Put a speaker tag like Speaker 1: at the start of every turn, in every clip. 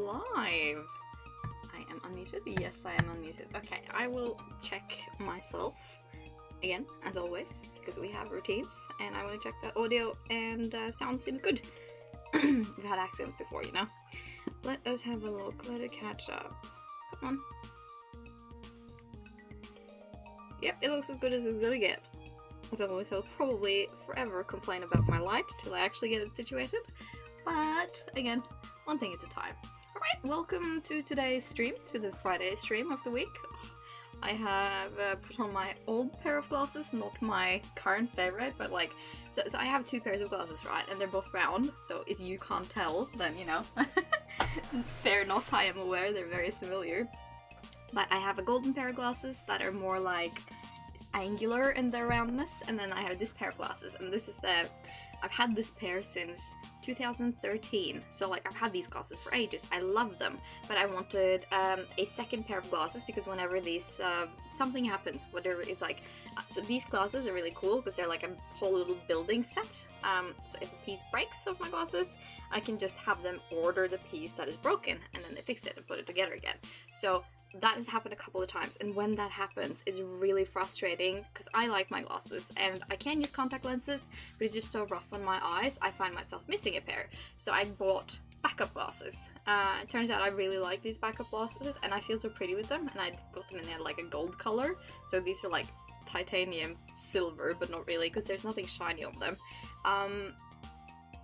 Speaker 1: live. I am unmuted. Yes, I am unmuted. Okay, I will check myself again, as always, because we have routines, and I want to check that audio and sound seems good. We've had accidents before, you know. Let us have a look. Let it catch up. Come on. Yep, it looks as good as it's gonna get. As always, I'll probably forever complain about my light till I actually get it situated. But again, one thing at a time. Alright, welcome to today's stream, to the Friday stream of the week. I have put on my old pair of glasses, not my current favorite, but like, so I have two pairs of glasses, right? And they're both round, so if you can't tell, then you know, fair not, I am aware, they're very familiar. But I have a golden pair of glasses that are more like angular in their roundness, and then I have this pair of glasses, and this is I've had this pair since 2013, so like I've had these glasses for ages. I love them, but I wanted a second pair of glasses because whenever these something happens, whether it's like so these glasses are really cool because they're like a whole little building set. So if a piece breaks of my glasses, I can just have them order the piece that is broken, and then they fix it and put it together again. So that has happened a couple of times, and when that happens, it's really frustrating because I like my glasses and I can use contact lenses, but it's just so rough on my eyes. I find myself missing a pair, so I bought backup glasses. It turns out I really like these backup glasses, and I feel so pretty with them. And I got them in like a gold color, so these are like titanium silver, but not really because there's nothing shiny on them.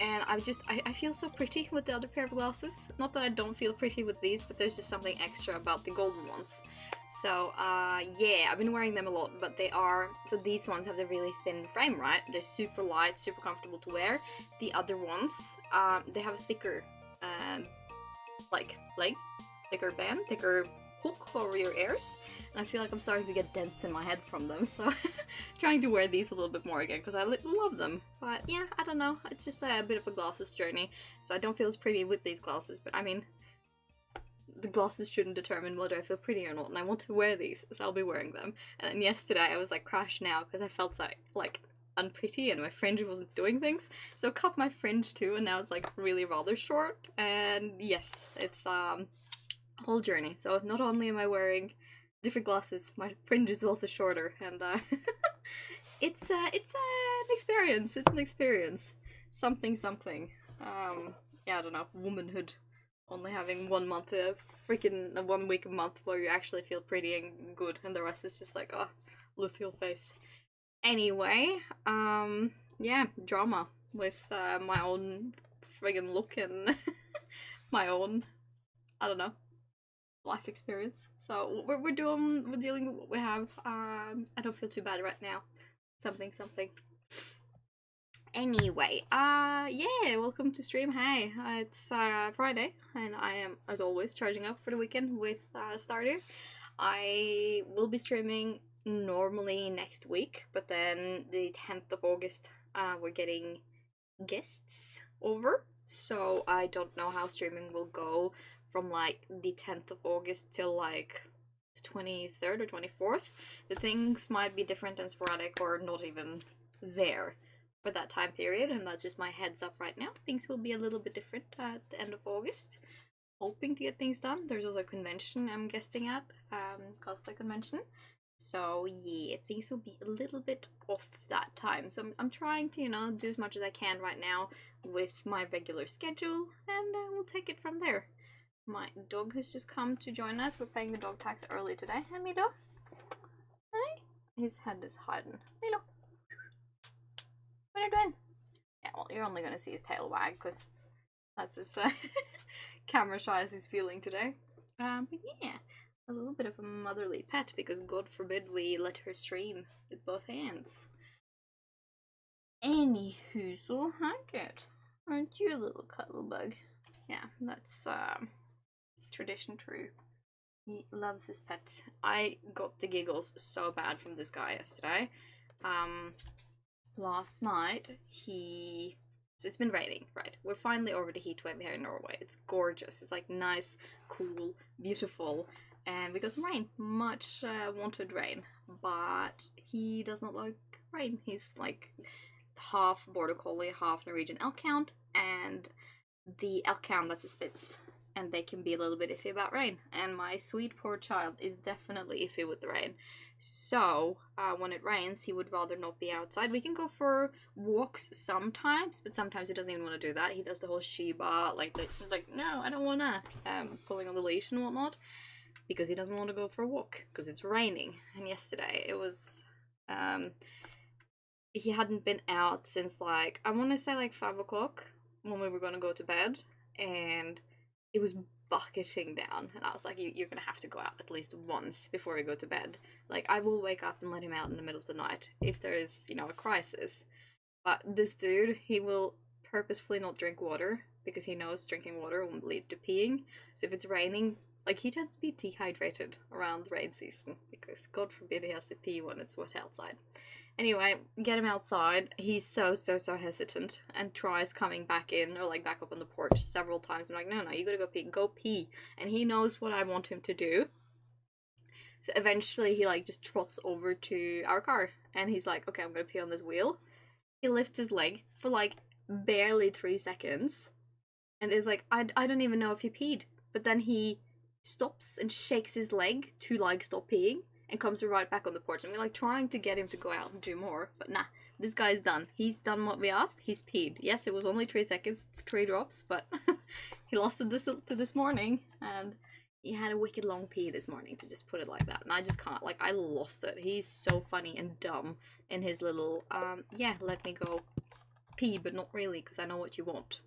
Speaker 1: And I feel so pretty with the other pair of glasses. Not that I don't feel pretty with these, but there's just something extra about the golden ones. So, yeah, I've been wearing them a lot, but so these ones have the really thin frame, right? They're super light, super comfortable to wear. The other ones, they have a thicker, like, leg, thicker band, thicker hook over your ears. And I feel like I'm starting to get dents in my head from them, so trying to wear these a little bit more again because I love them. But yeah, I don't know, it's just a bit of a glasses journey, so I don't feel as pretty with these glasses, but I mean, the glasses shouldn't determine whether I feel pretty or not, and I want to wear these, so I'll be wearing them. And then yesterday I was like crashing out because I felt like unpretty and my fringe wasn't doing things, so I cut my fringe too, and now it's like really rather short. And yes, it's a whole journey. So not only am I wearing different glasses, my fringe is also shorter, and it's an experience. It's an experience. Something. Yeah, I don't know. Womanhood. Only having 1 month, freaking 1 week a month where you actually feel pretty and good, and the rest is just like, oh, luteal face. Anyway, yeah, drama with my own friggin' look and my own, I don't know, life experience. So we're dealing with what we have. I don't feel too bad right now. Something. Anyway, yeah, welcome to stream. Hey, it's Friday, and I am, as always, charging up for the weekend with Stardew. I will be streaming normally next week, but then the 10th of August, we're getting guests over, so I don't know how streaming will go from like the 10th of August till like the 23rd or 24th. The things might be different and sporadic or not even there for that time period, and that's just my heads up right now. Things will be a little bit different at the end of August. Hoping to get things done. There's also a convention I'm guesting at, cosplay convention. So yeah, things will be a little bit off that time. So I'm trying to, you know, do as much as I can right now with my regular schedule, and we'll take it from there. My dog has just come to join us. We're paying the dog tax early today. Hey, Milo. Hi. His head is hiding. Milo. What are you doing? Yeah, well, you're only going to see his tail wag because that's his camera shy as he's feeling today. But yeah, a little bit of a motherly pet because God forbid we let her stream with both hands. Anywho, so hi, good. Aren't you a little cuddle bug? Yeah, that's tradition true. He loves his pets. I got the giggles so bad from this guy yesterday. Last night so it's been raining, right? We're finally over the heat wave here in Norway. It's gorgeous. It's like nice, cool, beautiful, and we got some rain. Much wanted rain, but he does not like rain. He's like half border collie, half Norwegian elk hound, and the elk hound, that's a Spitz. and they can be a little bit iffy about rain. And my sweet poor child is definitely iffy with the rain. So when it rains, he would rather not be outside. We can go for walks sometimes, but sometimes he doesn't even want to do that. He does the whole Shiba, like no, I don't wanna, pulling on the leash and whatnot, because he doesn't want to go for a walk because it's raining. And yesterday it was, he hadn't been out since like, I want to say like 5 o'clock when we were gonna go to bed, and it was bucketing down, and I was like, you're gonna have to go out at least once before we go to bed. Like, I will wake up and let him out in the middle of the night if there is, you know, a crisis. But this dude, he will purposefully not drink water because he knows drinking water will lead to peeing. So if it's raining, like, he tends to be dehydrated around the rain season because God forbid he has to pee when it's wet outside. Anyway, get him outside. He's so hesitant and tries coming back in or like back up on the porch several times. I'm like, no, you gotta go pee. And he knows what I want him to do. So eventually he like just trots over to our car and he's like, okay, I'm gonna pee on this wheel. He lifts his leg for like barely 3 seconds. And is like, I don't even know if he peed. But then he stops and shakes his leg to like stop peeing. And comes right back on the porch. And we're like trying to get him to go out and do more. But nah, this guy's done. He's done what we asked. He's peed. Yes, it was only 3 seconds, 3 drops, but he lost it this morning. And he had a wicked long pee this morning, to just put it like that. And I just can't, like, I lost it. He's so funny and dumb in his little, yeah, let me go pee, but not really, because I know what you want.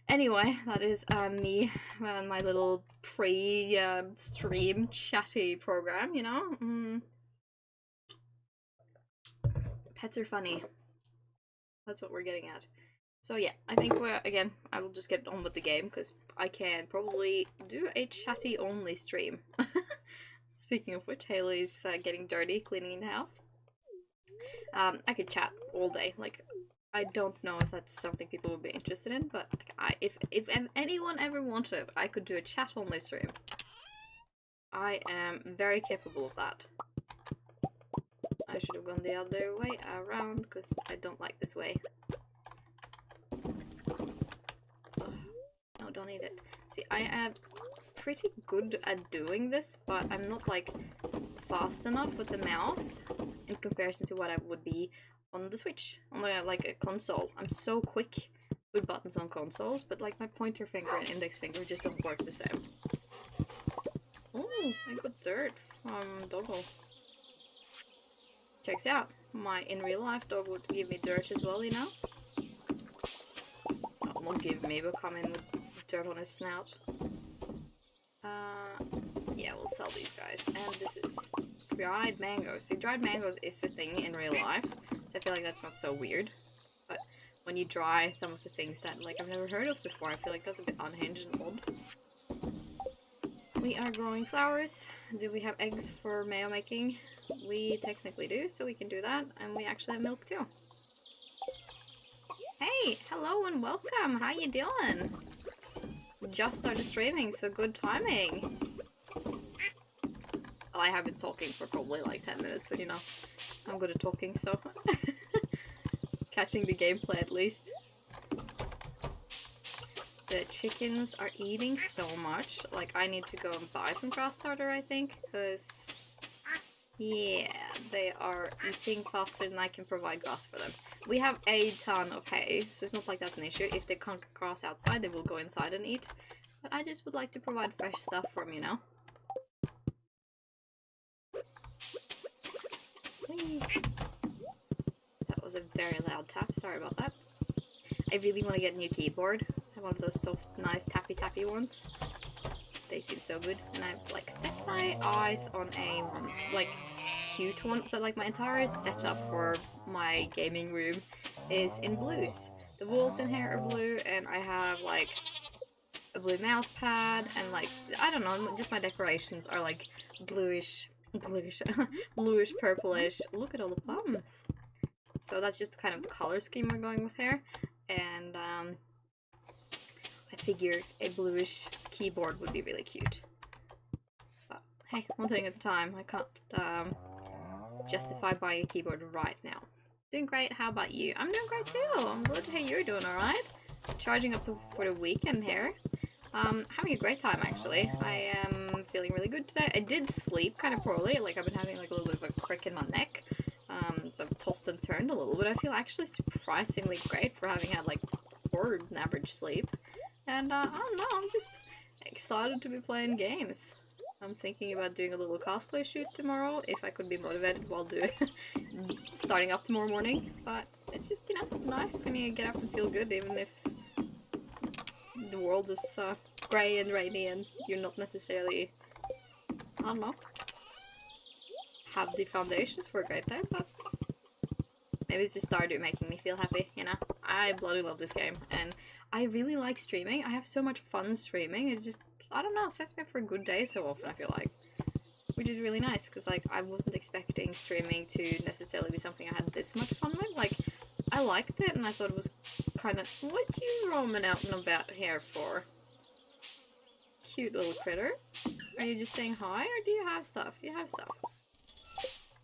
Speaker 1: Anyway, that is me and my little pre-stream chatty program, you know? Pets are funny. That's what we're getting at. So yeah, I think I will just get on with the game, because I can probably do a chatty-only stream. Speaking of which, Haley's getting dirty, cleaning the house. I could chat all day, like, I don't know if that's something people would be interested in, but if anyone ever wanted, I could do a chat-only stream. I am very capable of that. I should have gone the other way around, because I don't like this way. Oh, no, don't eat it. See, I am pretty good at doing this, but I'm not, like, fast enough with the mouse in comparison to what I would be on the Switch, on the, like, a console. I'm so quick with buttons on consoles, but like my pointer finger and index finger just don't work the same. Oh, I got dirt from Doggo. Checks out. My in real life dog would give me dirt as well, you know? Oh, not give me, but come in with dirt on his snout. Yeah, we'll sell these guys. And this is dried mangoes. See, dried mangoes is a thing in real life, so I feel like that's not so weird. But when you dry some of the things that, like, I've never heard of before, I feel like that's a bit unhinged and odd. We are growing flowers. Do we have eggs for mayo making? We technically do, so we can do that. And we actually have milk too. Hey, hello and welcome. How you doing? Just started streaming, so good timing. Well, I have been talking for probably like 10 minutes, but you know, I'm good at talking, so catching the gameplay at least. The chickens are eating so much. Like, I need to go and buy some grass starter, I think, because yeah, they are eating faster than I can provide grass for them. We have a ton of hay, so it's not like that's an issue. If they can't get grass outside, they will go inside and eat. But I just would like to provide fresh stuff for them, you know? Whee! That was a very loud tap, sorry about that. I really want to get a new keyboard. I have one of those soft, nice, tappy ones. They seem so good. And I've, like, set my eyes on a, like, cute one. So, like, my entire setup for my gaming room is in blues. The walls in here are blue, and I have, like, a blue mouse pad, and, like, I don't know, just my decorations are, like, bluish, purplish. Look at all the plums. So that's just kind of the color scheme we're going with here. And, I figured a bluish keyboard would be really cute. But, hey, one thing at a time. I can't, justify buying a keyboard right now. Doing great, how about you? I'm doing great too! I'm glad to hear you're doing alright. Charging up for the weekend here. Having a great time actually. I am feeling really good today. I did sleep kind of poorly, like I've been having like a little bit of a crick in my neck. So I've tossed and turned a little, but I feel actually surprisingly great for having had like poor average sleep. And I don't know, I'm just excited to be playing games. I'm thinking about doing a little cosplay shoot tomorrow, if I could be motivated while doing starting up tomorrow morning. But it's just, you know, nice when you get up and feel good, even if the world is grey and rainy and you're not necessarily, I don't know, have the foundations for a great day, but maybe it's just Stardew making me feel happy, you know? I bloody love this game, and I really like streaming. I have so much fun streaming. It just, I don't know, sets me up for a good day so often, I feel like. Which is really nice, because like I wasn't expecting streaming to necessarily be something I had this much fun with. Like, I liked it, and I thought it was kind of, what you roaming out and about here for? Cute little critter. Are you just saying hi, or do you have stuff? You have stuff.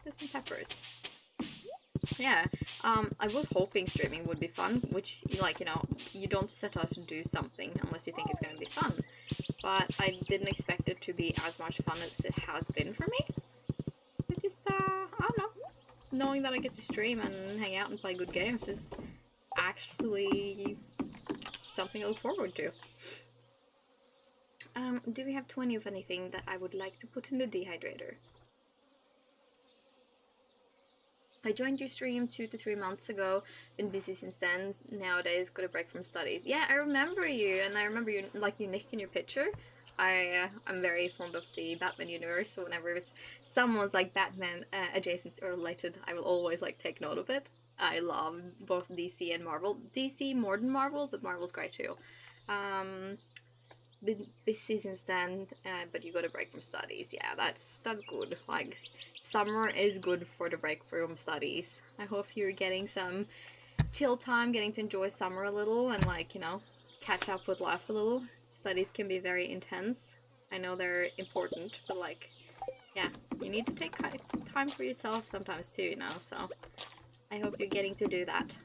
Speaker 1: There's some peppers. Yeah, I was hoping streaming would be fun, which, like, you know, you don't set out to do something unless you think it's going to be fun. But I didn't expect it to be as much fun as it has been for me. It just, I don't know. Knowing that I get to stream and hang out and play good games is actually something I look forward to. Do we have 20 of anything that I would like to put in the dehydrator? I joined your stream 2 to 3 months ago, been busy since then, nowadays got a break from studies. Yeah, I remember you, and I remember you, like, you nick in your picture. I'm very fond of the Batman universe, so whenever someone's like Batman adjacent or related, I will always like take note of it. I love both DC and Marvel. DC more than Marvel, but Marvel's great too. Been busy since then, but you got a break from studies. Yeah, that's good. Like, summer is good for the break from studies. I hope you're getting some chill time, getting to enjoy summer a little, and, like, you know, catch up with life a little. Studies can be very intense. I know they're important, but, like, yeah, you need to take time for yourself sometimes too, you know, so I hope you're getting to do that.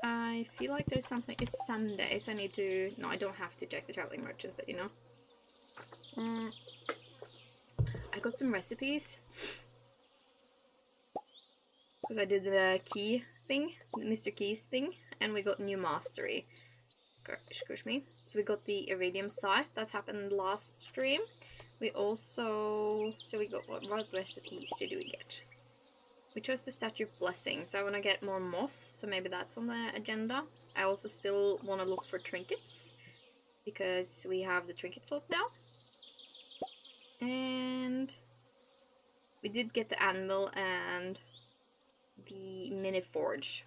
Speaker 1: I feel like there's something. It's Sunday, so I need to. No, I don't have to check the traveling merchant, but you know. I got some recipes because I did the key thing, the Mr. Keys thing, and we got new mastery. Excuse me. So we got the iridium scythe. That's happened last stream. We also. So we got what recipes did we get? We chose the Statue of Blessing, so I want to get more moss, so maybe that's on the agenda. I also still want to look for trinkets, because we have the trinket salt now. And we did get the anvil and the mini forge,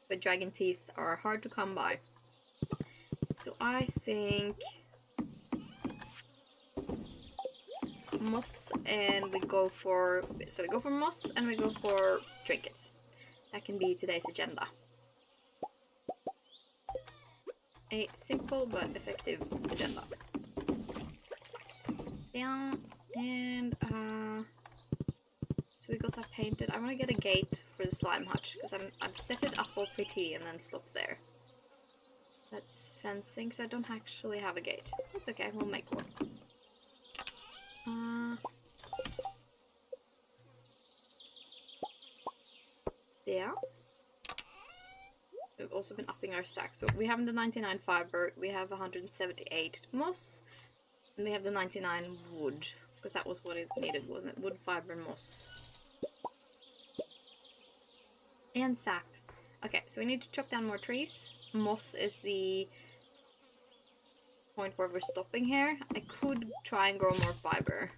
Speaker 1: but dragon teeth are hard to come by. So I think moss, and we go for moss and we go for trinkets. That can be today's agenda. A simple but effective agenda. Yeah, and so we got that painted. I want to get a gate for the slime hutch because I've set it up all pretty and then stopped there. That's fencing, so I don't actually have a gate. That's okay, we'll make one. Yeah. We've also been upping our stack. So we have the 99 fiber, we have 178 moss, and we have the 99 wood, because that was what it needed, wasn't it? Wood, fiber, and moss. And sap. Okay, so we need to chop down more trees. Moss is the point where we're stopping here. I could try and grow more fiber,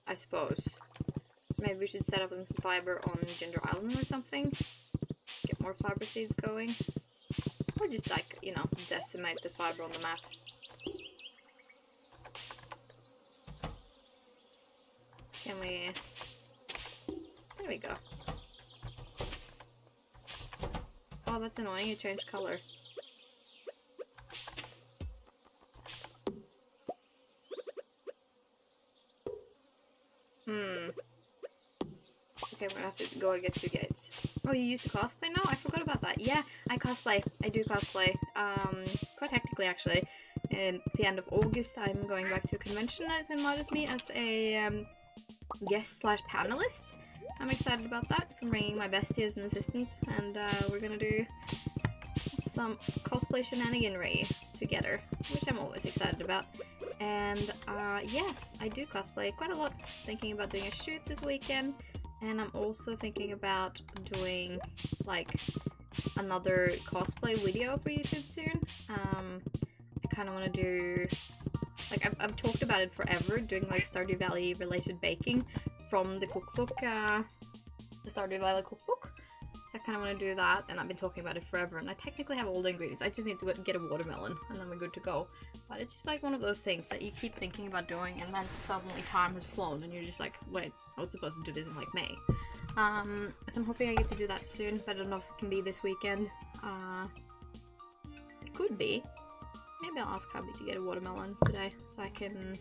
Speaker 1: I suppose. So maybe we should set up some fiber on Ginger Island or something. Get more fiber seeds going. Or just, like, you know, decimate the fiber on the map. Can we... There we go. Oh, that's annoying, it changed color. Okay, we're gonna have to go and get 2 gates. Oh, you used to cosplay now? I forgot about that. Yeah, I cosplay. I do cosplay. Quite hectically actually. At the end of August, I'm going back to a convention that has invited me as a guest slash panelist. I'm excited about that. I'm bringing my bestie as an assistant, and we're gonna do some cosplay shenaniganry together, which I'm always excited about. And yeah, I do cosplay quite a lot. Thinking about doing a shoot this weekend. And I'm also thinking about doing like another cosplay video for YouTube soon. I kind of want to do, like I've talked about it forever, doing like Stardew Valley related baking from the cookbook, the Stardew Valley cookbook. So I kind of want to do that, and I've been talking about it forever, and I technically have all the ingredients. I just need to get a watermelon, and then we're good to go. But it's just like one of those things that you keep thinking about doing, and then suddenly time has flown, and you're just like, wait, I was supposed to do this in like May. So I'm hoping I get to do that soon, but I don't know if it can be this weekend. It could be. Maybe I'll ask Hubby to get a watermelon today, so I can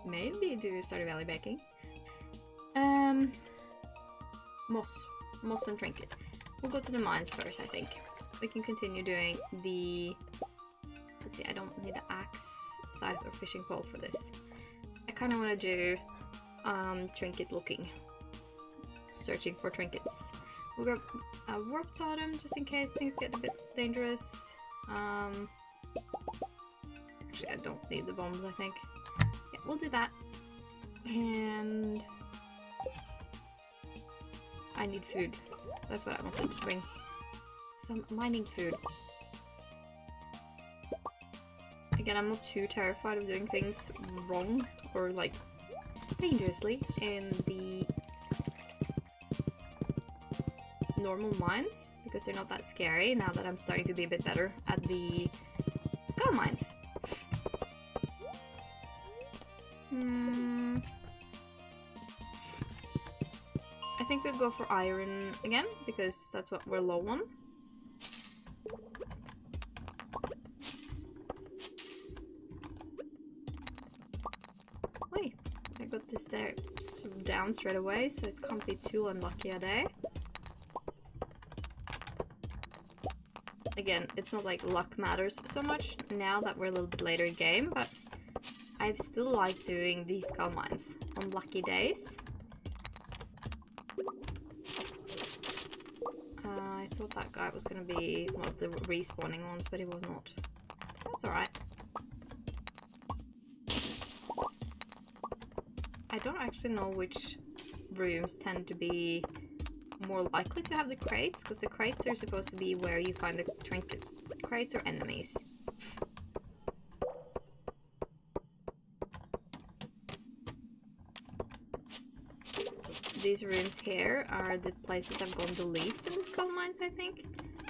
Speaker 1: maybe do Stardew Valley baking. Moss and trinket. We'll go to the mines first, I think. We can continue doing the... Let's see, I don't need the axe, scythe, or fishing pole for this. I kind of want to do trinket looking. Searching for trinkets. We'll grab a warp totem just in case things get a bit dangerous. Actually, I don't need the bombs, I think. Yeah, we'll do that. And... I need food. That's what I wanted to bring. Some mining food. Again, I'm not too terrified of doing things wrong or like dangerously in the normal mines because they're not that scary now that I'm starting to be a bit better at the skull mines. I think we'll go for iron again, because that's what we're low on. Wait, I got this there down straight away, so it can't be too unlucky a day. Again, it's not like luck matters so much now that we're a little bit later in game, but I still like doing these skull mines on lucky days. I thought that guy was gonna be one of the respawning ones, but he was not. That's alright. I don't actually know which rooms tend to be more likely to have the crates, because the crates are supposed to be where you find the trinkets. Crates are enemies. These rooms here are the places I've gone the least in the skull mines, I think.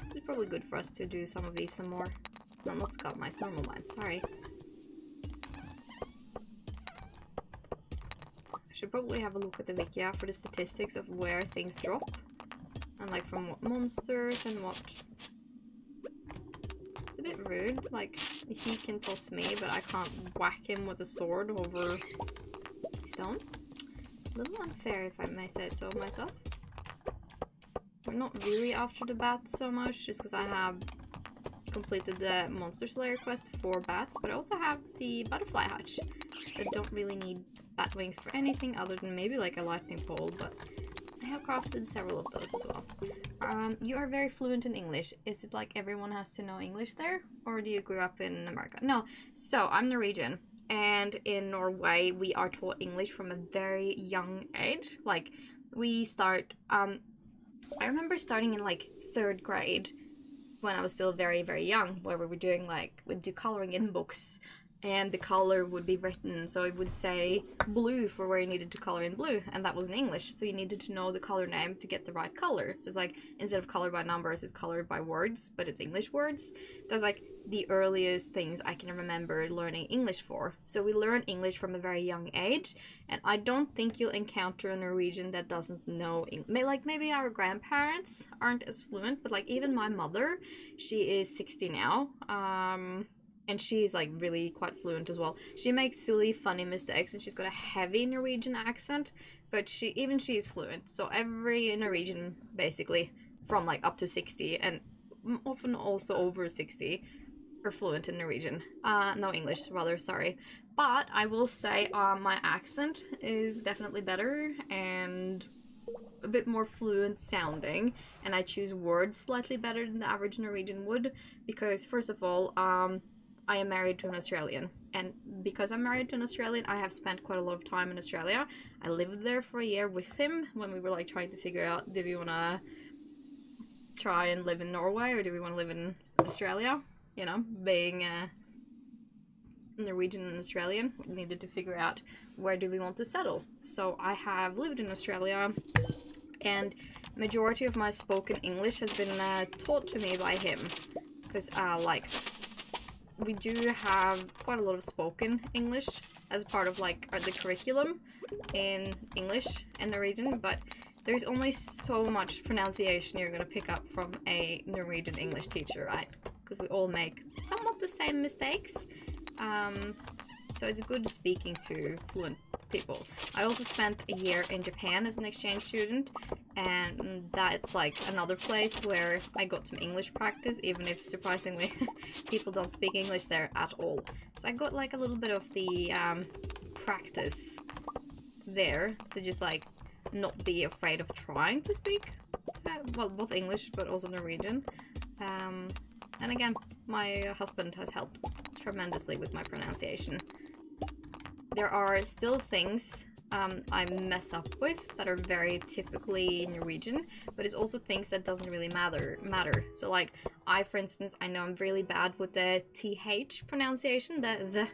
Speaker 1: So it's probably good for us to do some of these some more. No, not skull mines, normal mines, sorry. I should probably have a look at the wiki for the statistics of where things drop. And like from what monsters and what... It's a bit rude, like he can toss me, but I can't whack him with a sword over stone. A little unfair, if I may say so myself. We're not really after the bats so much, just because I have completed the Monster Slayer quest for bats, but I also have the butterfly hatch, so I don't really need bat wings for anything other than maybe like a lightning pole, but I have crafted several of those as well. You are very fluent in English. Is it like everyone has to know English there, or do you grow up in America? No, so I'm Norwegian. And in Norway, we are taught English from a very young age. Like, we start, I remember starting in like 3rd grade when I was still very, very young, where we were doing like, we'd do coloring in books, and the color would be written. So it would say blue for where you needed to color in blue, and that was in English. So you needed to know the color name to get the right color. So it's like, instead of color by numbers, it's colored by words, but it's English words. That's like the earliest things I can remember learning English for. So we learn English from a very young age, and I don't think you'll encounter a Norwegian that doesn't know English. Like, maybe our grandparents aren't as fluent, but like even my mother, she is 60 now, and she's like really quite fluent as well. She makes silly, funny mistakes, and she's got a heavy Norwegian accent, but she is fluent. So every Norwegian basically from like up to 60 and often also over 60 are fluent in Norwegian. No, English, rather, sorry. But I will say my accent is definitely better and a bit more fluent sounding, and I choose words slightly better than the average Norwegian would, because first of all, I am married to an Australian, and because I'm married to an Australian, I have spent quite a lot of time in Australia. I lived there for a year with him when we were like trying to figure out, do we want to try and live in Norway or do we want to live in Australia? You know, being Norwegian and Australian, we needed to figure out where do we want to settle. So I have lived in Australia, and majority of my spoken English has been taught to me by him, because like we do have quite a lot of spoken English as part of like the curriculum in English and Norwegian, but there's only so much pronunciation you're gonna pick up from a Norwegian English teacher, right? Because we all make somewhat the same mistakes. So it's good speaking to fluent people. I also spent a year in Japan as an exchange student, and that's like another place where I got some English practice, even if surprisingly people don't speak English there at all. So I got like a little bit of the practice there to just like not be afraid of trying to speak, well, both English but also Norwegian. And again, my husband has helped tremendously with my pronunciation. There are still things I mess up with that are very typically Norwegian, but it's also things that doesn't really matter. So like, for instance, I know I'm really bad with the TH pronunciation, the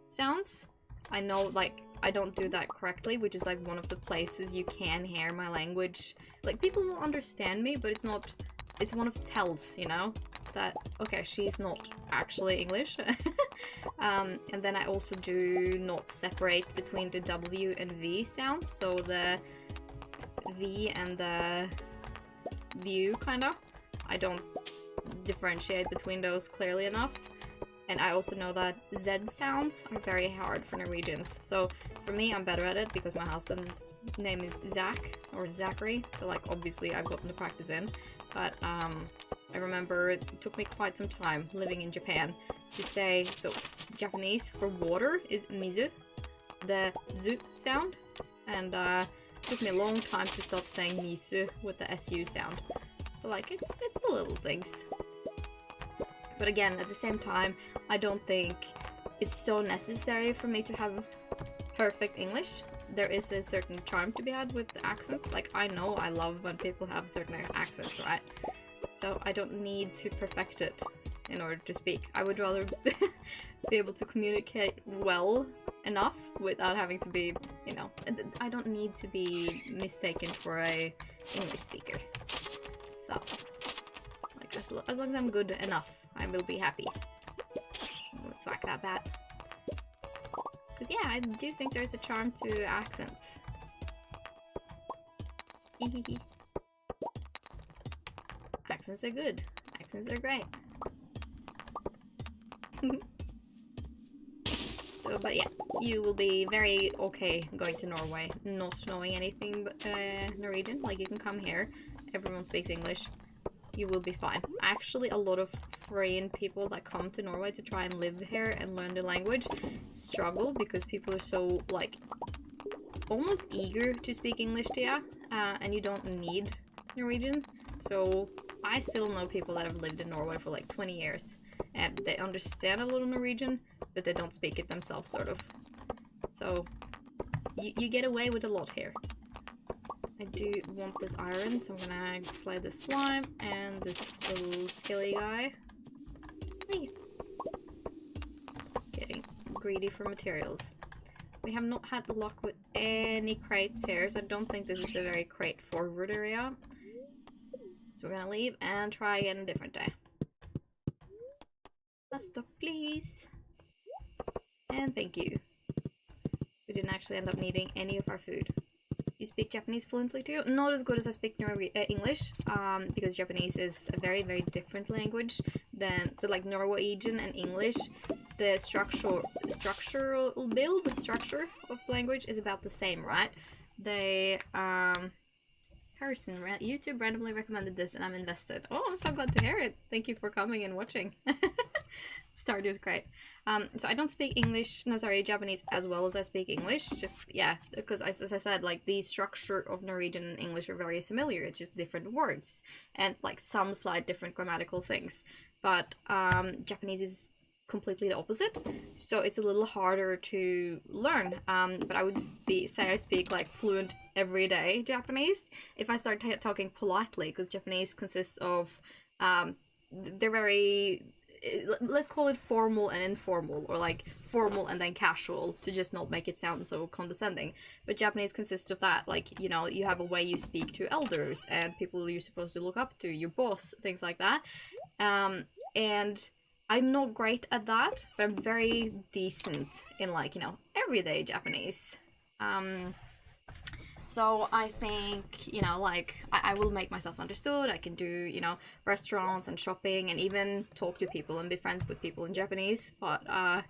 Speaker 1: sounds. I know, like, I don't do that correctly, which is like one of the places you can hear my language. Like, people will understand me, but it's not, it's one of the tells, you know? That, okay, she's not actually English. And then I also do not separate between the W and V sounds, so the V and the view, kind of. I don't differentiate between those clearly enough. And I also know that Z sounds are very hard for Norwegians. So for me, I'm better at it because my husband's name is Zach, or Zachary. So like, obviously I've gotten the practice in. But I remember it took me quite some time living in Japan to say, so Japanese for water is mizu, the zu sound. And it took me a long time to stop saying misu with the su sound. So like, it's the little things. But again, at the same time, I don't think it's so necessary for me to have perfect English. There is a certain charm to be had with the accents. Like, I know I love when people have certain accents, right? So I don't need to perfect it in order to speak. I would rather be able to communicate well enough without having to be, you know, I don't need to be mistaken for a English speaker. So, like, as long as I'm good enough, I will be happy. Let's whack that bat. Because yeah, I do think there's a charm to accents. Accents are good. Accents are great. So, but yeah, you will be very okay going to Norway, not knowing anything but Norwegian. Like, you can come here, everyone speaks English. You will be fine. Actually, a lot of foreign people that come to Norway to try and live here and learn the language struggle because people are so, like, almost eager to speak English to you, and you don't need Norwegian. So I still know people that have lived in Norway for like 20 years, and they understand a little Norwegian, but they don't speak it themselves, sort of. So you get away with a lot here. I do want this iron, so I'm gonna slay the slime and this little skilly guy. Hey. Getting greedy for materials. We have not had luck with any crates here, so I don't think this is a very crate forward area. So we're gonna leave and try again a different day. Stop, please. And thank you. We didn't actually end up needing any of our food. You speak Japanese fluently too? Not as good as I speak English, because Japanese is a very, very different language than, so like Norwegian and English, the structure of the language is about the same, right? They, how person. YouTube randomly recommended this and I'm invested. Oh, I'm so glad to hear it. Thank you for coming and watching. Stardew is great. So I don't speak Japanese as well as I speak English. Just, yeah, because as I said, like, the structure of Norwegian and English are very similar. It's just different words and, like, some slight different grammatical things. But Japanese is completely the opposite, so it's a little harder to learn. But I would say I speak, like, fluent everyday Japanese if I start talking politely, because Japanese consists of they're very, let's call it formal and informal, or like formal and then casual, to just not make it sound so condescending. But Japanese consists of that, like, you know, you have a way you speak to elders and people you're supposed to look up to, your boss, things like that. And I'm not great at that, but I'm very decent in, like, you know, everyday Japanese. So I think, you know, like, I will make myself understood. I can do, you know, restaurants and shopping and even talk to people and be friends with people in Japanese, but I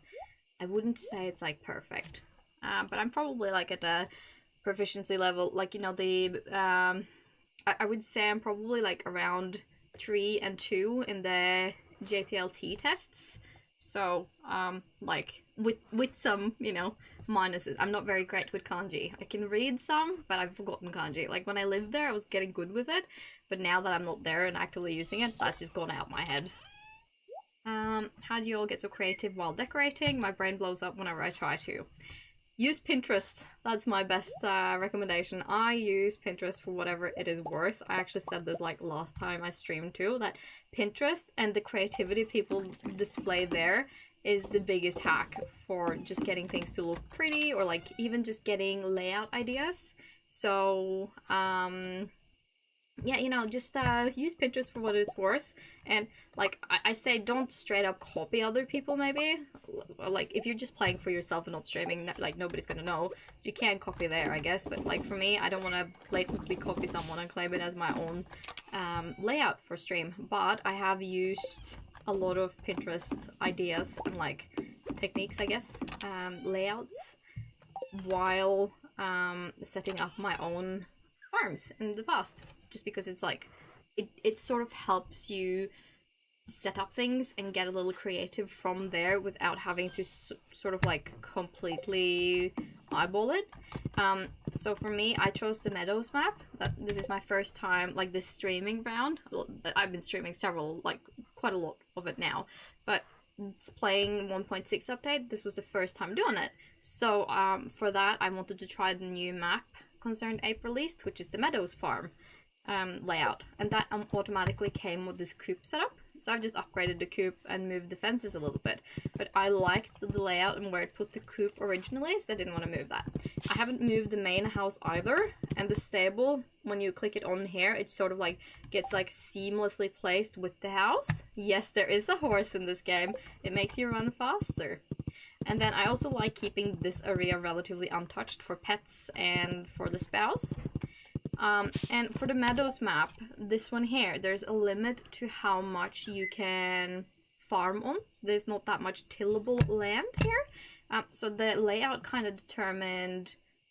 Speaker 1: wouldn't say it's, like, perfect. But I'm probably, like, at a proficiency level, like, you know, I would say I'm probably, like, around 3 and 2 in the JPLT tests. So, like, with some, you know, minuses. I'm not very great with kanji. I can read some, but I've forgotten kanji. Like, when I lived there, I was getting good with it, but now that I'm not there and actively using it, that's just gone out my head. How do you all get so creative while decorating? My brain blows up whenever I try to. Use Pinterest. That's my best recommendation. I use Pinterest for whatever it is worth. I actually said this, like, last time I streamed too, that Pinterest and the creativity people display there is the biggest hack for just getting things to look pretty, or, like, even just getting layout ideas. So, yeah, you know, just use Pinterest for what it's worth. And, like, I say don't straight up copy other people, maybe. Like, if you're just playing for yourself and not streaming, like, nobody's gonna know. So you can copy there, I guess. But, like, for me, I don't want to blatantly copy someone and claim it as my own layout for stream. But I have used a lot of Pinterest ideas and, like, techniques, I guess, layouts, while setting up my own farms in the past. Just because it's, like, it sort of helps you set up things and get a little creative from there without having to sort of, like, completely eyeball it. So for me, I chose the Meadows map. This is my first time, like, this streaming round. I've been streaming several, like, quite a lot of it now, but it's playing 1.6 update. This was the first time doing it. So for that, I wanted to try the new map Concerned Ape released, which is the Meadows farm layout, and that automatically came with this coop setup. So I've just upgraded the coop and moved the fences a little bit, but I liked the layout and where it put the coop originally, so I didn't want to move that. I haven't moved the main house either, and the stable, when you click it on here, it sort of, like, gets, like, seamlessly placed with the house. Yes, there is a horse in this game. It makes you run faster. And then I also like keeping this area relatively untouched for pets and for the spouse. And for the Meadows map, this one here, there's a limit to how much you can farm on. So there's not that much tillable land here. So the layout kind of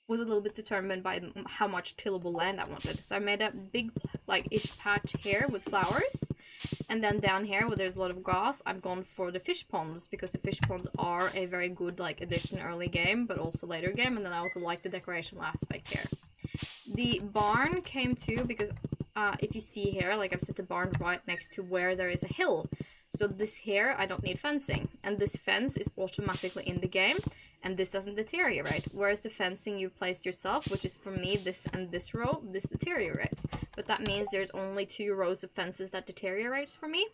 Speaker 1: was a little bit determined by how much tillable land I wanted. So I made a big, like, ish patch here with flowers. And then down here, where there's a lot of grass, I've gone for the fish ponds, because the fish ponds are a very good, like, addition early game, but also later game. And then I also like the decorational aspect here. The barn came too because if you see here, like, I've set the barn right next to where there is a hill. So this here, I don't need fencing. And this fence is automatically in the game, and this doesn't deteriorate. Whereas the fencing you placed yourself, which is for me this and this row, this deteriorates. But that means there's only 2 rows of fences that deteriorates for me.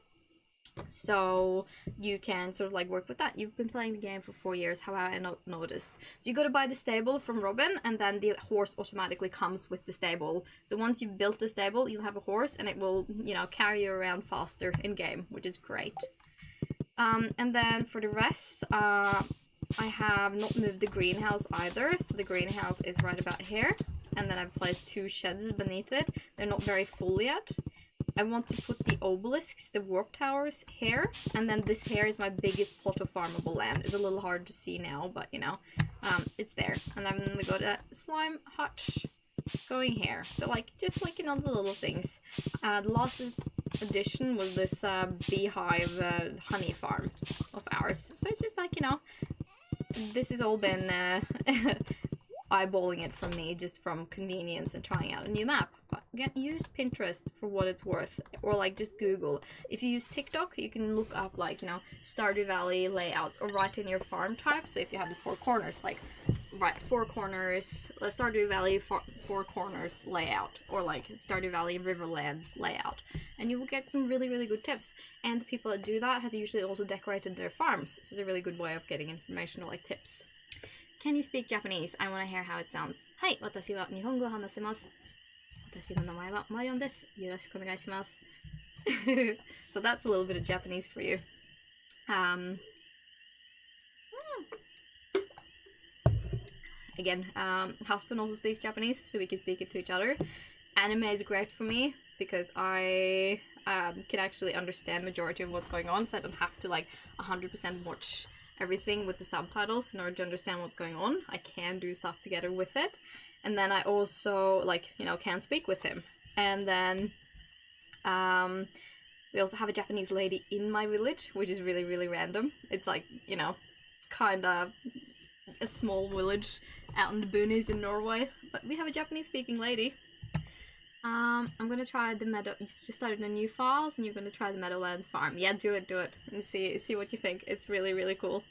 Speaker 1: So you can sort of, like, work with that. You've been playing the game for 4 years, how I noticed. So you go to buy the stable from Robin, and then the horse automatically comes with the stable. So once you've built the stable, you'll have a horse, and it will, you know, carry you around faster in game, which is great. And then for the rest, I have not moved the greenhouse either. So the greenhouse is right about here, and then I've placed 2 sheds beneath it. They're not very full yet. I want to put the obelisks, the warp towers, here, and then this here is my biggest plot of farmable land. It's a little hard to see now, but, you know, it's there. And then we got a slime hutch, going here. So like, just like, you know, the little things. The last addition was this beehive honey farm of ours. So it's just like, you know, this has all been eyeballing it from me just from convenience and trying out a new map. But again, use Pinterest for what it's worth, or like just Google. If you use TikTok, you can look up like, you know, Stardew Valley layouts, or write in your farm type. So if you have the 4 corners, like write 4 corners, Stardew Valley 4 corners layout, or like Stardew Valley Riverlands layout, and you will get some really, really good tips. And the people that do that has usually also decorated their farms, so it's a really good way of getting information or like tips. Can you speak Japanese? I want to hear how it sounds. はい、私は日本語を話せます。私の名前はマリオンです。よろしくお願いします。So that's a little bit of Japanese for you. Again, husband also speaks Japanese, so we can speak it to each other. Anime is great for me because I can actually understand majority of what's going on, so I don't have to like 100% watch everything with the subtitles in order to understand what's going on. I can do stuff together with it. And then I also, like, you know, can speak with him. And then we also have a Japanese lady in my village, which is really, really random. It's like, you know, kind of a small village out in the boonies in Norway. But we have a Japanese speaking lady. I'm gonna try the meadow. You just started a new files, and you're gonna try the Meadowlands farm. Yeah, do it, and see what you think. It's really, really cool.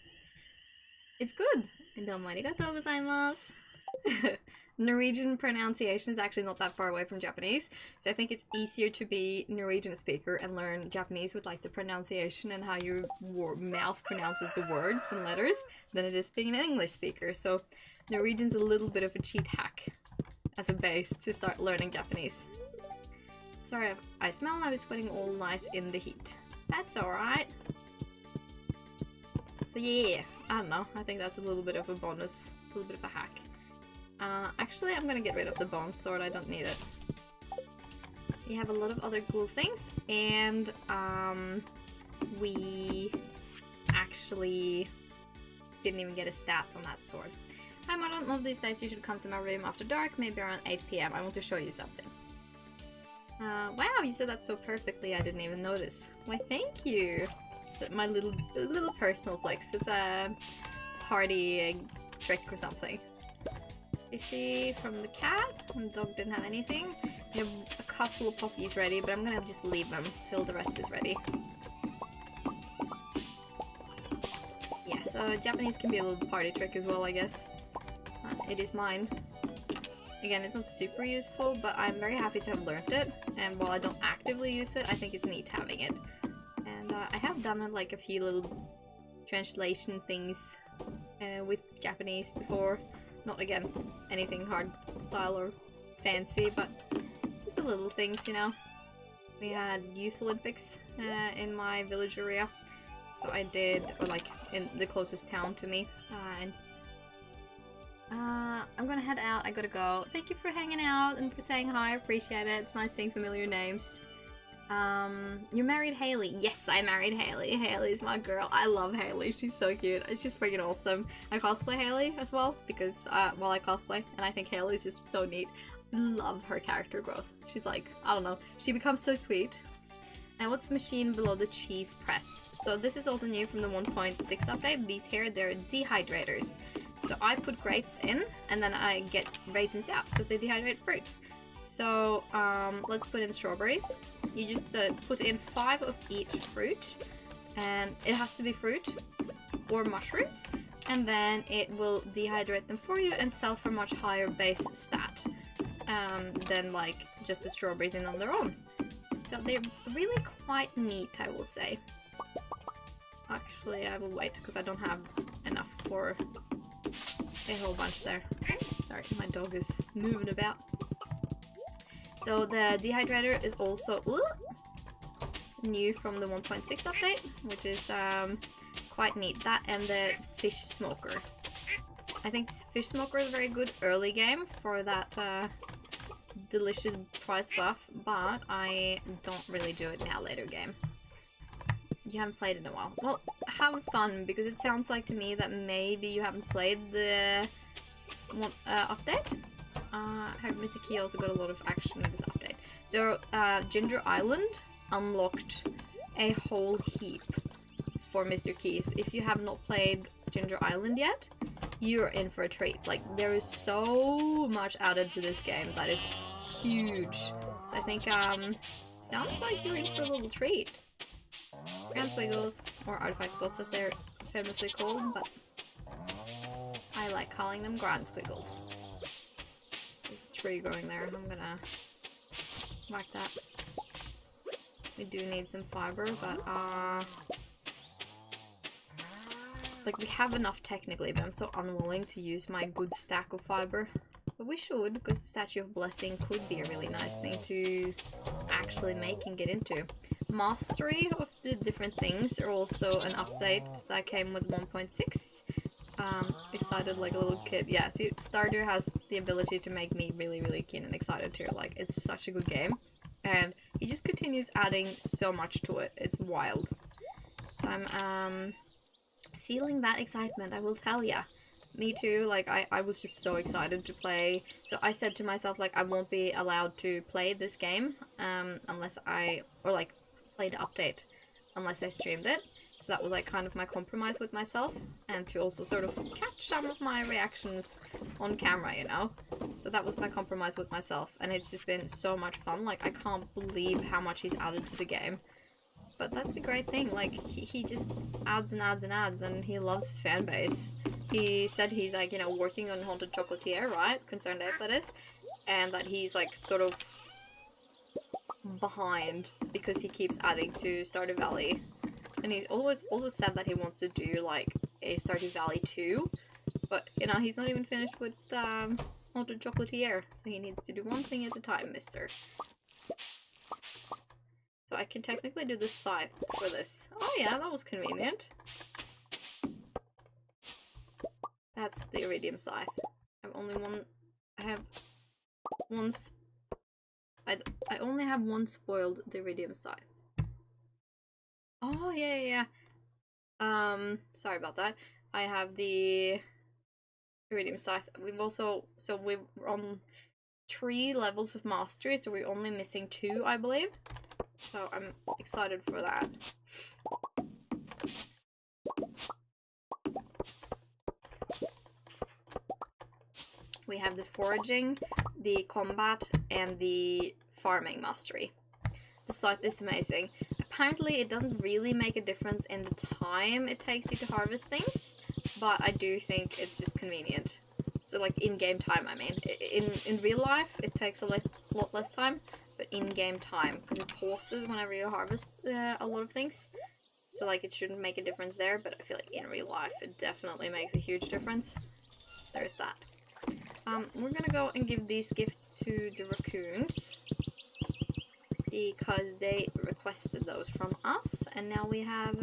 Speaker 1: It's good. Domo arigatou gozaimasu. Norwegian pronunciation is actually not that far away from Japanese, so I think it's easier to be Norwegian speaker and learn Japanese with like the pronunciation and how your mouth pronounces the words and letters than it is being an English speaker. So Norwegian's a little bit of a cheat hack as a base to start learning Japanese. Sorry, I smell I was sweating all night in the heat. That's alright. So yeah, I don't know, I think that's a little bit of a bonus, a little bit of a hack. Actually, I'm gonna get rid of the bone sword, I don't need it. We have a lot of other cool things, and we actually didn't even get a stat on that sword. Hi Marlon, one of these days you should come to my room after dark, maybe around 8 PM. I want to show you something. Wow, you said that so perfectly I didn't even notice. Why, thank you! It's my little personal flex. It's a party trick or something. Fishy from the cat. The dog didn't have anything. We have a couple of puppies ready, but I'm gonna just leave them till the rest is ready. Yeah, so Japanese can be a little party trick as well, I guess. It is mine. Again, it's not super useful, but I'm very happy to have learned it, and while I don't actively use it, I think it's neat having it. And I have done like a few little translation things with Japanese before. Not, again, anything hard style or fancy, but just the little things, you know. We had Youth Olympics in my village area, so I did, or like in the closest town to me, and I'm gonna head out. I gotta go. Thank you for hanging out and for saying hi. I appreciate it. It's nice seeing familiar names. You married Haley. Yes, I married Haley. Haley's my girl. I love Haley. She's so cute. It's just freaking awesome. I cosplay Haley as well because, well, I cosplay, and I think Haley's just so neat. Love her character growth. She's like, I don't know. She becomes so sweet. And what's the machine below the cheese press? So this is also new from the 1.6 update. These here, they're dehydrators. So I put grapes in, and then I get raisins out, because they dehydrate fruit. So let's put in strawberries. You just put in 5 of each fruit, and it has to be fruit or mushrooms, and then it will dehydrate them for you and sell for much higher base stat than like just the strawberries in on their own. So they're really quite neat, I will say. Actually, I will wait because I don't have enough for a whole bunch there. Sorry, my dog is moving about. So the dehydrator is also new from the 1.6 update, which is quite neat. That and the fish smoker. I think fish smoker is a very good early game for that delicious price buff, but I don't really do it now later game. You haven't played in a while. Well, have fun, because it sounds like to me that maybe you haven't played the update. Mr. Key also got a lot of action in this update. So, Ginger Island unlocked a whole heap for Mr. Key. So if you have not played Ginger Island yet, you're in for a treat. Like, there is so much added to this game that is huge. So I think, sounds like you're in for a little treat. Grand Squiggles, or Artifact Spots as they're famously called, but I like calling them Grand Squiggles. There's a tree growing there, I'm gonna whack that. We do need some fiber, but like, we have enough technically, but I'm so unwilling to use my good stack of fiber. But we should, because the Statue of Blessing could be a really nice thing to actually make and get into. Mastery of the different things are also an update that came with 1.6. Excited like a little kid. Yeah, see, Stardew has the ability to make me really, really keen and excited too. Like, it's such a good game. And he just continues adding so much to it. It's wild. So I'm, feeling that excitement, I will tell ya. Me too, like, I was just so excited to play. So I said to myself, like, I won't be allowed to play this game, unless play the update, unless I streamed it. So that was, like, kind of my compromise with myself, and to also sort of catch some of my reactions on camera, you know? So that was my compromise with myself, and it's just been so much fun. Like, I can't believe how much he's added to the game. But that's the great thing, like, he just adds and adds and adds, and he loves his fan base. He said he's, like, you know, working on Haunted Chocolatier, right? Concerned Ape, that is. And that he's, like, sort of behind because he keeps adding to Stardew Valley. And he also said that he wants to do, like, a Stardew Valley 2. But, you know, he's not even finished with Haunted Chocolatier. So he needs to do one thing at a time, mister. So I can technically do the scythe for this. Oh yeah, that was convenient. That's the iridium scythe. I only have one spoiled iridium scythe. Oh yeah. Sorry about that. I have the iridium scythe. We're on 3 levels of mastery, so we're only missing 2, I believe. So I'm excited for that. We have the foraging, the combat, and the farming mastery. The scythe is amazing. Apparently it doesn't really make a difference in the time it takes you to harvest things, but I do think it's just convenient. So, like, in-game time, I mean. In real life, it takes a lot less time, but in-game time, because it pauses whenever you harvest a lot of things. So, like, it shouldn't make a difference there, but I feel like in real life it definitely makes a huge difference. There's that. We're gonna go and give these gifts to the raccoons, because they requested those from us, and now we have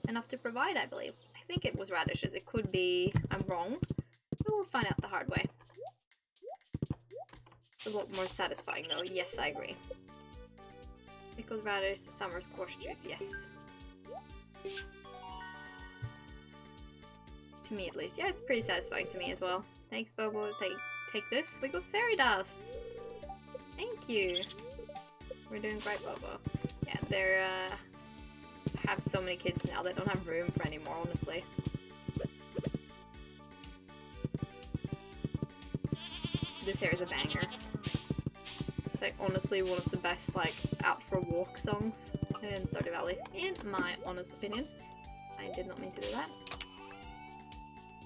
Speaker 1: enough to provide, I believe. I think it was radishes. It could be I'm wrong, but we'll find out the hard way. A lot more satisfying though, yes, I agree. Pickled radish, summer squash juice, yes. To me at least. Yeah, it's pretty satisfying to me as well. Thanks, Bobo. Take this. We got fairy dust! Thank you! We're doing great, Bobo. Yeah, they're have so many kids now, they don't have room for any more, honestly. This here is a banger. It's like honestly one of the best like out for a walk songs in Stardew Valley, in my honest opinion. I did not mean to do that.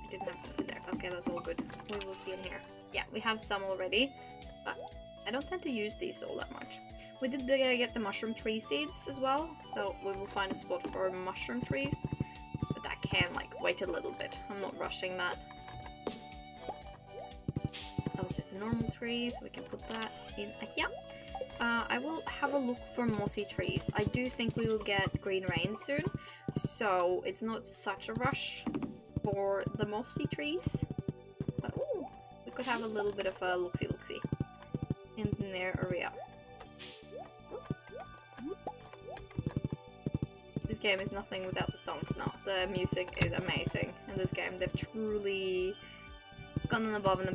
Speaker 1: I didn't have to do there. Okay, that's all good. We will see in here. Yeah, we have some already, but I don't tend to use these all that much. We did get the mushroom tree seeds as well, so we will find a spot for mushroom trees, but that can like wait a little bit. I'm not rushing that. That was just a normal tree, so we can put that in here. I will have a look for mossy trees. I do think we will get green rain soon, so it's not such a rush for the mossy trees. But ooh, we could have a little bit of a looksy-looksy in their area. This game is nothing without the songs now. The music is amazing in this game. They've truly gone above and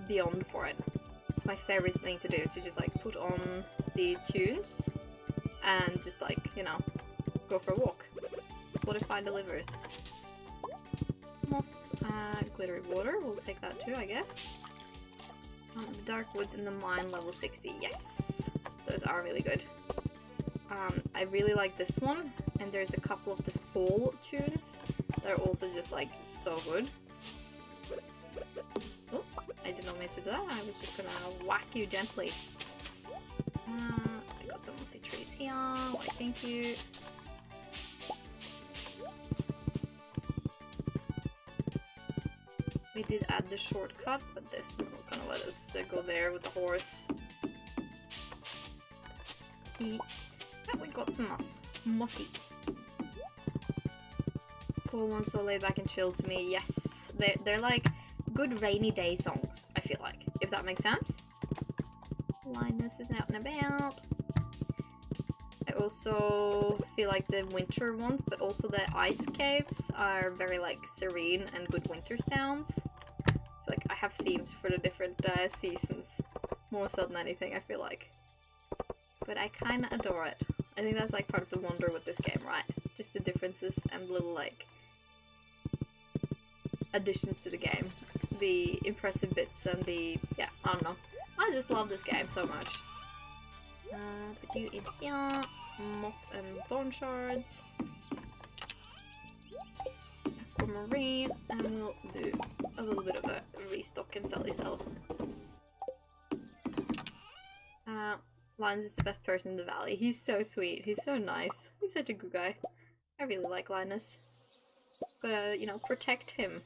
Speaker 1: beyond for it. It's my favorite thing to do, to just like put on the tunes and just like, you know, go for a walk. Spotify delivers. Moss, glittery water, we'll take that too, I guess. The dark woods in the mine, level 60, yes! Those are really good. I really like this one, and there's a couple of the fall tunes that are also just like so good. Oh, I did not mean to do that, I was just gonna whack you gently. I got some mossy trees here, why thank you. We did add the shortcut, but this is not gonna let us go there with the horse. Yeah, we got some mossy. Fall ones so laid back and chill to me, yes. They're like good rainy day songs, I feel like, if that makes sense. Linus is out and about. I also feel like the winter ones, but also the ice caves are very like serene and good winter sounds. So like I have themes for the different seasons, more so than anything, I feel like. But I kinda adore it. I think that's like part of the wonder with this game, right? Just the differences and little like additions to the game. The impressive bits and the, yeah, I don't know. I just love this game so much. Put you in here, moss and bone shards, aquamarine, and we'll do a little bit of a restock and sell. Linus is the best person in the valley. He's so sweet. He's so nice. He's such a good guy. I really like Linus. Gotta, you know, protect him.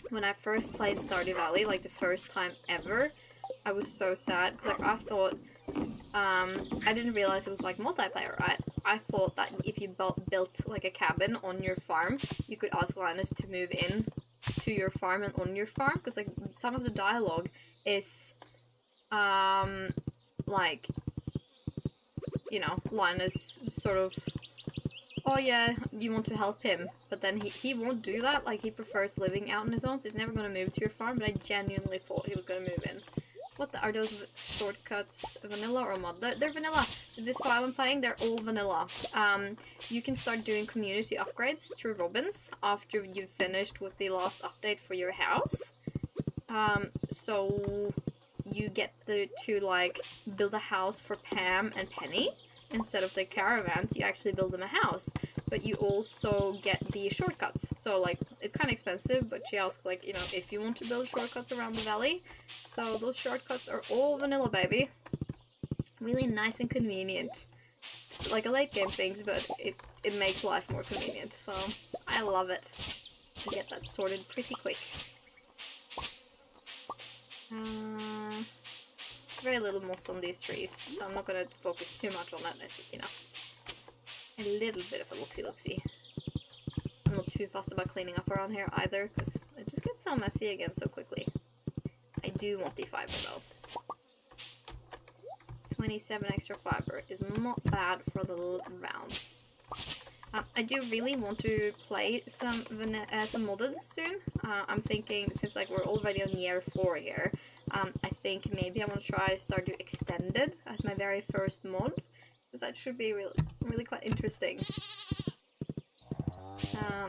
Speaker 1: When I first played Stardew Valley, like the first time ever, I was so sad because like I thought, I didn't realize it was like multiplayer, right? I thought that if you built like a cabin on your farm, you could ask Linus to move in to your farm and on your farm, because like some of the dialogue is, like, you know, Linus sort of, oh yeah, you want to help him, but then he won't do that. Like, he prefers living out on his own, so he's never going to move to your farm, but I genuinely thought he was going to move in. What are those shortcuts? Vanilla or mod? They're vanilla. So this file I'm playing, they're all vanilla. You can start doing community upgrades through Robins after you've finished with the last update for your house. So you get to like build a house for Pam and Penny. Instead of the caravans, you actually build them a house, but you also get the shortcuts. So like, it's kind of expensive, but she asked like, you know, if you want to build shortcuts around the valley. So those shortcuts are all vanilla, baby. Really nice and convenient. It's like a late game thing, but it makes life more convenient. So I love it. To get that sorted pretty quick. Very little moss on these trees, so I'm not going to focus too much on that. It's just, you know, a little bit of a looksy-looksy. I'm not too fussed about cleaning up around here either, because it just gets so messy again so quickly. I do want the fiber though. 27 extra fiber is not bad for the round. I do really want to play some modded soon. I'm thinking, since like we're already on year 4 here, I think maybe I want to try Stardew Extended as my very first mod, because that should be really quite interesting.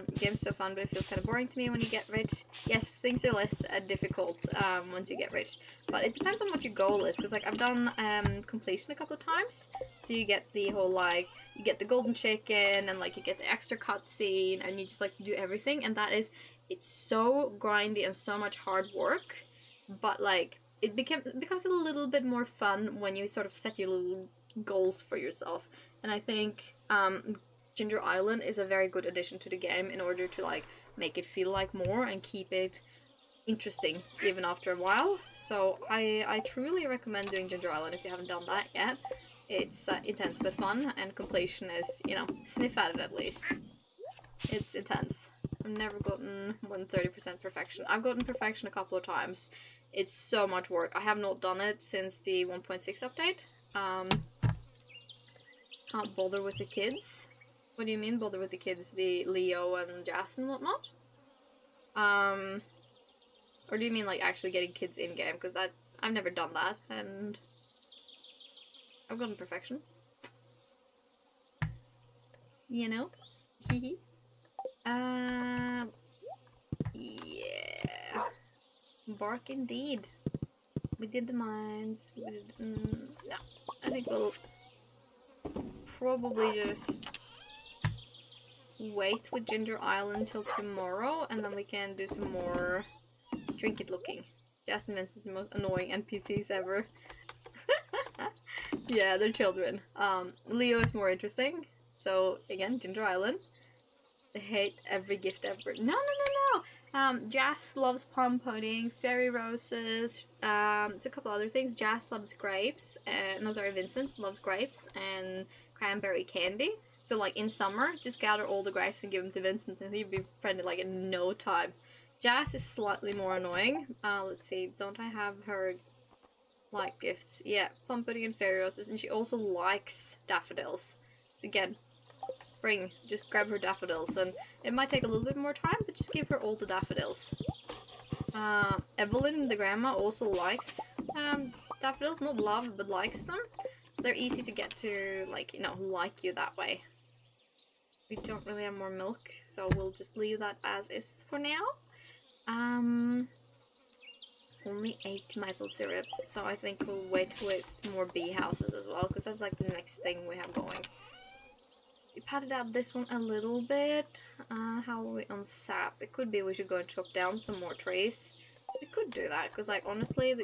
Speaker 1: The game's so fun, but it feels kind of boring to me when you get rich. Yes, things are less difficult once you get rich, but it depends on what your goal is, because like I've done completion a couple of times, so you get the whole like, you get the golden chicken, and like you get the extra cutscene, and you just like do everything, and it's so grindy and so much hard work, but like it becomes a little bit more fun when you sort of set your little goals for yourself, and I think Ginger Island is a very good addition to the game in order to like make it feel like more and keep it interesting even after a while. So I truly recommend doing Ginger Island if you haven't done that yet. It's intense but fun, and completion is, you know, sniff at it at least. It's intense. I've never gotten more than 30% perfection. I've gotten perfection a couple of times. It's so much work. I have not done it since the 1.6 update. Can't bother with the kids. What do you mean bother with the kids? The Leo and Jazz and whatnot? Or do you mean like actually getting kids in game? Because I've never done that, and I've gotten perfection. You know? Hehe. Yeah. Bark indeed. We did the mines. We did, no. I think we'll probably just wait with Ginger Island till tomorrow, and then we can do some more trinket looking. Justin Vince is the most annoying NPCs ever. Yeah, they're children. Leo is more interesting. So again, Ginger Island. They hate every gift ever. No. Jas loves plum pudding, fairy roses. It's a couple other things. Jas loves grapes, and no, sorry, Vincent loves grapes and cranberry candy. So like in summer, just gather all the grapes and give them to Vincent, and he'd be friendly like in no time. Jas is slightly more annoying. Let's see, don't I have her like gifts? Yeah, plum pudding and fairy roses, and she also likes daffodils. So again, spring, just grab her daffodils, and it might take a little bit more time, but just give her all the daffodils. Evelyn, the grandma, also likes daffodils, not love, but likes them. So they're easy to get to, like, you know, like you that way. We don't really have more milk, so we'll just leave that as is for now. Only 8 maple syrups, so I think we'll wait with more bee houses as well, because that's like the next thing we have going. We padded out this one a little bit. How are we on sap? It could be we should go and chop down some more trees. We could do that, because like honestly,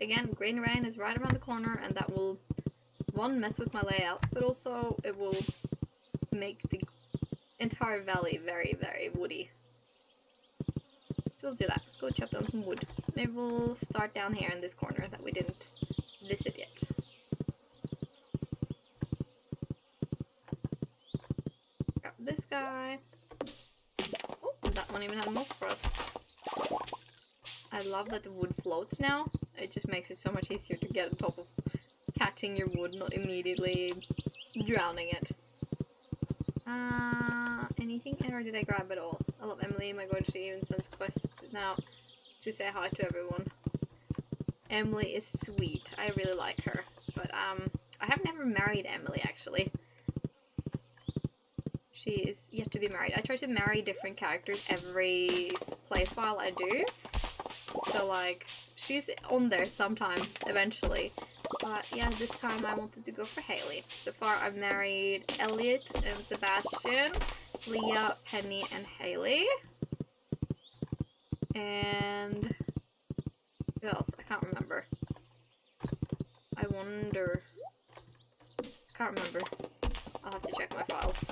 Speaker 1: again, Green Rain is right around the corner, and that will, one, mess with my layout, but also it will make the entire valley very, very woody. So we'll do that. Go chop down some wood. Maybe we'll start down here in this corner that we didn't visit yet. Grab this guy. Oh, that one even had moss for us. I love that the wood floats now. It just makes it so much easier to get on top of catching your wood, not immediately drowning it. Anything, or did I grab it all? I love Emily, my god, she even sends quests now to say hi to everyone. Emily is sweet, I really like her, but I have never married Emily actually. She is yet to be married. I try to marry different characters every playfile I do, so like, she's on there sometime, eventually. But yeah, this time I wanted to go for Haley. So far I've married Elliot and Sebastian, Leah, Penny, and Haley. And who else? I can't remember. I wonder. Can't remember. I'll have to check my files.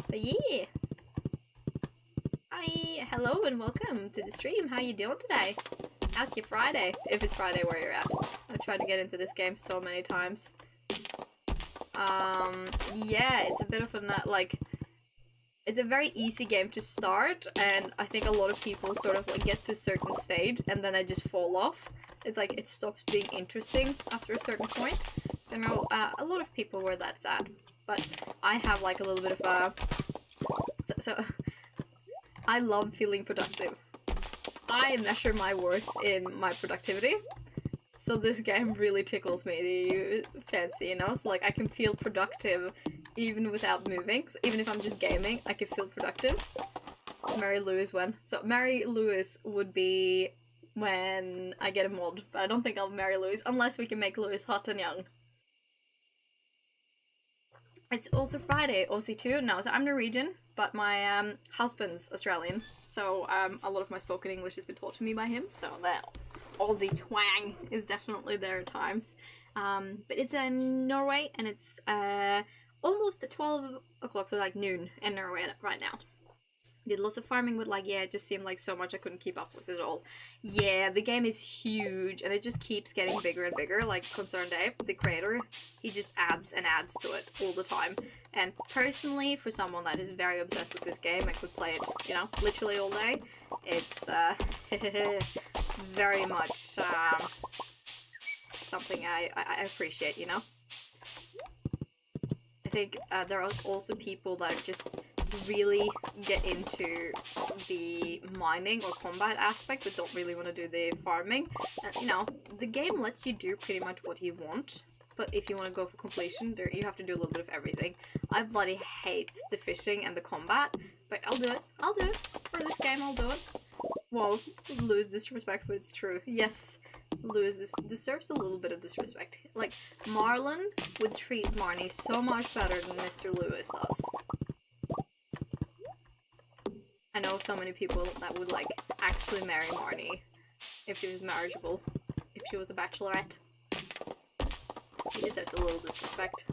Speaker 1: But yeah. Hi, hello and welcome to the stream. How you doing today? How's your Friday? If it's Friday where you're at. I tried to get into this game so many times. Yeah, it's a bit of a, like, it's a very easy game to start, and I think a lot of people sort of like get to a certain stage and then they just fall off. It's like, it stops being interesting after a certain point. So no, a lot of people were that sad. But I have like a little bit of a... So I love feeling productive. I measure my worth in my productivity. So this game really tickles me fancy, you know? So like I can feel productive even without moving. So even if I'm just gaming, I can feel productive. Mary Lewis when? So Mary Lewis would be when I get a mod. But I don't think I'll marry Lewis unless we can make Lewis hot and young. It's also Friday, Aussie too. No, so I'm Norwegian, but my husband's Australian. So a lot of my spoken English has been taught to me by him. So the Aussie twang is definitely there at times. But it's in Norway, and it's almost 12 o'clock, so like noon in Norway right now. Did lots of farming, but like, yeah, it just seemed like so much I couldn't keep up with it all. Yeah, the game is huge, and it just keeps getting bigger and bigger. Like Concerned Dave, the creator, he just adds and adds to it all the time. And personally, for someone that is very obsessed with this game and could play it, you know, literally all day, it's very much something I appreciate, you know? I think there are also people that just really get into the mining or combat aspect but don't really want to do the farming. You know, the game lets you do pretty much what you want, but if you want to go for completion, you have to do a little bit of everything. I bloody hate the fishing and the combat, but I'll do it. I'll do it. For this game, I'll do it. Whoa, Lewis disrespect, but it's true. Yes, Lewis deserves a little bit of disrespect. Like, Marlon would treat Marnie so much better than Mr. Lewis does. I know so many people that would, like, actually marry Marnie if she was marriageable, if she was a bachelorette. He deserves a little disrespect.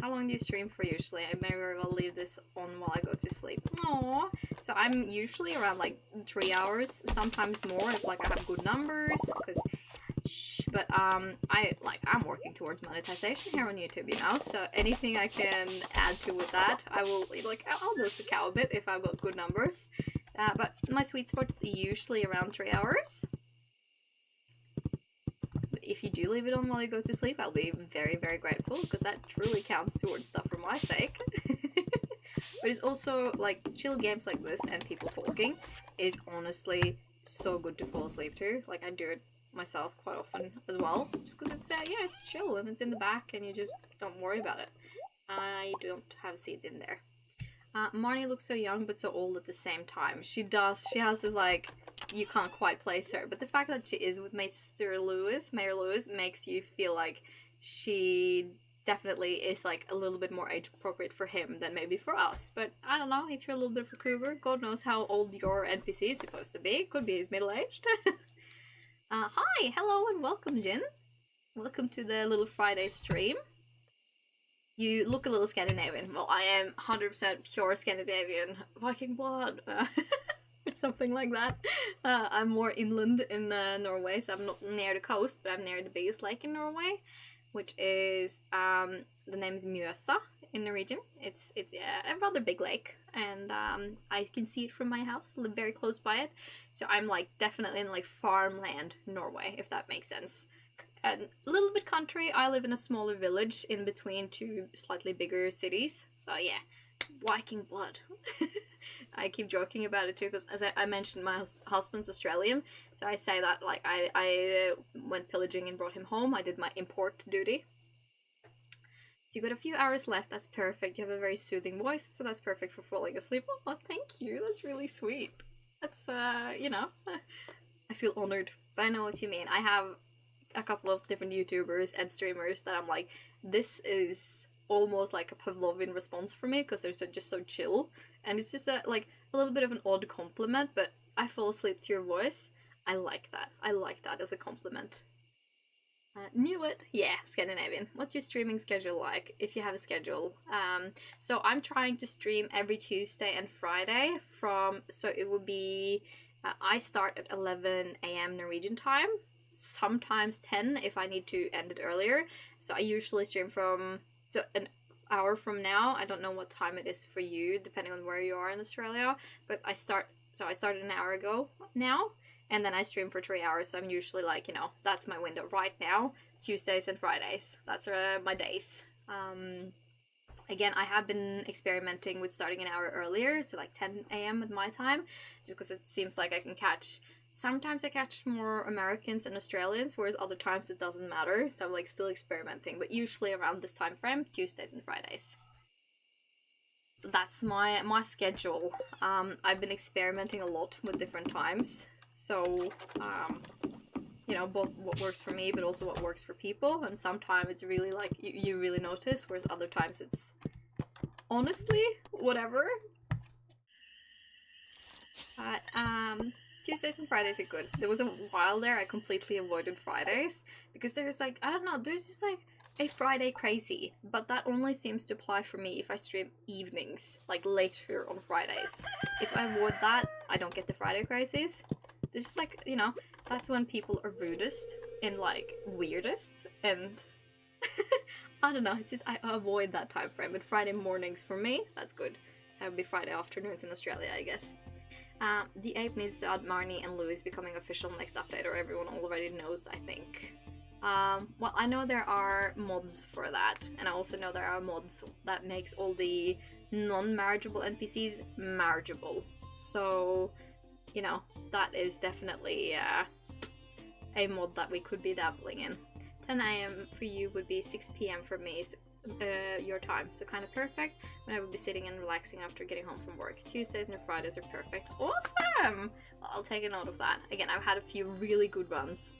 Speaker 1: How long do you stream for usually? I may very well leave this on while I go to sleep. Aww. So I'm usually around like 3 hours, sometimes more if like I have good numbers, but I'm working towards monetization here on YouTube, you know, so anything I can add to with that, I will, like, I'll milk the cow a bit if I've got good numbers, but my sweet spot's usually around 3 hours. If you do leave it on while you go to sleep, I'll be very, very grateful, because that truly counts towards stuff for my sake. But it's also, like, chill games like this and people talking is honestly so good to fall asleep to. Like, I do it myself quite often as well, just because it's, yeah, it's chill and it's in the back and you just don't worry about it. I don't have seeds in there. Marnie looks so young but so old at the same time. She does. She has this, like, you can't quite place her, but the fact that she is with Mayor Lewis, makes you feel like she definitely is, like, a little bit more age appropriate for him than maybe for us. But I don't know, if you're a little bit of a cougar, God knows how old your NPC is supposed to be. Could be he's middle-aged. Hi, hello and welcome, Jin. Welcome to the little Friday stream. You look a little Scandinavian. Well, I am 100% pure Scandinavian. Viking blood. Something like that. I'm more inland in Norway, so I'm not near the coast, but I'm near the biggest lake in Norway, which is, the name is Mjøsa in Norwegian. It's a rather big lake, and I can see it from my house, live very close by it, so I'm, like, definitely in, like, farmland Norway, if that makes sense. And a little bit country. I live in a smaller village in between two slightly bigger cities, so yeah, Viking blood. I keep joking about it too, because as I mentioned, my husband's Australian, so I say that, like, I went pillaging and brought him home. I did my import duty. So you got a few hours left. That's perfect. You have a very soothing voice, so that's perfect for falling asleep. Oh, thank you. That's really sweet. That's, you know, I feel honored, but I know what you mean. I have a couple of different YouTubers and streamers that I'm like, this is almost like a Pavlovian response for me, because they're just so chill. And it's just a little bit of an odd compliment, but I fall asleep to your voice. I like that. I like that as a compliment. Knew it. Yeah, Scandinavian. What's your streaming schedule like, if you have a schedule? So I'm trying to stream every Tuesday and Friday so it will be, I start at 11 AM Norwegian time, sometimes 10 if I need to end it earlier. So I usually stream so an hour from now. I don't know what time it is for you, depending on where you are in Australia, but I started an hour ago now, and then I stream for 3 hours, so I'm usually, like, you know, that's my window right now, Tuesdays and Fridays. That's my days. Again, I have been experimenting with starting an hour earlier, so like 10 AM at my time, just because it seems like I can sometimes I catch more Americans and Australians, whereas other times it doesn't matter, so I'm, like, still experimenting, but usually around this time frame, Tuesdays and Fridays. So that's my schedule. I've been experimenting a lot with different times, so, you know, both what works for me, but also what works for people, and sometimes it's really, like, you really notice, whereas other times it's honestly, whatever. But, Tuesdays and Fridays are good. There was a while there I completely avoided Fridays, because there's, like, I don't know, there's just, like, a Friday crazy, but that only seems to apply for me if I stream evenings, like, later on Fridays. If I avoid that, I don't get the Friday crazies. There's just, like, you know, that's when people are rudest and, like, weirdest, and I don't know, it's just, I avoid that time frame, but Friday mornings for me, that's good. That would be Friday afternoons in Australia, I guess. The ape needs to add Marnie and Louis becoming official next update, or everyone already knows, I think. Well, I know there are mods for that, and I also know there are mods that makes all the non-marriageable NPCs marriageable. So, you know, that is definitely a mod that we could be dabbling in. 10 a.m. for you would be 6 p.m. for me, your time, so kind of perfect when I would be sitting and relaxing after getting home from work. Tuesdays and Fridays are perfect. Awesome! Well, I'll take a note of that. Again, I've had a few really good runs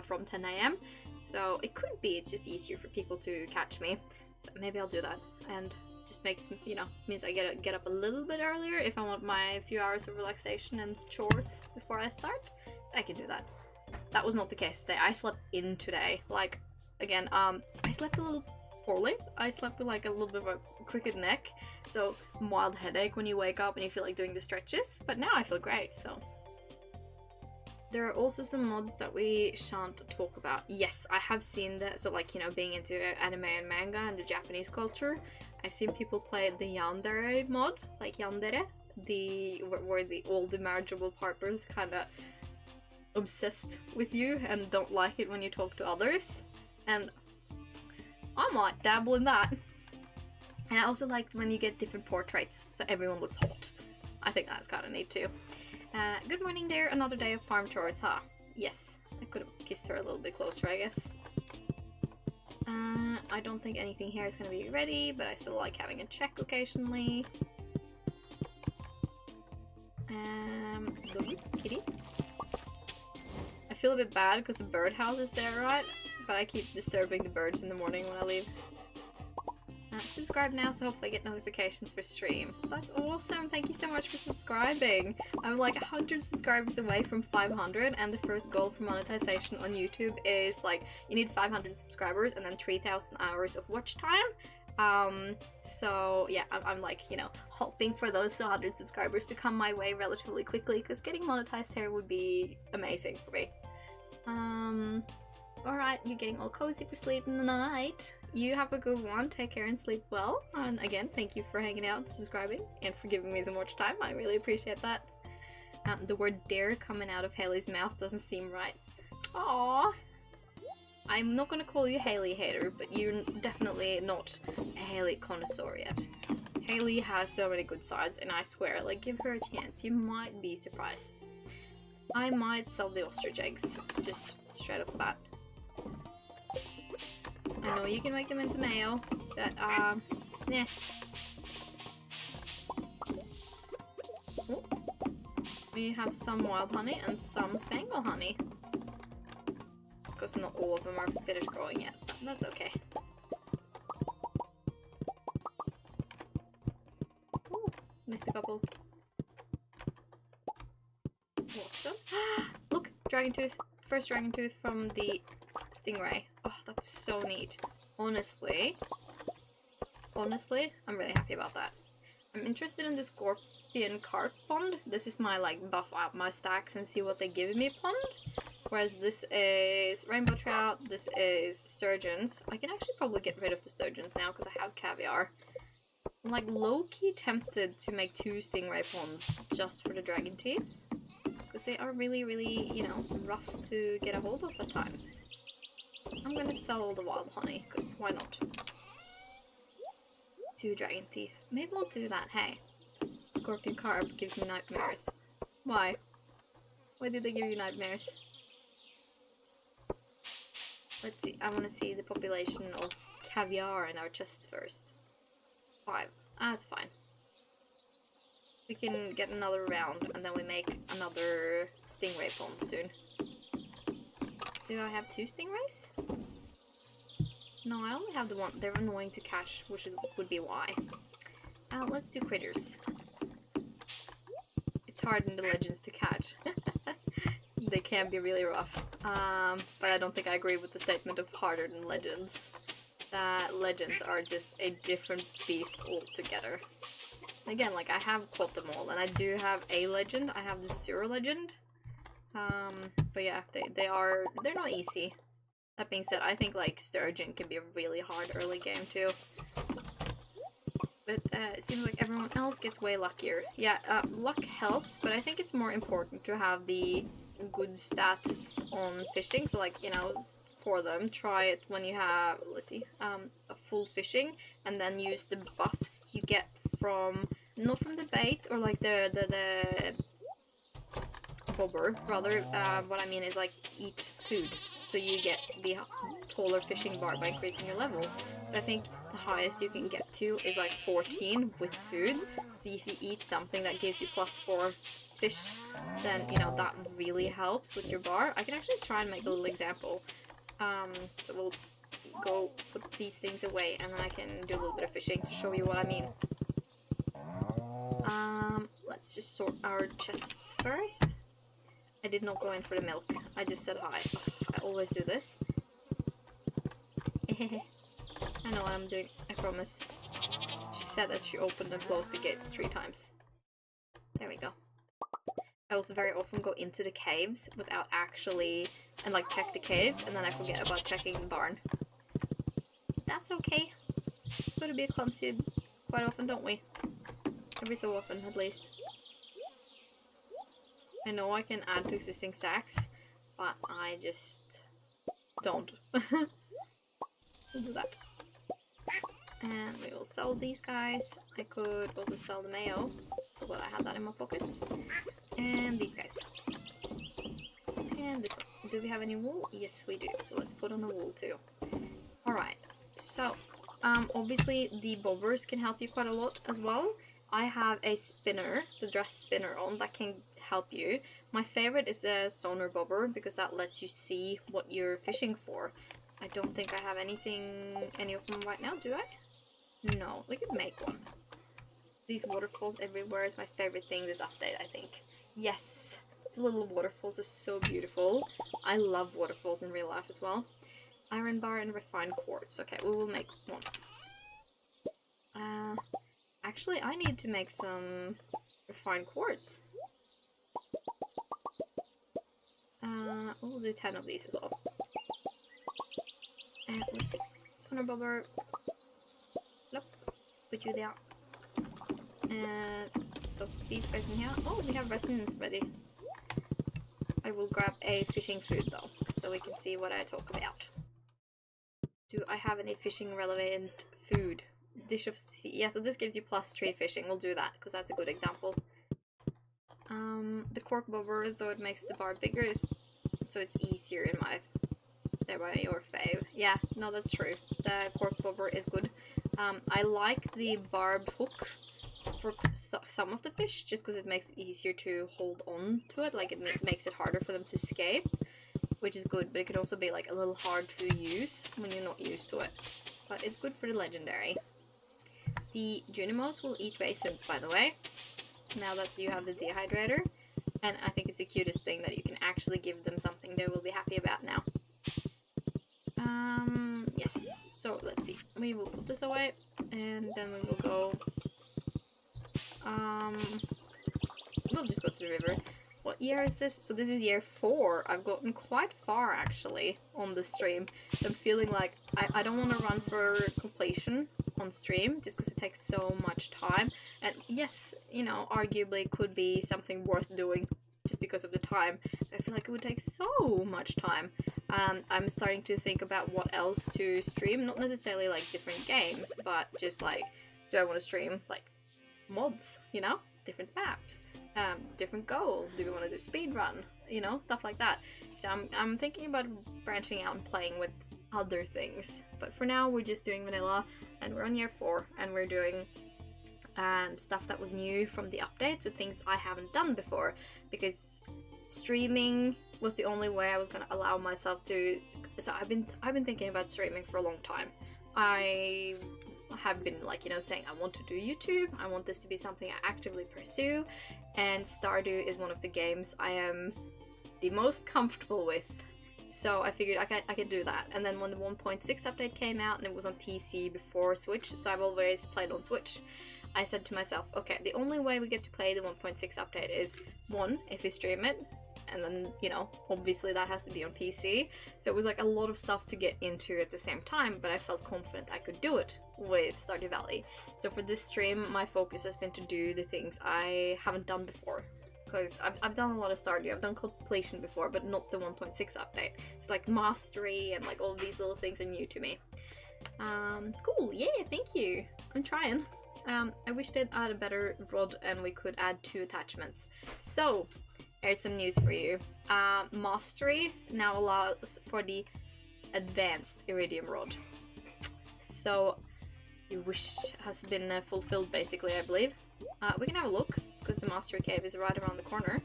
Speaker 1: from 10 a.m. So it could be it's just easier for people to catch me. So maybe I'll do that, and just makes, you know, means I get up a little bit earlier if I want my few hours of relaxation and chores before I start. I can do that. That was not the case today. I slept in today. Like, again, I slept a little poorly. I slept with like a little bit of a crooked neck, so mild headache when you wake up and you feel like doing the stretches, but now I feel great. So there are also some mods that we shan't talk about. Yes, I have seen that. So like, you know, being into anime and manga and the Japanese culture, I've seen people play the yandere mod, like yandere, where all the marriageable partners kind of obsessed with you and don't like it when you talk to others, and I might dabble in that. And I also like when you get different portraits, so everyone looks hot. I think that's kind of neat too. Good morning there, another day of farm chores, huh? Yes, I could have kissed her a little bit closer, I guess. I don't think anything here is going to be ready, but I still like having a check occasionally. Kitty. I feel a bit bad because the birdhouse is there, right? But I keep disturbing the birds in the morning when I leave. Subscribe now, so hopefully I get notifications for stream. That's awesome! Thank you so much for subscribing! I'm like 100 subscribers away from 500, and the first goal for monetization on YouTube is like, you need 500 subscribers and then 3,000 hours of watch time. So yeah, I'm like, you know, hoping for those 100 subscribers to come my way relatively quickly, because getting monetized here would be amazing for me. Alright, you're getting all cozy for sleep in the night. You have a good one, take care and sleep well. And again, thank you for hanging out and subscribing, and for giving me so much time. I really appreciate that. The word dare coming out of Haley's mouth doesn't seem right. Aww. I'm not gonna call you Haley hater, but you're definitely not a Haley connoisseur yet. Haley has so many good sides, and I swear, like, give her a chance. You might be surprised. I might sell the ostrich eggs, just straight off the bat. I know you can make them into mayo, but, nah. Oh. We have some wild honey and some spangle honey. It's because not all of them are finished growing yet, but that's okay. Ooh, missed a couple. Awesome. Look, dragon tooth. First dragon tooth from the stingray. Oh, that's so neat. Honestly, I'm really happy about that. I'm interested in the scorpion carp pond. This is my like buff out my stacks and see what they give me pond. Whereas this is rainbow trout, this is sturgeons. I can actually probably get rid of the sturgeons now because I have caviar. I'm like low-key tempted to make 2 stingray ponds just for the dragon teeth, because they are really, really, you know, rough to get a hold of at times. I'm gonna sell all the wild honey, because why not? 2 dragon teeth. Maybe I'll do that, hey. Scorpion carp gives me nightmares. Why? Why did they give you nightmares? Let's see, I want to see the population of caviar in our chests first. 5. Ah, that's fine. We can get another round, and then we make another stingray pond soon. Do I have 2 stingrays? No, I only have the one. They're annoying to catch, which would be why. Let's do critters. It's hard in the legends to catch. They can be really rough. But I don't think I agree with the statement of harder than legends. Legends are just a different beast altogether. Again, like, I have caught them all, and I do have a legend. I have the Zero legend. But yeah, they're not easy. That being said, I think, like, sturgeon can be a really hard early game, too. But, it seems like everyone else gets way luckier. Yeah, luck helps, but I think it's more important to have the good stats on fishing. So, like, you know, for them, try it when you have, let's see, a full fishing, and then use the buffs you get from, not from the bait or like the bobber, rather, what I mean is like eat food, so you get the taller fishing bar by increasing your level. So I think the highest you can get to is like 14 with food, so if you eat something that gives you +4 fish, then you know that really helps with your bar. I can actually try and make a little example. So we'll go put these things away and then I can do a little bit of fishing to show you what I mean. Let's just sort our chests first. I did not go in for the milk. I just said hi. I always do this. I know what I'm doing, I promise. She said as she opened and closed the gates 3 times. There we go. I also very often go into the caves without actually, and like check the caves, and then I forget about checking the barn. That's okay. Gotta be clumsy quite often, don't we? Every so often, at least. I know I can add to existing stacks, but I just don't. We'll do that. And we will sell these guys. I could also sell the mayo, but I had that in my pockets. And these guys. And this one. Do we have any wool? Yes, we do. So let's put on the wool too. Alright, so obviously the bobbers can help you quite a lot as well. I have a spinner, the dress spinner on, that can help you. My favorite is the sonar bobber because that lets you see what you're fishing for. I don't think I have any of them right now, do I? No, we could make one. These waterfalls everywhere is my favorite thing this update, I think. Yes, the little waterfalls are so beautiful. I love waterfalls in real life as well. Iron bar and refined quartz. Okay, we will make one. Actually, I need to make some refined quartz. We'll do 10 of these as well. And let's see. Sonar bobber. Nope. Put you there. And put these guys in here. Oh, we have resin ready. I will grab a fishing food though, so we can see what I talk about. Do I have any fishing relevant food? Dish of sea. Yeah, so this gives you +3 fishing. We'll do that because that's a good example. The cork bobber, though it makes the bar bigger, is so it's easier in my thereby your fave. Yeah, no, that's true. The cork bobber is good. I like the barbed hook for some of the fish, just because it makes it easier to hold on to it. Like it makes it harder for them to escape, which is good. But it could also be like a little hard to use when you're not used to it. But it's good for the legendary. The Junimos will eat raisins, by the way, now that you have the dehydrator, and I think it's the cutest thing that you can actually give them something they will be happy about now. Yes, so let's see, we will put this away, and then we will go, we'll just go to the river. What year is this? So this is year 4. I've gotten quite far actually on the stream, so I'm feeling like I don't want to run for completion on stream just because it takes so much time, and yes, you know, arguably could be something worth doing just because of the time, but I feel like it would take so much time. I'm starting to think about what else to stream, not necessarily like different games, but just like, do I want to stream like mods, you know, different maps, different goal, do we want to do speed run, you know, stuff like that. So I'm thinking about branching out and playing with other things, but for now we're just doing vanilla, and we're on year 4, and we're doing stuff that was new from the update, so things I haven't done before, because streaming was the only way I was gonna allow myself to. So I've been thinking about streaming for a long time. I have been like, you know, saying I want to do YouTube, I want this to be something I actively pursue, and Stardew is one of the games I am the most comfortable with. So I figured I could do that. And then when the 1.6 update came out, and it was on PC before Switch, so I've always played on Switch, I said to myself, okay, the only way we get to play the 1.6 update is, 1, if we stream it, and then, you know, obviously that has to be on PC. So it was like a lot of stuff to get into at the same time, but I felt confident I could do it with Stardew Valley. So for this stream, my focus has been to do the things I haven't done before, because I've done a lot of Stardew. I've done completion before, but not the 1.6 update. So like mastery and like all these little things are new to me. Cool, yeah, thank you. I'm trying. I wish they'd add a better rod and we could add 2 attachments. So, here's some news for you. Mastery now allows for the advanced iridium rod. So, your wish has been fulfilled basically, I believe. We can have a look, because the mastery cave is right around the corner.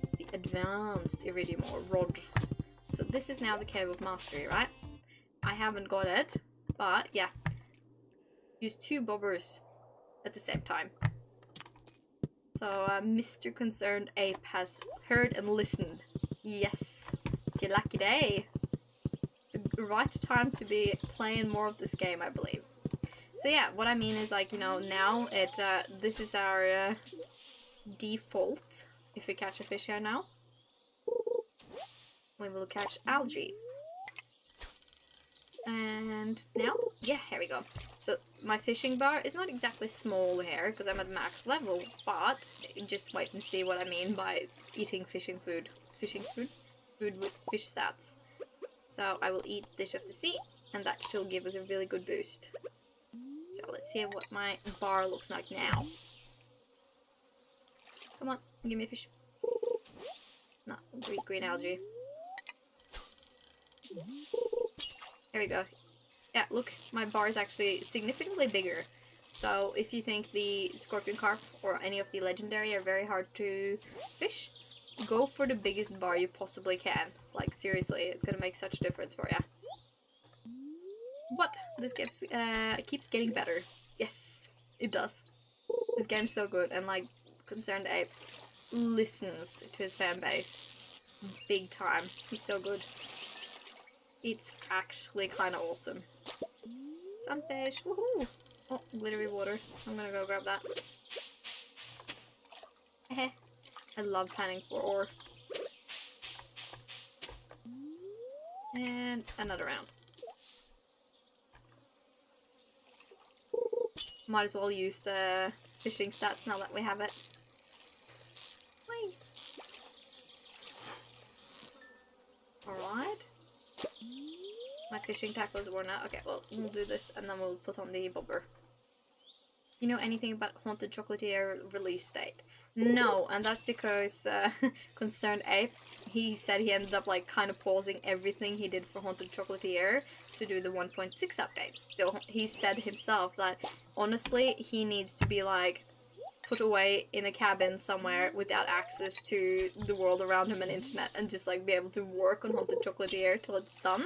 Speaker 1: It's the advanced iridium rod. So this is now the cave of mastery, right? I haven't got it, but yeah. Use 2 bobbers at the same time. So Mr. Concerned Ape has heard and listened. Yes, it's your lucky day. The right time to be playing more of this game, I believe. So yeah, what I mean is like, you know, now this is our default. If we catch a fish here now, we will catch algae. And now, yeah, here we go. So my fishing bar is not exactly small here because I'm at max level, but just wait and see what I mean by eating fishing food. Fishing food? Food with fish stats. So I will eat Dish of the Sea, and that should give us a really good boost. So let's see what my bar looks like now. Come on, give me a fish. No, green algae. There we go. Yeah, look, my bar is actually significantly bigger. So if you think the scorpion carp or any of the legendary are very hard to fish, go for the biggest bar you possibly can. Like seriously, it's gonna make such a difference for you. What? This game keeps getting better. Yes, it does. This game's so good, and like Concerned Ape listens to his fan base big time. He's so good. It's actually kind of awesome. Sunfish, woohoo! Oh, glittery water. I'm gonna go grab that. Heh. I love panning for ore. And another round. Might as well use the fishing stats now that we have it. Whee! Alright. My fishing tackle is worn out. Okay, well, we'll do this and then we'll put on the bobber. You know anything about Haunted Chocolatier release date? No, and that's because Concerned Ape, he said he ended up like kind of pausing everything he did for Haunted Chocolatier to do the 1.6 update. So he said himself that honestly he needs to be like put away in a cabin somewhere without access to the world around him and internet, and just like be able to work on Haunted Chocolatier till it's done.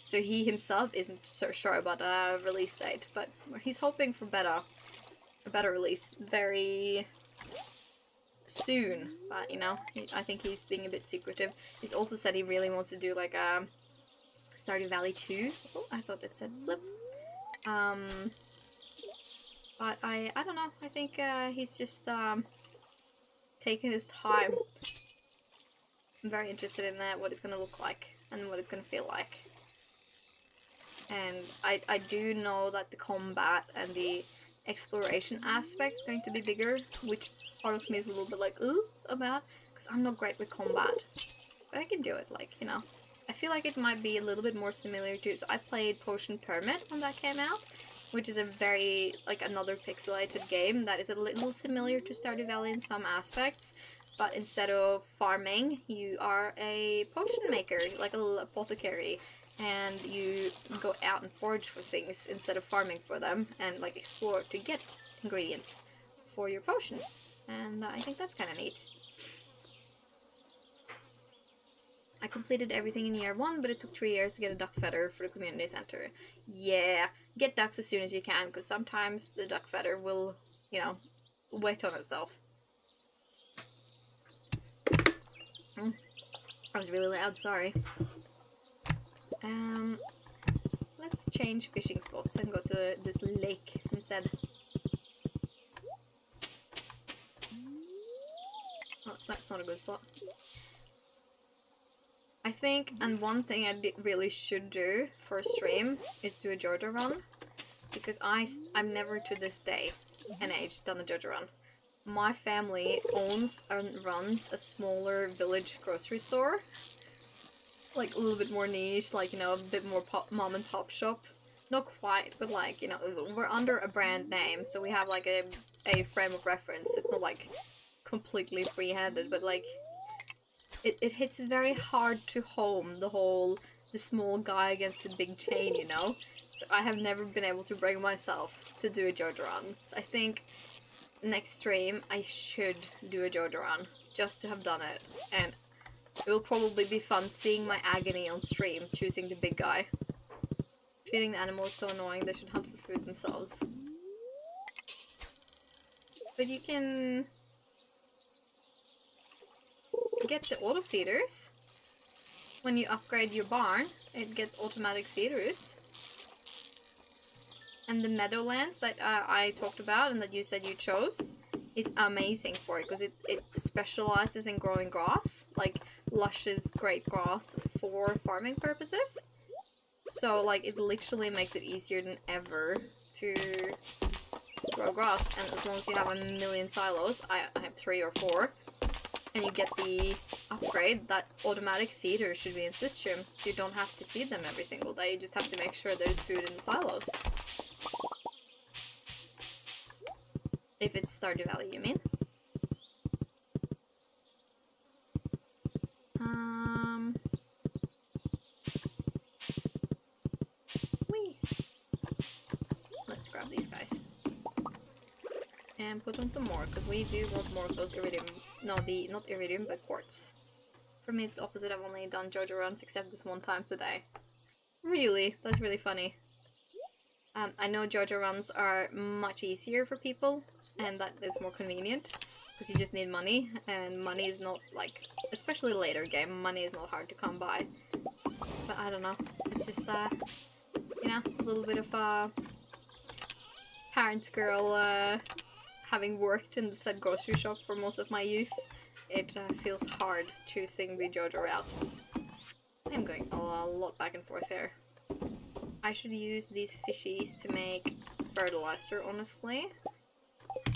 Speaker 1: So he himself isn't so sure about a release date, but he's hoping for a better release very soon. But you know, I think he's being a bit secretive. He's also said he really wants to do like a Stardew Valley 2. Oh, I thought it said flip. But I don't know. I think he's just taking his time. I'm very interested in that, what it's gonna look like and what it's gonna feel like. And I do know that the combat and the exploration aspect is going to be bigger, which part of me is a little bit like, ooh, about, because I'm not great with combat. But I can do it, like, you know. I feel like it might be a little bit more similar to, so I played Potion Permit when that came out, which is a very, like, another pixelated game that is a little similar to Stardew Valley in some aspects, but instead of farming, you are a potion maker, like a little apothecary. And you go out and forage for things instead of farming for them, and like explore to get ingredients for your potions. And I think that's kind of neat. I completed everything in year 1, but it took 3 years to get a duck feather for the community center. Yeah, get ducks as soon as you can, because sometimes the duck feather will, you know, wait on itself. That was really loud, sorry. Let's change fishing spots and go to this lake instead. Oh, that's not a good spot. I think, and one thing I really should do for a stream is do a JoJo run, because I've never to this day and age done a JoJo run. my family owns and runs a smaller village grocery store. Like a little bit more niche, like, you know, a bit more mom and pop shop. Not quite, but like, you know, we're under a brand name, so we have like a frame of reference. It's not like completely free-handed, but like it hits very hard to home the small guy against the big chain, you know? So I have never been able to bring myself to do a JoJo run. So I think next stream I should do a JoJo run, just to have done it. And it will probably be fun seeing my agony on stream, choosing the big guy. Feeding the animals is so annoying, they should hunt for food themselves. But you can get the auto feeders. When you upgrade your barn, it gets automatic feeders. And the meadowlands that I talked about and that you said you chose is amazing for it, because it specializes in growing grass, like luscious great grass for farming purposes. So like it literally makes it easier than ever to grow grass, and as long as you have a million silos, I have 3 or 4, and you get the upgrade, that automatic feeder should be in system, so you don't have to feed them every single day, you just have to make sure there's food in the silos. If it's Stardew Valley, you mean? Whee! Let's grab these guys. And put on some more, because we do want more of those iridium. No, not iridium, but quartz. For me, it's the opposite. I've only done JoJo runs except this one time today. Really? That's really funny. I know JoJo runs are much easier for people, and that is more convenient, because you just need money, and money is not, like, especially later game, money is not hard to come by. But I don't know, it's just, you know, a little bit of a parent's girl, having worked in the said grocery shop for most of my youth, it feels hard choosing the JoJo route. I'm going a lot back and forth here. I should use these fishies to make fertilizer, honestly.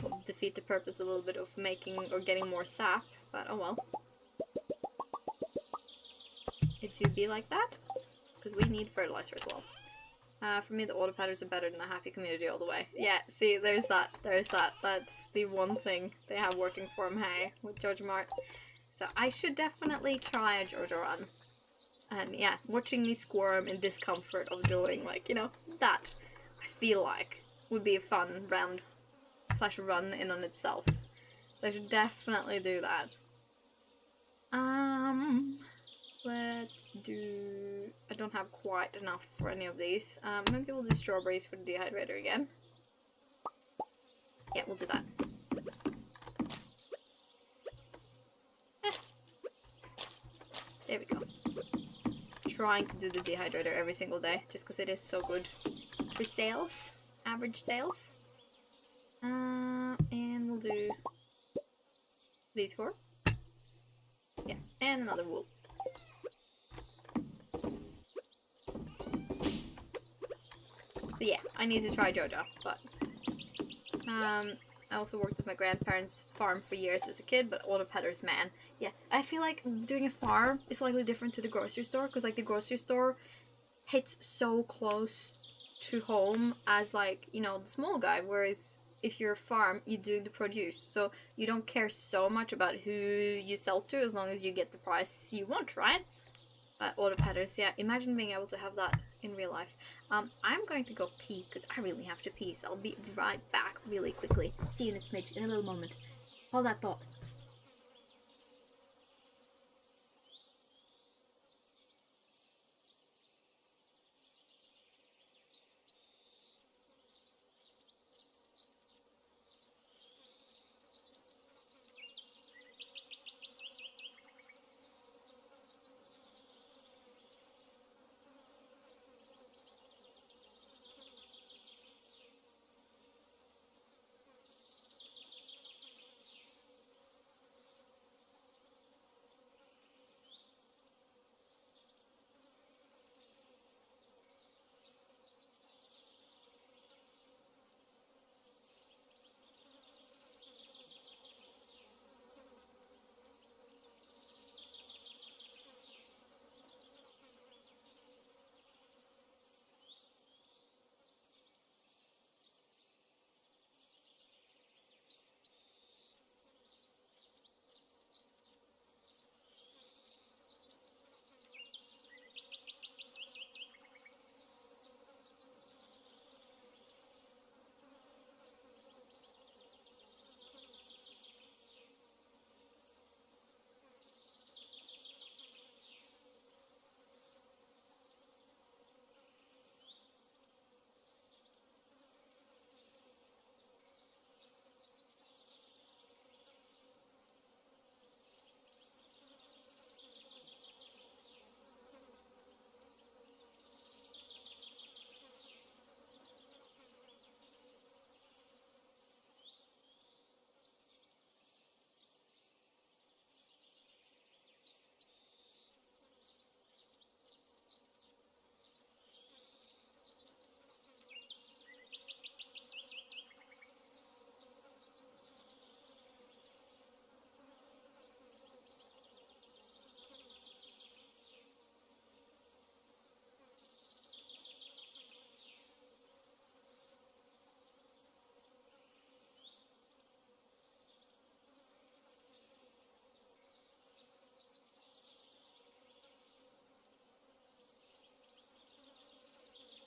Speaker 1: Will defeat the purpose a little bit of making or getting more sap, but oh well. It should be like that, because we need fertilizer as well. For me, the auto patterns are better than a happy community all the way. Yeah, see, there's that. That's the one thing they have working for them, hey, with JoJo Mart. So I should definitely try a JoJo run. And yeah, watching me squirm in discomfort of doing, like, you know, that, I feel like, would be a fun round / run in on itself. So I should definitely do that. Let's do... I don't have quite enough for any of these. Maybe we'll do strawberries for the dehydrator again. Yeah, we'll do that. There we go. Trying to do the dehydrator every single day, just because it is so good for sales, average sales. And we'll do these 4. Yeah, and another wool. So yeah, I need to try JoJo, but I also worked with my grandparents' farm for years as a kid, but auto peddlers, man. Yeah, I feel like doing a farm is slightly different to the grocery store, because like the grocery store hits so close to home as, like, you know, the small guy, whereas if you're a farm, you do the produce, so you don't care so much about who you sell to as long as you get the price you want, right? Auto peddlers, yeah, imagine being able to have that in real life. I'm going to go pee, because I really have to pee, so I'll be right back really quickly. See you in a smidge, in a little moment. Hold that thought.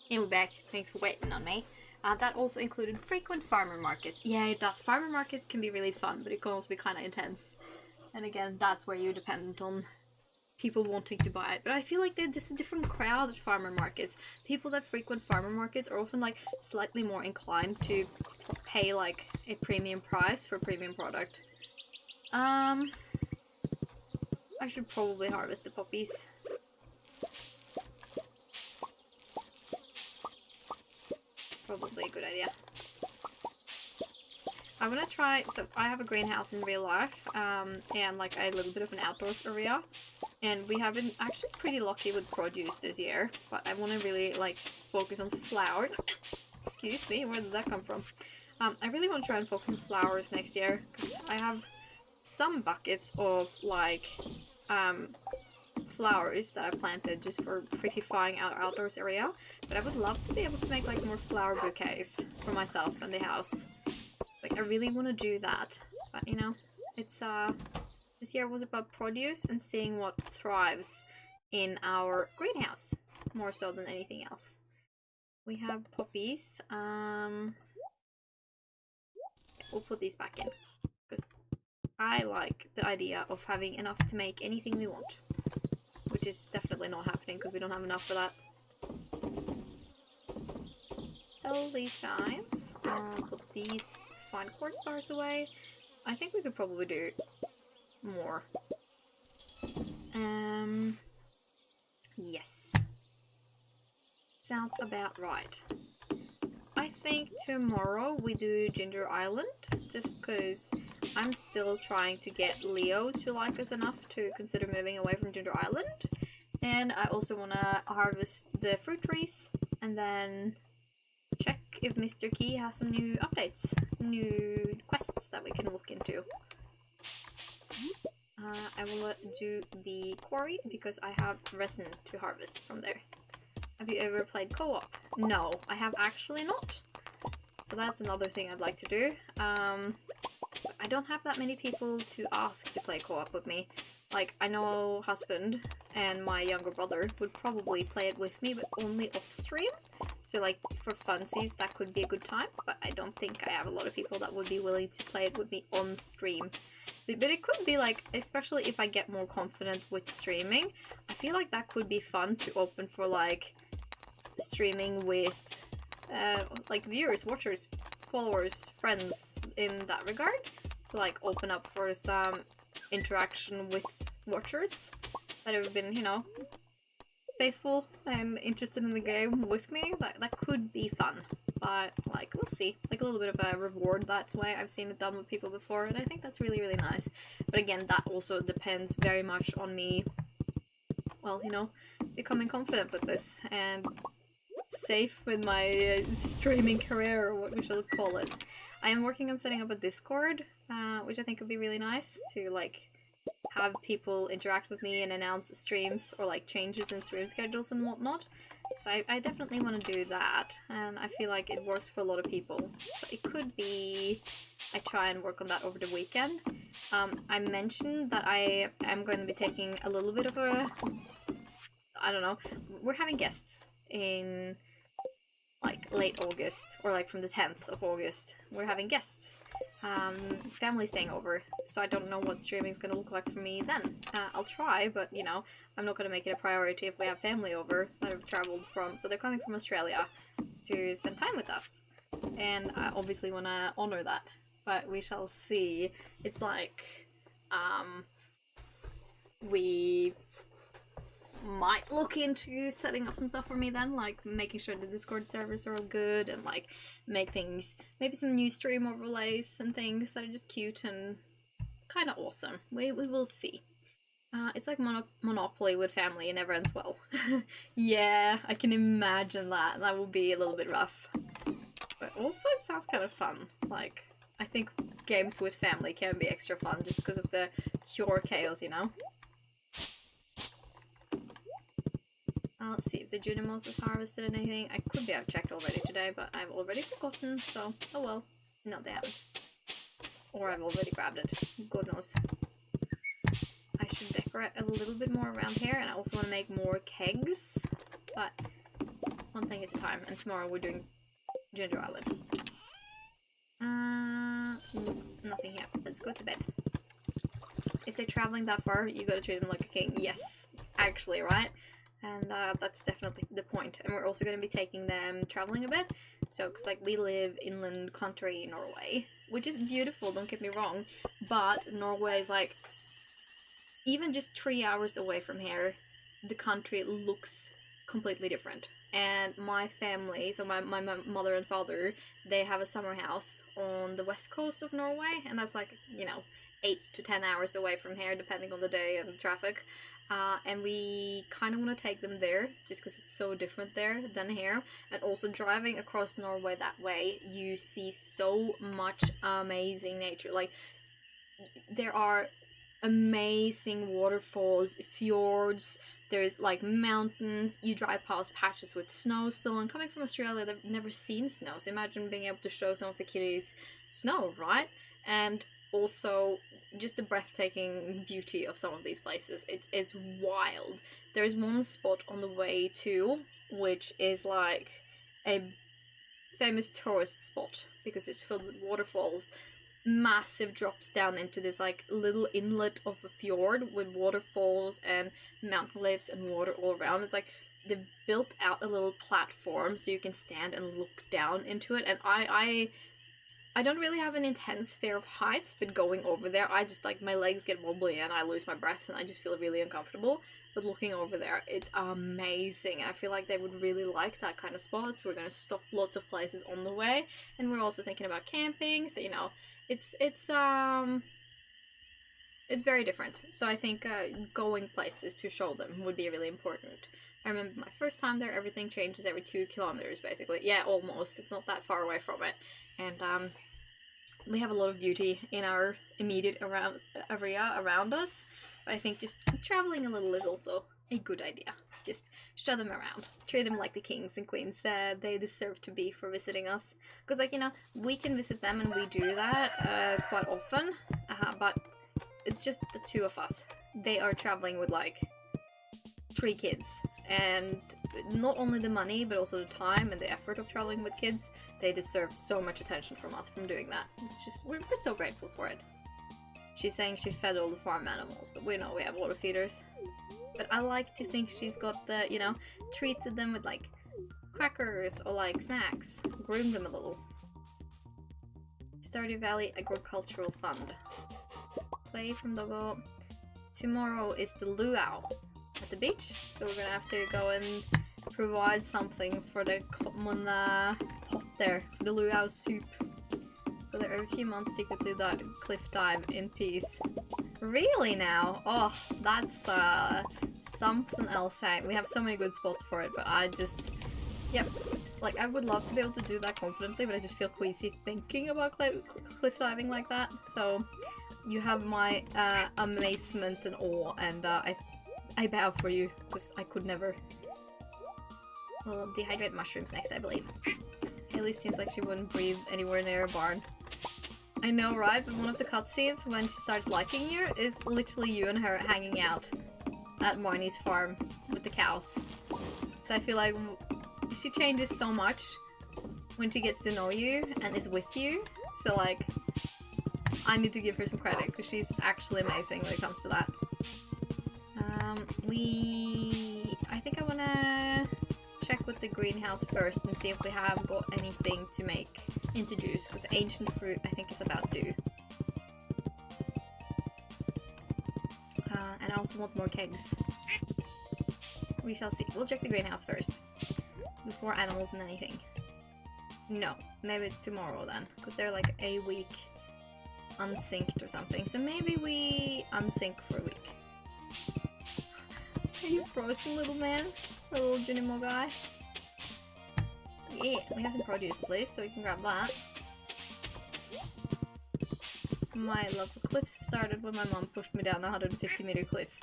Speaker 1: And we're back. Thanks for waiting on me. That also included frequent farmer markets. Yeah, it does. Farmer markets can be really fun, but it can also be kind of intense. And again, that's where you're dependent on people wanting to buy it. But I feel like they're just a different crowd at farmer markets. People that frequent farmer markets are often like slightly more inclined to pay like a premium price for a premium product. I should probably harvest the poppies. Probably a good idea. I'm gonna try, so I have a greenhouse in real life, and like a little bit of an outdoors area, and we have been actually pretty lucky with produce this year, but I want to really like focus on flowers. Excuse me, where did that come from? I really want to try and focus on flowers next year, because I have some buckets of like flowers that I planted just for prettifying our outdoors area, but I would love to be able to make like more flower bouquets for myself and the house. Like I really want to do that, but you know, it's this year was about produce and seeing what thrives in our greenhouse more so than anything else. We have poppies. We'll put these back in because I like the idea of having enough to make anything we want, which is definitely not happening because we don't have enough for that. Sell these guys. Put these fine quartz bars away. I think we could probably do more. Yes. Sounds about right. I think tomorrow we do Ginger Island, just because I'm still trying to get Leo to like us enough to consider moving away from Ginger Island. And I also want to harvest the fruit trees and then check if Mr. Key has some new updates, new quests that we can look into. I will do the quarry because I have resin to harvest from there. Have you ever played co-op? No, I have actually not. So that's another thing I'd like to do. I don't have that many people to ask to play co-op with me. Like, I know husband and my younger brother would probably play it with me, but only off stream. So like, for funsies, that could be a good time, but I don't think I have a lot of people that would be willing to play it with me on stream. So, but it could be like, especially if I get more confident with streaming, I feel like that could be fun to open for like, streaming with like viewers, watchers, followers, friends in that regard. So like open up for some interaction with watchers that have been, you know, faithful and interested in the game with me. That could be fun. But like, we'll see. Like a little bit of a reward that way. I've seen it done with people before and I think that's really, really nice. But again, that also depends very much on me, well, you know, becoming confident with this and safe with my streaming career, or what we shall call it. I am working on setting up a Discord, which I think would be really nice to like have people interact with me and announce streams or like changes in stream schedules and whatnot. So I definitely want to do that, and I feel like it works for a lot of people. So it could be I try and work on that over the weekend. I mentioned that I am going to be taking a little bit of a, I don't know, we're having guests in like late August, or like from the 10th of August. We're having guests. Family staying over, so I don't know what streaming is going to look like for me then. I'll try, but you know, I'm not going to make it a priority if we have family over that have traveled from, so they're coming from Australia to spend time with us. And I obviously want to honor that, but we shall see. It's like, we might look into setting up some stuff for me then, like making sure the Discord servers are all good and like make things, maybe some new stream overlays and things that are just cute and kind of awesome. We will see. It's like Monopoly with family, it never ends well. Yeah, I can imagine that. That will be a little bit rough. But also it sounds kind of fun. Like, I think games with family can be extra fun just because of the pure chaos, you know? Let's see if the Junimos has harvested anything. I could be have checked already today, but I've already forgotten, so oh well. No, they haven't. Or I've already grabbed it. God knows. I should decorate a little bit more around here, and I also want to make more kegs. But one thing at a time. And tomorrow we're doing Ginger Island. Nothing here. Let's go to bed. If they're traveling that far, you gotta treat them like a king. Yes, actually, right? And that's definitely the point. And we're also going to be taking them traveling a bit. So, because like we live inland country in Norway, which is beautiful, don't get me wrong. But Norway is like, even just 3 hours away from here, the country looks completely different. And my family, so my mother and father, they have a summer house on the west coast of Norway. And that's like, you know, 8 to 10 hours away from here, depending on the day and the traffic. And we kind of want to take them there, just because it's so different there than here. And also driving across Norway that way, you see so much amazing nature. Like, there are amazing waterfalls, fjords, there's like mountains, you drive past patches with snow still, and coming from Australia, they've never seen snow, so imagine being able to show some of the kiddies snow, right? And also just the breathtaking beauty of some of these places. It's wild. There's one spot on the way to, which is like a famous tourist spot because it's filled with waterfalls. Massive drops down into this like little inlet of a fjord with waterfalls and mountain cliffs and water all around. It's like they've built out a little platform so you can stand and look down into it. And I don't really have an intense fear of heights, but going over there, I just like my legs get wobbly and I lose my breath and I just feel really uncomfortable. But looking over there, it's amazing, and I feel like they would really like that kind of spot. So we're gonna stop lots of places on the way, and we're also thinking about camping. So you know, it's very different. So I think going places to show them would be really important. I remember my first time there, everything changes every 2 kilometers, basically. Yeah, almost. It's not that far away from it. And we have a lot of beauty in our immediate area around us. But I think just traveling a little is also a good idea. Just show them around. Treat them like the kings and queens they deserve to be for visiting us. Because, like, you know, we can visit them and we do that quite often. But it's just the two of us. They are traveling with, like, 3 kids. And not only the money, but also the time and the effort of traveling with kids. They deserve so much attention from us from doing that. It's just, we're so grateful for it. She's saying she fed all the farm animals, but we know we have water feeders. But I like to think she's got the, you know, treated them with like crackers or like snacks. Groomed them a little. Stardew Valley Agricultural Fund. Play from Doggo. Tomorrow is the luau at the beach, so we're gonna have to go and provide something for the common pot there, the luau soup. So there every few months secretly cliff dive in peace. Really now? Oh, that's something else. Hey, we have so many good spots for it, but I just, yep, like I would love to be able to do that confidently, but I just feel queasy thinking about cliff diving like that. So you have my amazement and awe, and I bow for you, because I could never. We'll dehydrate mushrooms next, I believe. Haley seems like she wouldn't breathe anywhere near a barn. I know, right? But one of the cutscenes when she starts liking you is literally you and her hanging out at Marnie's farm with the cows. So I feel like she changes so much when she gets to know you and is with you. So like, I need to give her some credit because she's actually amazing when it comes to that. I think I wanna check with the greenhouse first and see if we have got anything to make into juice, because the ancient fruit I think is about due. And I also want more kegs. We shall see. We'll check the greenhouse first before animals and anything. No, maybe it's tomorrow then, because they're like a week unsynced or something. So maybe we unsync for a week. Are you frozen, little man? Little Junimo guy? Yeah, we have some produce, please, so we can grab that. My love for cliffs started when my mom pushed me down a 150-meter cliff.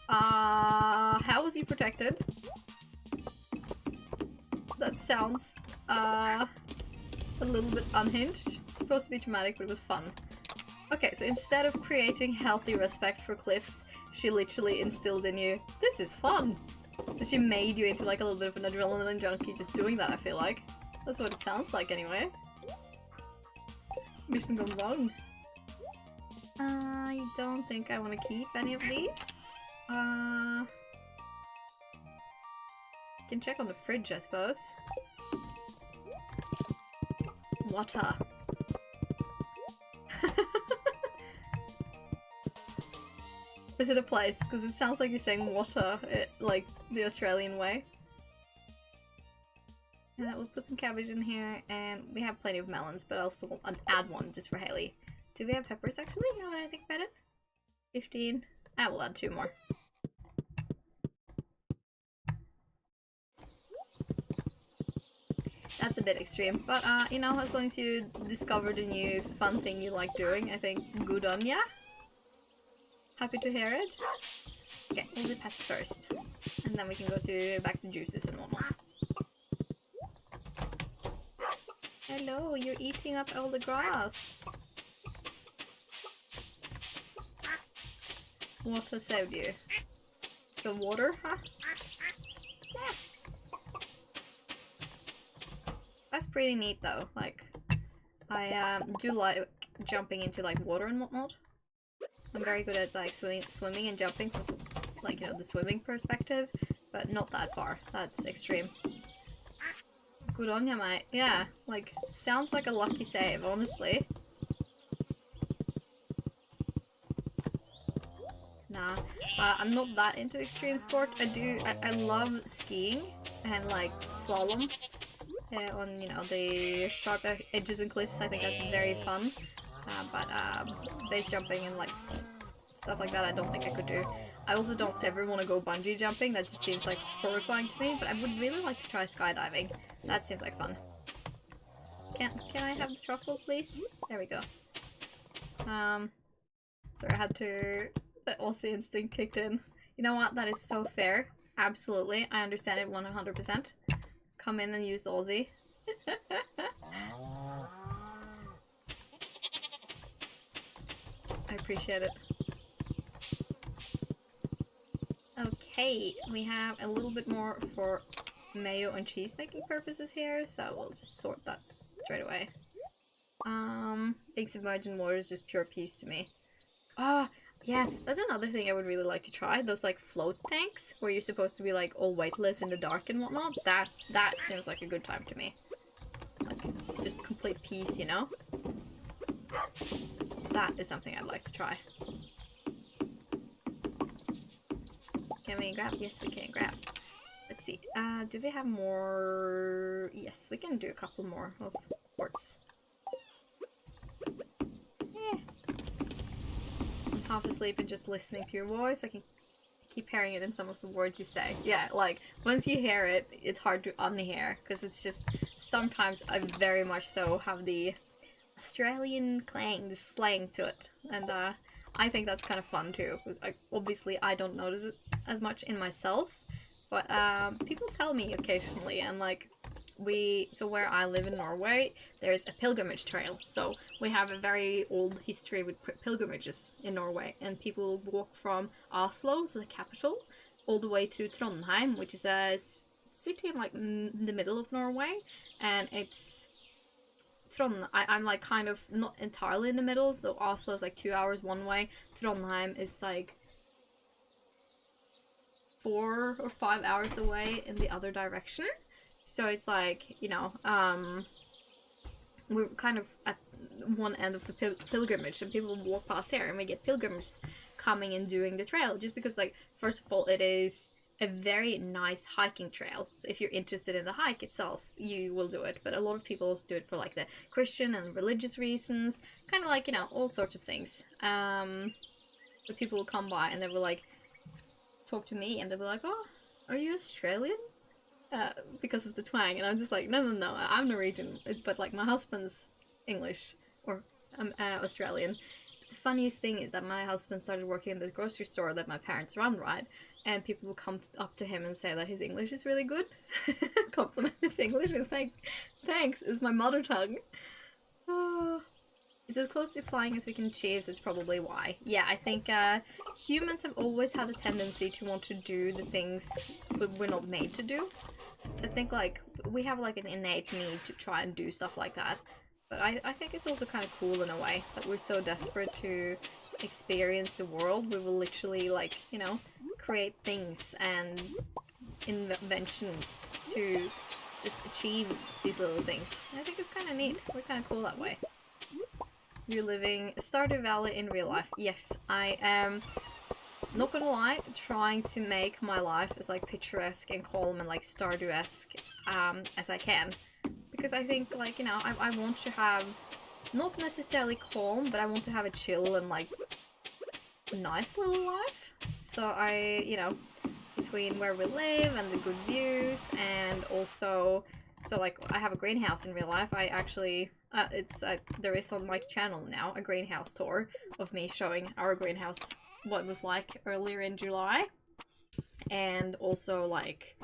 Speaker 1: How was you protected? That sounds, a little bit unhinged. It's supposed to be traumatic, but it was fun. Okay, so instead of creating healthy respect for cliffs, she literally instilled in you, this is fun! So she made you into like a little bit of an adrenaline junkie just doing that, I feel like. That's what it sounds like anyway. Mission gone wrong. I don't think I want to keep any of these. Can check on the fridge, I suppose. Water. Is it a place? Because it sounds like you're saying water, like the Australian way. We'll put some cabbage in here, and we have plenty of melons, but I'll still add one just for Haley. Do we have peppers actually, now that I think about it? 15. I will add 2 more. That's a bit extreme, but you know, as long as you discovered a new fun thing you like doing, I think good on ya. Happy to hear it. Okay, we'll do pets first, and then we can go back to juices and whatnot. Hello, you're eating up all the grass. Water saved you. So water, huh? Yeah. That's pretty neat though. Like, I do like jumping into like water and whatnot. I'm very good at like swimming and jumping from like, you know, the swimming perspective, but not that far. That's extreme. Good on ya, mate. Yeah, like, sounds like a lucky save, honestly. Nah, I'm not that into extreme sport. I love skiing and like slalom on, you know, the sharp edges and cliffs. I think that's very fun. But base jumping and like stuff like that, I don't think I could do. I also don't ever want to go bungee jumping. That just seems like horrifying to me. But I would really like to try skydiving. That seems like fun. Can I have the truffle, please? There we go. Sorry, I had to. The Aussie instinct kicked in. You know what? That is so fair. Absolutely, I understand it 100%. Come in and use the Aussie. I appreciate it. Okay, we have a little bit more for mayo and cheese making purposes here, so we'll just sort that straight away. Big submerged water is just pure peace to me. Ah, yeah, that's another thing I would really like to try. Those like float tanks where you're supposed to be like all weightless in the dark and whatnot. That seems like a good time to me. Like, just complete peace, you know? That is something I'd like to try. Can we grab? Yes, we can grab. Let's see. Do we have more? Yes, we can do a couple more of quartz. Yeah. I'm half asleep and just listening to your voice. I can keep hearing it in some of the words you say. Yeah, like, once you hear it, it's hard to unhear, because it's just, sometimes I very much so have the Australian clang, the slang to it. And, I think that's kind of fun too, because obviously I don't notice it as much in myself, but people tell me occasionally, and like so where I live in Norway, there's a pilgrimage trail, so we have a very old history with pilgrimages in Norway, and people walk from Oslo, so the capital, all the way to Trondheim, which is a city in like in the middle of Norway, and it's I'm like kind of not entirely in the middle, so Oslo is like 2 hours one way, Trondheim is like 4 or 5 hours away in the other direction. So it's like, you know, we're kind of at one end of the pilgrimage, and people walk past here, and we get pilgrims coming and doing the trail, just because, like, first of all, it is a very nice hiking trail. So if you're interested in the hike itself, you will do it. But a lot of people also do it for like the Christian and religious reasons, kind of like, you know, all sorts of things. But people will come by and they will like talk to me, and they'll be like, "Oh, are you Australian?" Because of the twang, and I'm just like, no, I'm Norwegian, but like my husband's English or Australian. The funniest thing is that my husband started working in the grocery store that my parents run, right? And people will come up to him and say that his English is really good. Compliment his English. It's like, thanks, it's my mother tongue. It's as close to flying as we can achieve, so it's probably why. Yeah, I think humans have always had a tendency to want to do the things that we're not made to do. So I think like we have like an innate need to try and do stuff like that. But I think it's also kind of cool in a way that we're so desperate to experience the world. We will literally like, you know, create things and inventions to just achieve these little things. And I think it's kind of neat. We're kind of cool that way. You're living Stardew Valley in real life. Yes, I am, not gonna lie, trying to make my life as like picturesque and calm and like Stardew-esque as I can. Because I think like, you know, I want to have, not necessarily calm, but I want to have a chill and like nice little life. So I, you know, between where we live and the good views, and also, so like I have a greenhouse in real life. I actually, there is on my channel now a greenhouse tour of me showing our greenhouse, what it was like earlier in July. And also like,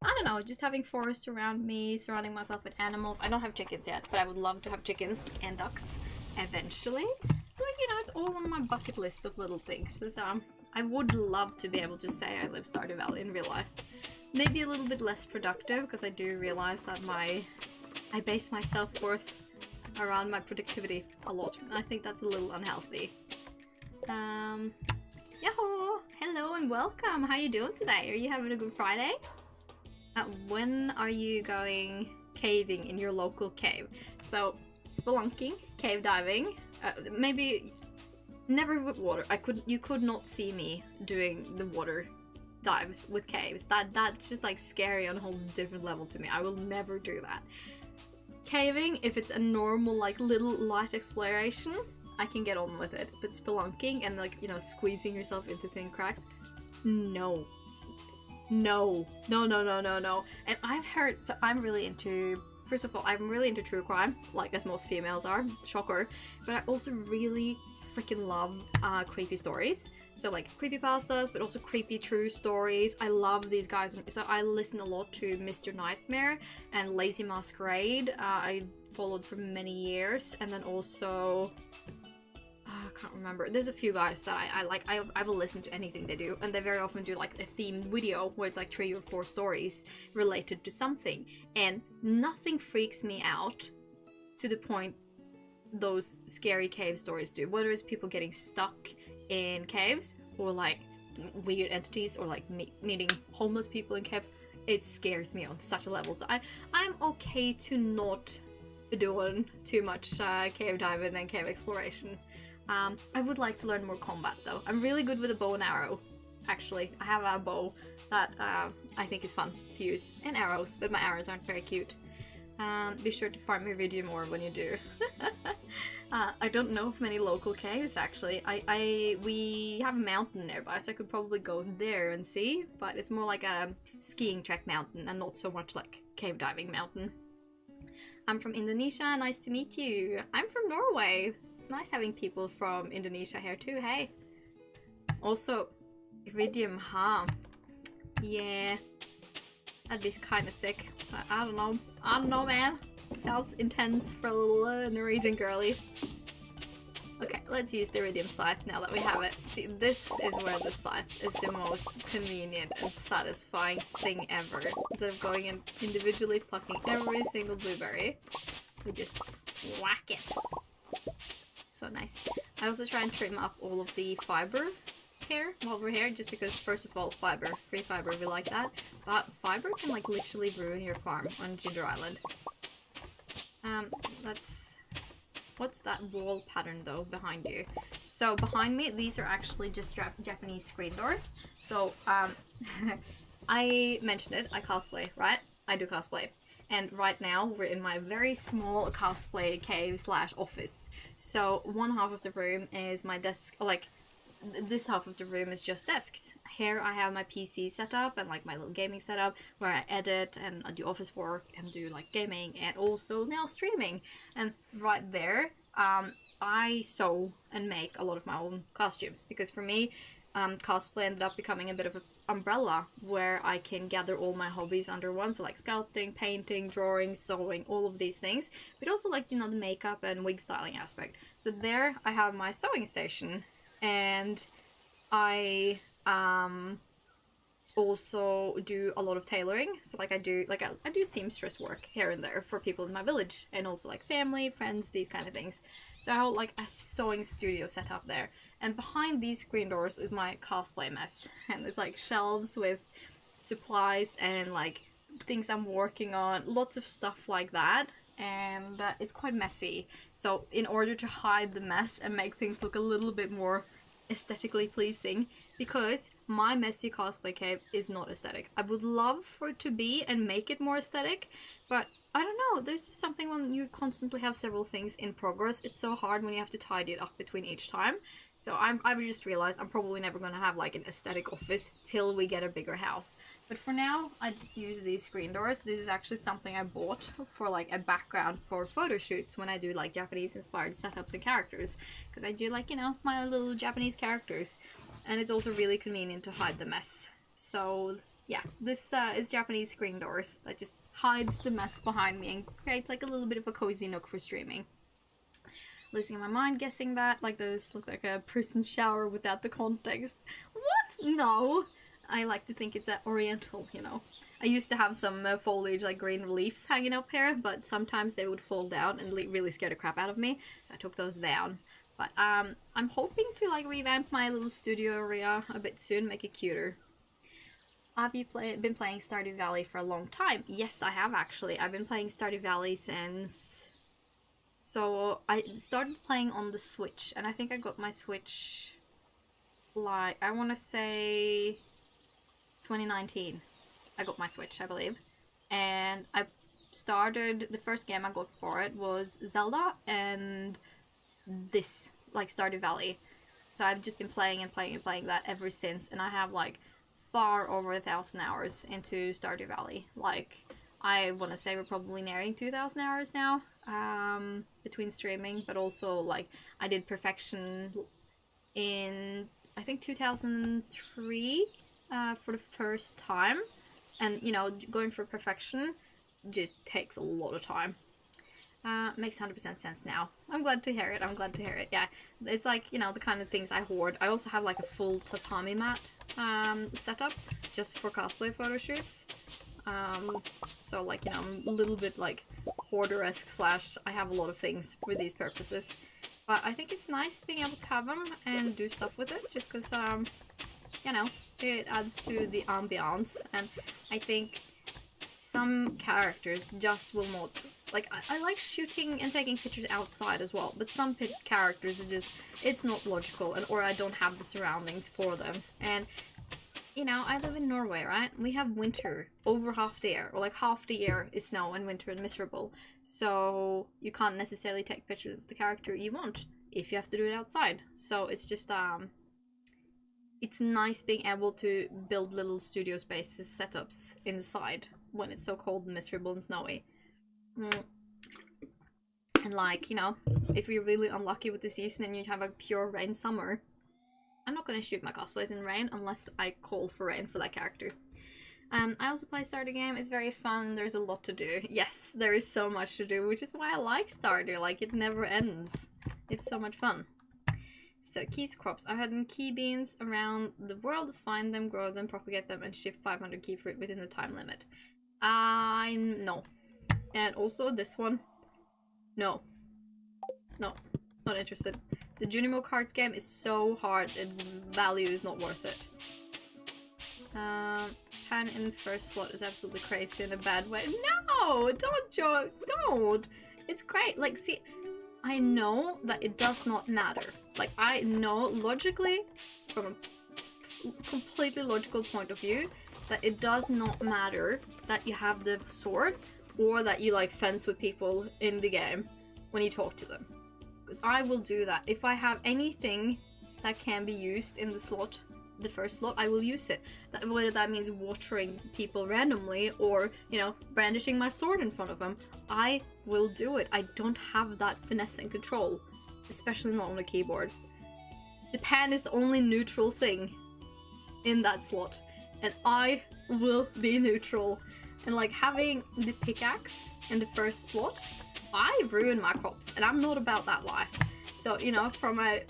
Speaker 1: I don't know, just having forests around me, surrounding myself with animals. I don't have chickens yet, but I would love to have chickens and ducks eventually. So like, you know, it's all on my bucket list of little things. So I would love to be able to say I live Stardew Valley in real life. Maybe a little bit less productive, because I do realize that I base my self-worth around my productivity a lot. I think that's a little unhealthy. Yahoo! Hello and welcome! How you doing today? Are you having a good Friday? When are you going caving in your local cave? So, spelunking, cave diving, maybe never with water. You could not see me doing the water dives with caves. That's just like scary on a whole different level to me. I will never do that. Caving, if it's a normal like little light exploration, I can get on with it. But spelunking and like, you know, squeezing yourself into thin cracks, no. No. And I've heard, so I'm really into, first of all, I'm really into true crime, like as most females are, shocker, but I also really freaking love creepy stories. So like creepypastas, but also creepy true stories. I love these guys. So I listen a lot to Mr. Nightmare and Lazy Masquerade. I followed for many years, and then also I can't remember. There's a few guys that I like. I will listen to anything they do, and they very often do like a themed video where it's like 3 or 4 stories related to something, and nothing freaks me out to the point those scary cave stories do. Whether it's people getting stuck in caves, or like weird entities, or like meeting homeless people in caves, it scares me on such a level. So I'm okay to not be doing too much cave diving and cave exploration. I would like to learn more combat though. I'm really good with a bow and arrow. Actually, I have a bow that I think is fun to use, and arrows, but my arrows aren't very cute. Be sure to farm your video more when you do. I don't know of many local caves actually. We have a mountain nearby, so I could probably go there and see, but it's more like a skiing track mountain and not so much like cave diving mountain. I'm from Indonesia, nice to meet you. I'm from Norway. It's nice having people from Indonesia here too, hey. Also, Iridium, huh? Yeah. That'd be kind of sick. But I don't know. I don't know, man. Sounds intense for a little Norwegian girly. Okay, let's use the Iridium scythe now that we have it. See, this is where the scythe is the most convenient and satisfying thing ever. Instead of going and individually plucking every single blueberry, we just whack it. So nice. I also try and trim up all of the fiber here while we're here, just because first of all, fiber, free fiber, we like that, but fiber can like literally ruin your farm on Ginger Island. What's that wall pattern though behind you? So behind me, these are actually just Japanese screen doors. So I mentioned it, I cosplay, right? I do cosplay. And right now we're in my very small cosplay cave slash office. So one half of the room is my desk, like this half of the room is just desks. Here I have my PC set up and like my little gaming setup where I edit and I do office work and do like gaming and also now streaming. And right there, I sew and make a lot of my own costumes, because for me, cosplay ended up becoming a bit of an umbrella where I can gather all my hobbies under one. So like sculpting, painting, drawing, sewing, all of these things. But also like, you know, the makeup and wig styling aspect. So there I have my sewing station, and I also do a lot of tailoring. So like I do seamstress work here and there for people in my village, and also like family, friends, these kind of things. So I hold like a sewing studio set up there, and behind these screen doors is my cosplay mess, and it's like shelves with supplies and like things I'm working on, lots of stuff like that. And it's quite messy, so in order to hide the mess and make things look a little bit more aesthetically pleasing, because my messy cosplay cave is not aesthetic. I would love for it to be and make it more aesthetic, but I don't know, there's just something when you constantly have several things in progress, it's so hard when you have to tidy it up between each time. So I've just realized I'm probably never gonna have like an aesthetic office till we get a bigger house. But for now, I just use these screen doors. This is actually something I bought for like a background for photo shoots when I do like Japanese inspired setups and characters. Because I do like, you know, my little Japanese characters. And it's also really convenient to hide the mess. So yeah, this is Japanese screen doors that just hides the mess behind me and creates like a little bit of a cozy nook for streaming. Losing in my mind guessing that, like this looks like a person shower without the context. What? No! I like to think it's oriental, you know. I used to have some foliage, like green leaves hanging up here, but sometimes they would fall down and really scare the crap out of me, so I took those down. But I'm hoping to like revamp my little studio area a bit soon, make it cuter. Have you been playing Stardew Valley for a long time? Yes, I have actually. I've been playing Stardew Valley since... So I started playing on the Switch, and I think I got my Switch, like, I want to say 2019. I got my Switch, I believe. And I started, the first game I got for it was Zelda and this, like Stardew Valley. So I've just been playing and playing and playing that ever since, and I have like far over 1,000 hours into Stardew Valley. Like, I want to say we're probably nearing 2,000 hours now, between streaming, but also like I did perfection in I think 2003 for the first time, and you know, going for perfection just takes a lot of time. Makes 100% sense now. I'm glad to hear it. I'm glad to hear it. Yeah, it's like, you know, the kind of things I hoard. I also have like a full tatami mat setup just for cosplay photo shoots. So like, you know, I'm a little bit like hoarder-esque slash I have a lot of things for these purposes. But I think it's nice being able to have them and do stuff with it, just because, you know, it adds to the ambiance. And I think some characters just will not, like, I like shooting and taking pictures outside as well, but some characters are just, it's not logical, and or I don't have the surroundings for them. And you know, I live in Norway, right? We have winter over half the year, or like half the year is snow and winter and miserable. So you can't necessarily take pictures of the character you want if you have to do it outside. So it's just, it's nice being able to build little studio spaces, setups inside when it's so cold and miserable and snowy. And like, you know, if you're really unlucky with the season and you have a pure rain summer, I'm not going to shoot my cosplays in rain unless I call for rain for that character. I also play Stardew game. It's very fun. There's a lot to do. Yes, there is so much to do, which is why I like Stardew. Like, it never ends. It's so much fun. So, keys crops. I've had key beans around the world. Find them, grow them, propagate them, and ship 500 key fruit within the time limit. No. And also this one. No. No. Not interested. The Junimo cards game is so hard and value is not worth it. Pan in first slot is absolutely crazy in a bad way. No! Don't joke! Don't! It's great. Like, see, I know that it does not matter. Like, I know logically, from a completely logical point of view, that it does not matter that you have the sword or that you, like, fence with people in the game when you talk to them. Because I will do that. If I have anything that can be used in the slot, the first slot, I will use it. Whether that means watering people randomly or, you know, brandishing my sword in front of them, I will do it. I don't have that finesse and control, especially not on a keyboard. The pan is the only neutral thing in that slot, and I will be neutral. And like having the pickaxe in the first slot, I ruin my crops, and I'm not about that lie. So, you know, from a,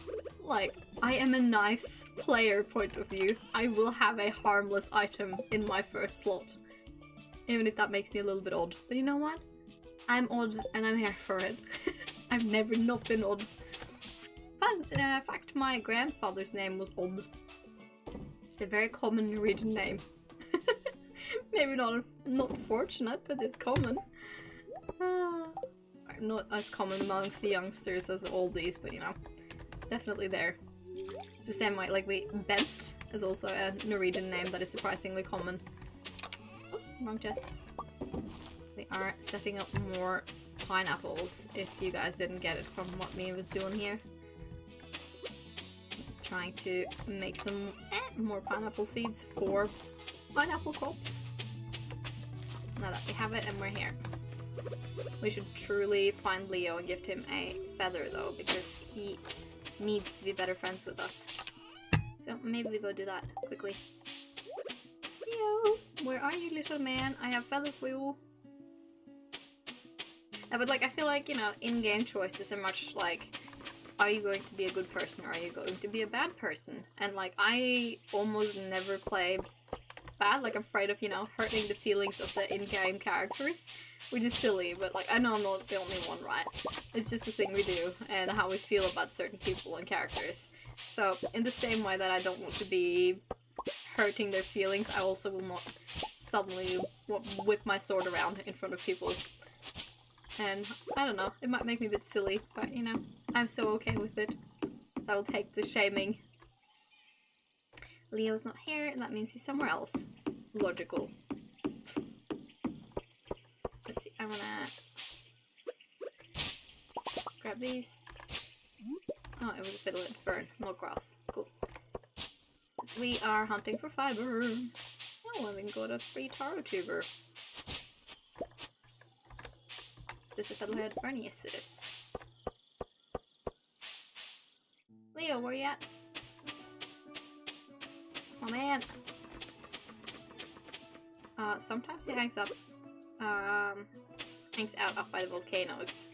Speaker 1: like, I am a nice player point of view, I will have a harmless item in my first slot. Even if that makes me a little bit odd. But you know what? I'm odd, and I'm here for it. I've never not been odd. Fun fact, my grandfather's name was Odd. It's a very common Norwegian name. Maybe not fortunate, but it's common. Not as common amongst the youngsters as oldies, but you know, it's definitely there. It's the same way, like Bent is also a Norwegian name that is surprisingly common. Oh, wrong chest. We are setting up more pineapples, if you guys didn't get it from what me was doing here. Trying to make some more pineapple seeds for pineapple crops. Now that we have it and we're here. We should truly find Leo and give him a feather though, because he needs to be better friends with us. So maybe we go do that quickly. Leo, where are you, little man? I have feather for you. But like, I feel like, you know, in-game choices are much like, are you going to be a good person or are you going to be a bad person? And like, I almost never play bad. Like, I'm afraid of, you know, hurting the feelings of the in-game characters. Which is silly, but like, I know I'm not the only one, right? It's just the thing we do, and how we feel about certain people and characters. So, in the same way that I don't want to be hurting their feelings, I also will not suddenly whip my sword around in front of people. And, I don't know, it might make me a bit silly, but you know, I'm so okay with it. I'll take the shaming. Leo's not here, and that means he's somewhere else. Logical. Let's see, I'm gonna grab these. Oh, it was a fiddle and fern, not grass. Cool. We are hunting for fiber. Oh, and we can go to free taro tuber. Is this a fiddlehead fern? Yes, it is. Leo, where you at? Oh man. Sometimes he hangs out up by the volcanoes.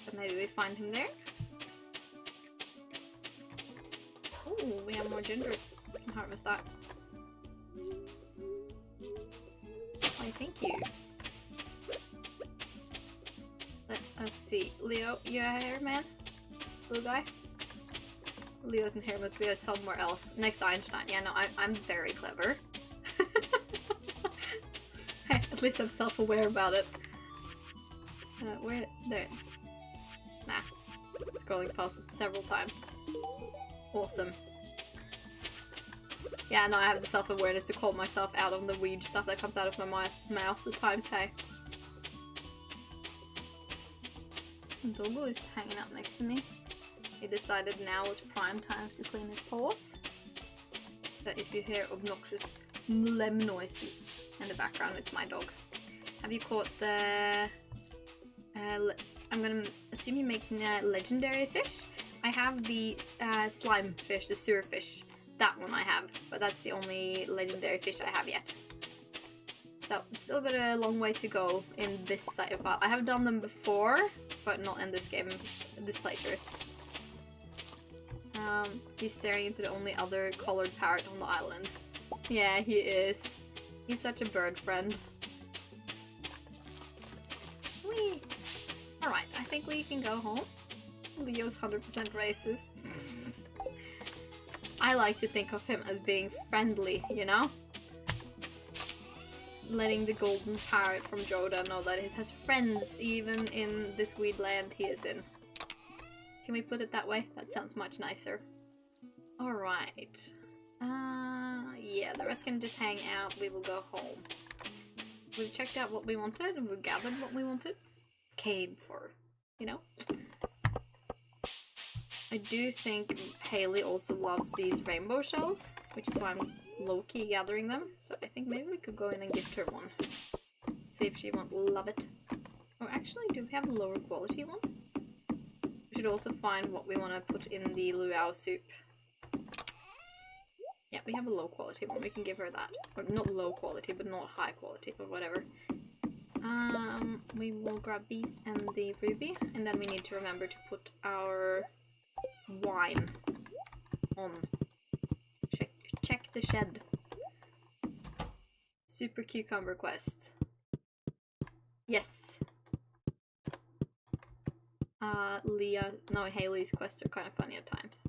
Speaker 1: But maybe we find him there? Oh, we have more ginger. Harvest that. Why, thank you. Let us see. Leo, you here, man? Blue guy? Leo isn't here, must be somewhere else. Next to Einstein. Yeah, no, I'm very clever. At least I'm self-aware about it. Where? There. Nah. Scrolling past it several times. Awesome. Yeah, no, I have the self-awareness to call myself out on the weed stuff that comes out of my mouth at times, hey. Doggo is hanging out next to me. He decided now was prime time to clean his paws. So if you hear obnoxious lem noises in the background, it's my dog. Have you caught the... I'm gonna assume you're making a legendary fish? I have the slime fish, the sewer fish. That one I have, but that's the only legendary fish I have yet. So, it's still got a long way to go in this side file. I have done them before, but not in this game, this playthrough. He's staring into the only other colored parrot on the island. Yeah, he is. He's such a bird friend. Whee! Alright, I think we can go home. Leo's 100% racist. I like to think of him as being friendly, you know? Letting the golden parrot from Joda know that he has friends even in this weird land he is in. Can we put it that way? That sounds much nicer. Alright. Yeah, the rest can just hang out. We will go home. We've checked out what we wanted and we've gathered what we wanted. Came for, you know? I do think Haley also loves these rainbow shells, which is why I'm low-key gathering them. So I think maybe we could go in and gift her one. See if she won't love it. Or actually, do we have a lower quality one? We should should also find what we want to put in the luau soup. Yeah, we have a low quality one. We can give her that. Or not low quality, but not high quality, but whatever. We will grab these and the ruby, and then we need to remember to put our wine on. Check the shed. Super cucumber quest. Yes. Haley's quests are kind of funny at times.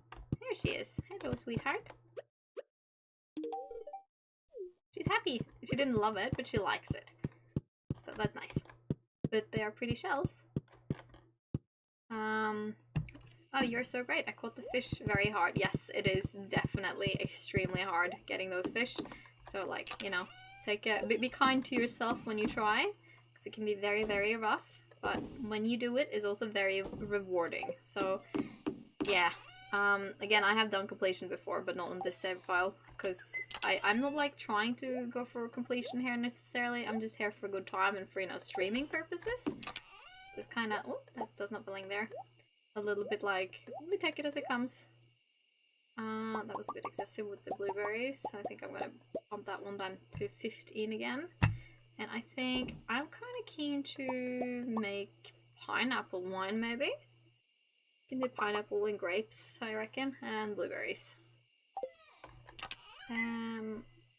Speaker 1: There she is. Hello, sweetheart. She's happy. She didn't love it, but she likes it. So that's nice. But they are pretty shells. Oh, you're so great. I caught the fish very hard. Yes, it is definitely extremely hard getting those fish. So, like, you know, be kind to yourself when you try, because it can be very, very rough. But when you do it, it's also very rewarding. So, yeah. Again, I have done completion before, but not on this save file, because I'm not, like, trying to go for completion here necessarily. I'm just here for a good time and for, you know, streaming purposes. It's kind of... Oh, that does not belong there. A little bit like, we take it as it comes. That was a bit excessive with the blueberries, so I think I'm gonna bump that one down to 15 again. And I think I'm kind of keen to make pineapple wine, maybe? Can do pineapple and grapes, I reckon, and blueberries.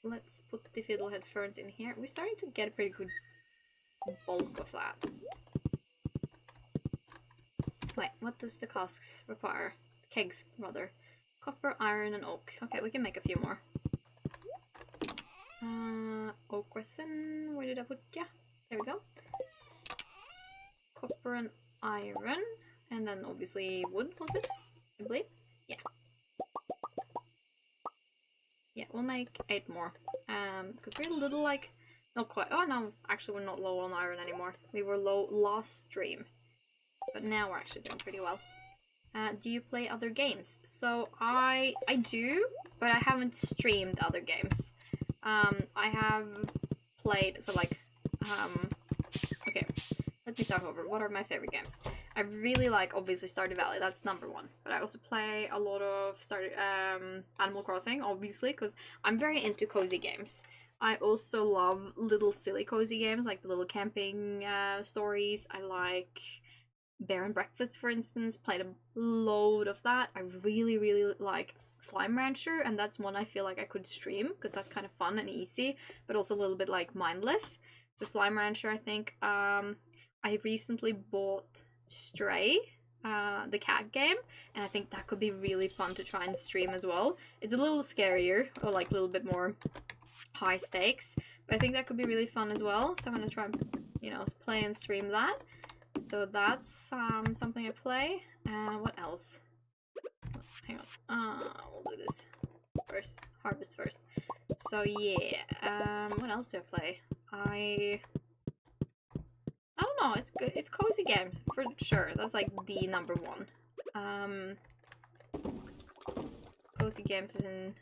Speaker 1: Let's put the fiddlehead ferns in here. We're starting to get a pretty good bulk of that. Wait, what does the casks require? Kegs, rather. Copper, iron, and oak. Okay, we can make a few more. Oak resin, where did I put? Yeah, there we go. Copper and iron, and then obviously wood, was it? I believe? Yeah. Yeah, we'll make 8 more. Because we're a little like, not quite, oh no, actually we're not low on iron anymore. We were low last stream. But now we're actually doing pretty well. Do you play other games? So I do, but I haven't streamed other games. I have played, so like, okay, let me start over. What are my favorite games? I really like, obviously, Stardew Valley, that's number 1. But I also play a lot of Animal Crossing, obviously, because I'm very into cozy games. I also love little silly cozy games, like the little camping stories. I like Bear and Breakfast, for instance, played a load of that. I really, really like Slime Rancher, and that's one I feel like I could stream, because that's kind of fun and easy, but also a little bit like mindless. So Slime Rancher, I think. I recently bought Stray, the cat game, and I think that could be really fun to try and stream as well. It's a little scarier, or like a little bit more high stakes, but I think that could be really fun as well, so I'm gonna try and, you know, play and stream that. So that's something I play. What else? Hang on. We'll do this first. Harvest first. So yeah. What else do I play? I don't know. It's good. It's cozy games for sure. That's like the number 1. Cozy games is in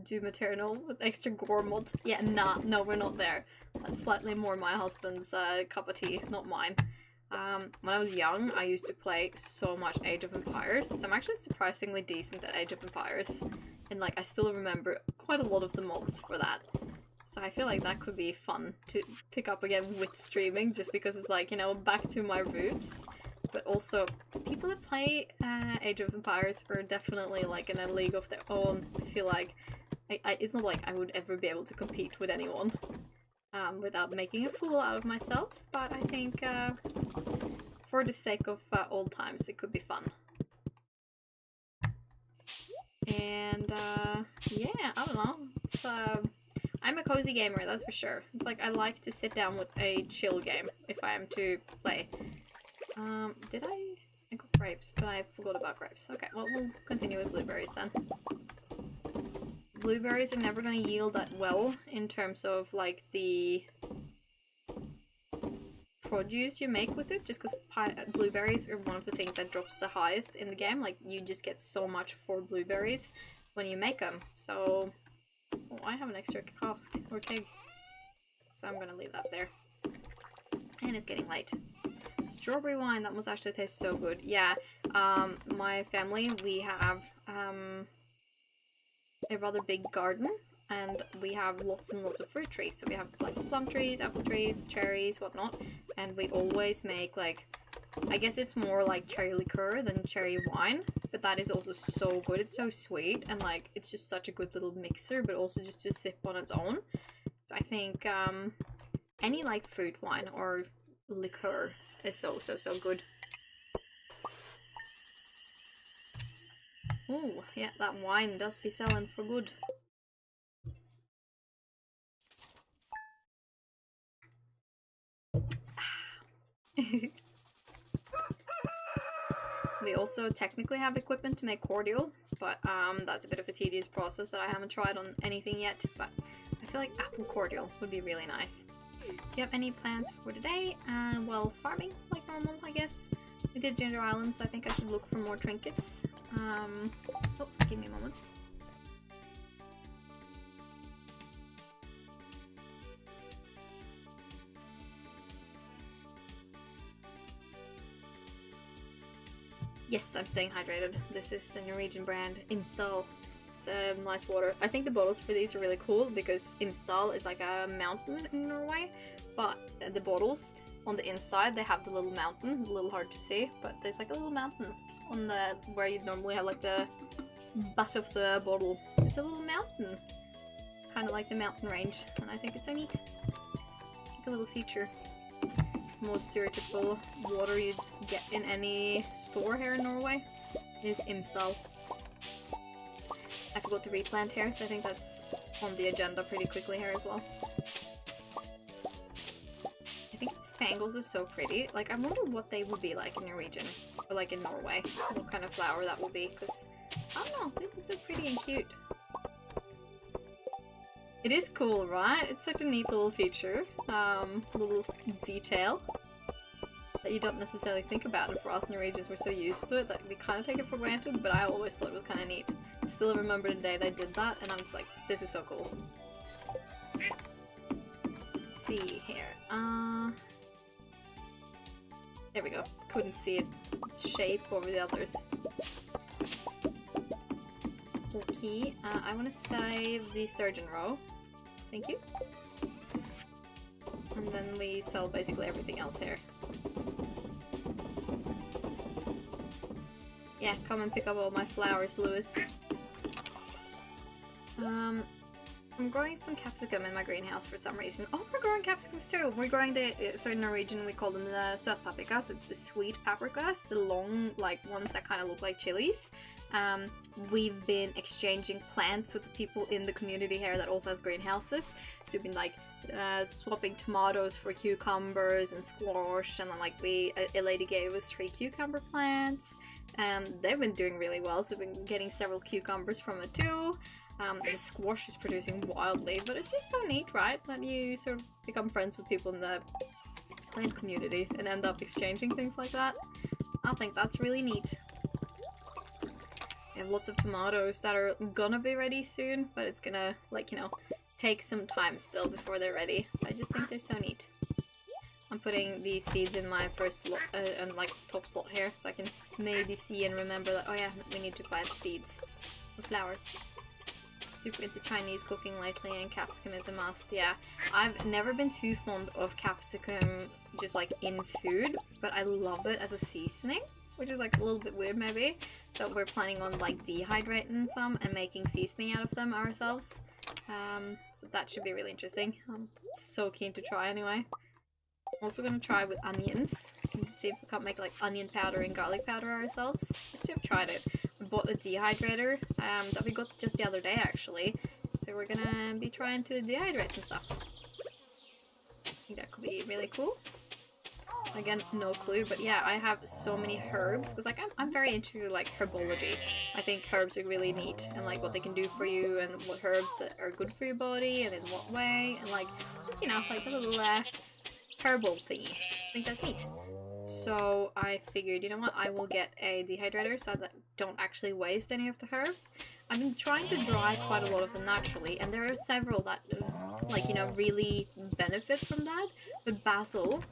Speaker 1: Doom Eternal with extra gore mods. Yeah, no, we're not there. That's slightly more my husband's cup of tea, not mine. When I was young, I used to play so much Age of Empires, so I'm actually surprisingly decent at Age of Empires, and like I still remember quite a lot of the mods for that. So I feel like that could be fun to pick up again with streaming, just because it's like, you know, back to my roots. But also, people that play Age of Empires are definitely like in a league of their own. I feel like it's not like I would ever be able to compete with anyone. Without making a fool out of myself, but I think for the sake of old times it could be fun. And yeah, I don't know. It's, I'm a cozy gamer, that's for sure. It's like I like to sit down with a chill game if I am to play. Did I got grapes, but I forgot about grapes. Okay, well we'll continue with blueberries then. Blueberries are never going to yield that well in terms of like the produce you make with it, just because blueberries are one of the things that drops the highest in the game. Like, you just get so much for blueberries when you make them. So, oh, I have an extra cask or keg, so I'm gonna leave that there. And it's getting late. Strawberry wine, that must actually taste so good. Yeah, my family, we have a rather big garden, and we have lots and lots of fruit trees. So we have like plum trees, apple trees, cherries, whatnot, and we always make like, I guess it's more like cherry liqueur than cherry wine, but that is also so good. It's so sweet, and like it's just such a good little mixer, but also just to sip on its own. So I think any like fruit wine or liqueur is so good. Oh, yeah, that wine does be selling for good. We also technically have equipment to make cordial, but that's a bit of a tedious process that I haven't tried on anything yet, but I feel like apple cordial would be really nice. Do you have any plans for today? Well, farming, like normal, I guess. We did Ginger Island, so I think I should look for more trinkets. Oh, give me a moment. Yes, I'm staying hydrated. This is the Norwegian brand Imsdal. It's nice water. I think the bottles for these are really cool because Imsdal is like a mountain in Norway, but the bottles on the inside they have the little mountain. A little hard to see, but there's like a little mountain on the where you normally have like the butt of the bottle. It's a little mountain, kind of like the mountain range, and I think it's so neat. Like a little feature. Most stereotypical water you'd get in any store here in Norway is Imsdal. I forgot to replant here, so I think that's on the agenda pretty quickly here as well. I think the spangles are so pretty. Like, I wonder what they would be like in Norwegian, or like in Norway. What kind of flower that would be, because I don't know, they're so pretty and cute. It is cool, right? It's such a neat little feature, little detail that you don't necessarily think about, and for us Norwegians we're so used to it that we kind of take it for granted, but I always thought it was kind of neat. I still remember the day they did that, and I'm just like, this is so cool. Let's see here, there we go. Couldn't see it shape over the others. Okay, I want to save the sturgeon roe. Thank you. And then we sell basically everything else here. Yeah, come and pick up all my flowers, Lewis. I'm growing some capsicum in my greenhouse for some reason. Oh, we're growing capsicums too! We're growing the, so in Norwegian we call them the søtpaprikas. It's the sweet paprikas, the long, like, ones that kind of look like chilies. We've been exchanging plants with the people in the community here that also has greenhouses. So we've been like swapping tomatoes for cucumbers and squash, and then like a lady gave us 3 cucumber plants. They've been doing really well, so we've been getting several cucumbers from it too. The squash is producing wildly, but it's just so neat, right? That you sort of become friends with people in the plant community and end up exchanging things like that. I think that's really neat. We have lots of tomatoes that are gonna be ready soon, but it's gonna, like, you know, take some time still before they're ready. I just think they're so neat. I'm putting these seeds in my first slot, and like top slot here, so I can maybe see and remember that, oh yeah, we need to plant seeds for flowers. Super into Chinese cooking lately, and capsicum is a must. Yeah, I've never been too fond of capsicum just like in food, but I love it as a seasoning, which is like a little bit weird maybe. So we're planning on like dehydrating some and making seasoning out of them ourselves. So that should be really interesting. I'm so keen to try anyway. I'm also going to try with onions and see if we can't make like onion powder and garlic powder ourselves, just to have tried it. We bought a dehydrator that we got just the other day actually, so we're gonna be trying to dehydrate some stuff. I think that could be really cool. Again, no clue, but yeah, I have so many herbs because like I'm very into like herbology. I think herbs are really neat, and like what they can do for you, and what herbs are good for your body and in what way, and like just, you know, like a little herbal thingy. I think that's neat. So I figured, you know what, I will get a dehydrator so that I don't actually waste any of the herbs. I've been trying to dry quite a lot of them naturally, and there are several that, like, you know, really benefit from that. But basil,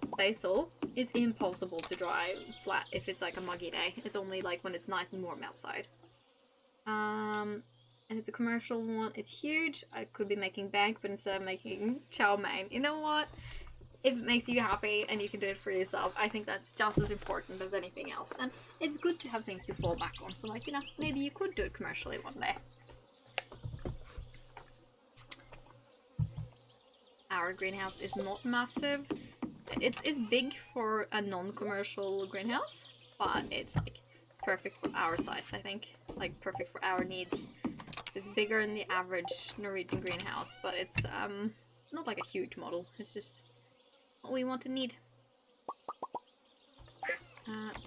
Speaker 1: It's impossible to dry flat if it's like a muggy day. It's only like when it's nice and warm outside. And it's a commercial one. It's huge. I could be making bank, but instead I'm making chow mein. You know what? If it makes you happy and you can do it for yourself, I think that's just as important as anything else. And it's good to have things to fall back on. So like, you know, maybe you could do it commercially one day. Our greenhouse is not massive. It's big for a non-commercial greenhouse, but it's like perfect for our size, I think. Like perfect for our needs. So it's bigger than the average Norwegian greenhouse, but it's not like a huge model. It's just what we want and need.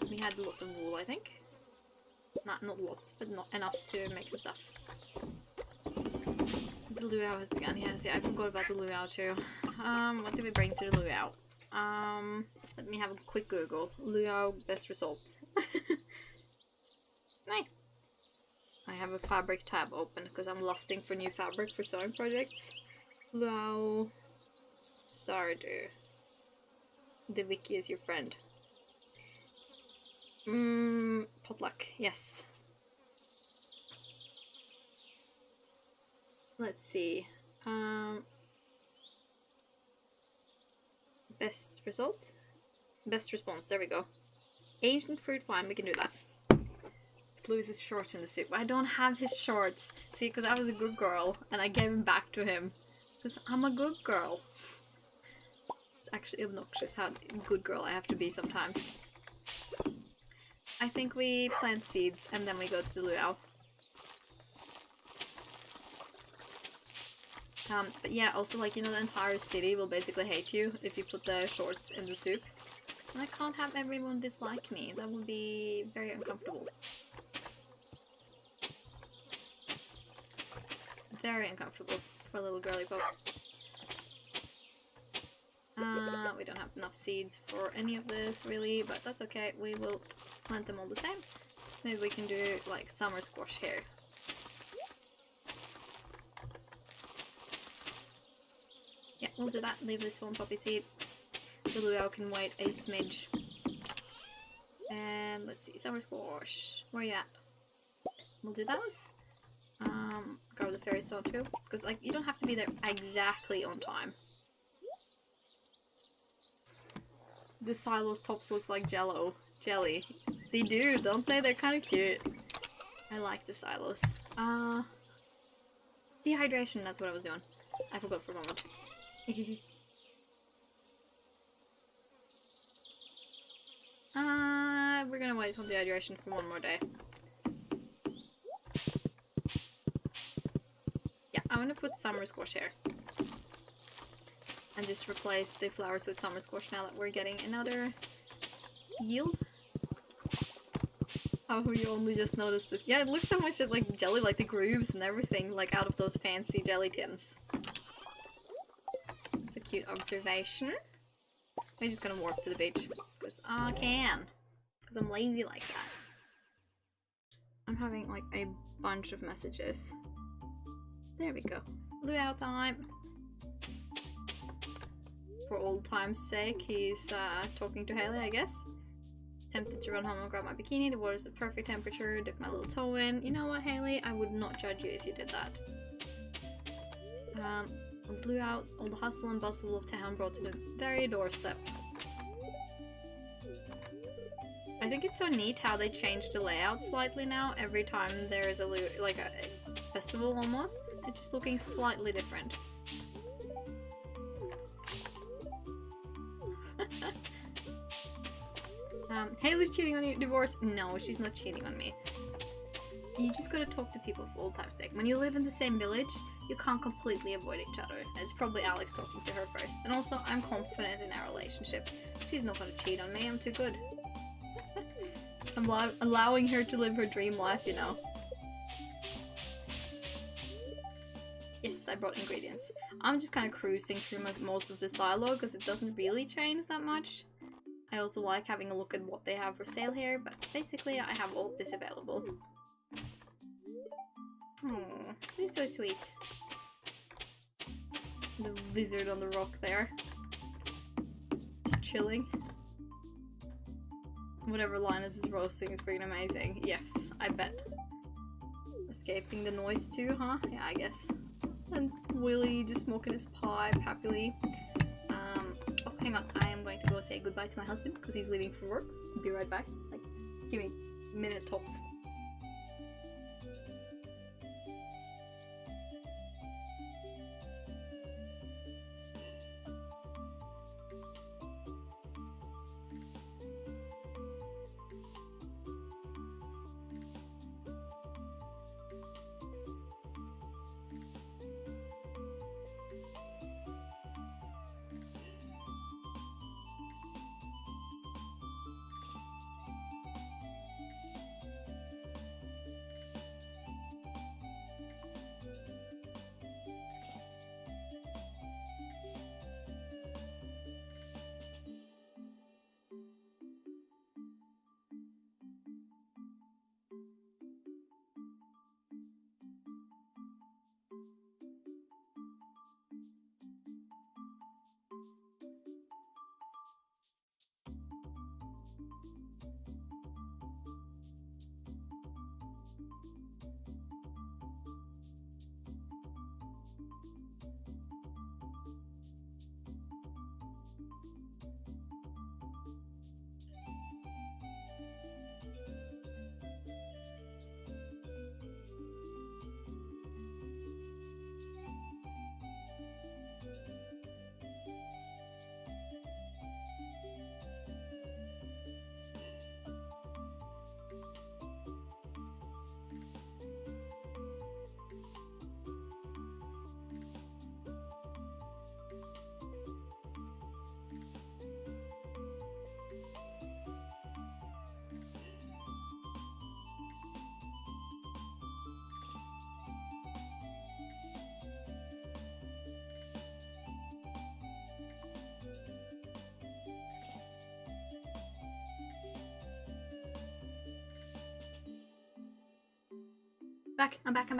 Speaker 1: We had lots of wool, I think. Not lots, but not enough to make some stuff. The luau has begun. Yes, yeah, I forgot about the luau too. What did we bring to the luau? Let me have a quick Google. Luau best result. Nice. I have a fabric tab open because I'm lusting for new fabric for sewing projects. Luau Stardew. The wiki is your friend. Potluck, yes. Let's see. Best result? Best response, there we go. Ancient fruit wine, we can do that. Louis's shorts in the soup. I don't have his shorts. See, because I was a good girl and I gave him back to him. Because I'm a good girl. It's actually obnoxious how good girl I have to be sometimes. I think we plant seeds and then we go to the luau. But yeah, also like, you know, the entire city will basically hate you if you put the shorts in the soup. And I can't have everyone dislike me. That would be very uncomfortable. Very uncomfortable for a little girly pop. We don't have enough seeds for any of this really, but that's okay. We will plant them all the same. Maybe we can do like summer squash here. Yeah, we'll do that. Leave this one poppy seed. The luau can wait a smidge. And let's see, summer squash. Where are you at? We'll do those. Grab the fairy stone too, because like you don't have to be there exactly on time. The silos tops looks like jelly. They do, don't they? They're kind of cute. I like the silos. Dehydration, that's what I was doing. I forgot for a moment. We're gonna wait on dehydration for one more day. Yeah, I'm gonna put summer squash here. And just replace the flowers with summer squash now that we're getting another yield. Oh, you only just noticed this. Yeah, it looks so much like jelly, like the grooves and everything, like out of those fancy jelly tins. It's a cute observation. I'm just gonna warp to the beach, because I can. Because I'm lazy like that. I'm having like a bunch of messages. There we go. Luau time. For old time's sake, he's talking to Haley, I guess. Tempted to run home and grab my bikini. The water's at perfect temperature. Dip my little toe in. You know what, Haley? I would not judge you if you did that. Blew out all the hustle and bustle of town brought to the very doorstep. I think it's so neat how they changed the layout slightly now. Every time there is a festival almost. It's just looking slightly different. Haley's cheating on you. Divorce? No, she's not cheating on me. You just gotta talk to people for old time's sake. When you live in the same village, you can't completely avoid each other. It's probably Alex talking to her first. And also, I'm confident in our relationship. She's not gonna cheat on me. I'm too good. I'm allowing her to live her dream life, you know. Yes, I brought ingredients. I'm just kind of cruising through most of this dialogue because it doesn't really change that much. I also like having a look at what they have for sale here, but basically I have all of this available. Oh, he's so sweet. The lizard on the rock there. Just chilling. Whatever Linus is roasting is freaking amazing. Yes, I bet. Escaping the noise too, huh? Yeah, I guess. And Willy just smoking his pipe happily. Oh, hang on. I am going to go say goodbye to my husband because he's leaving for work. Be right back. Like, give me a minute tops.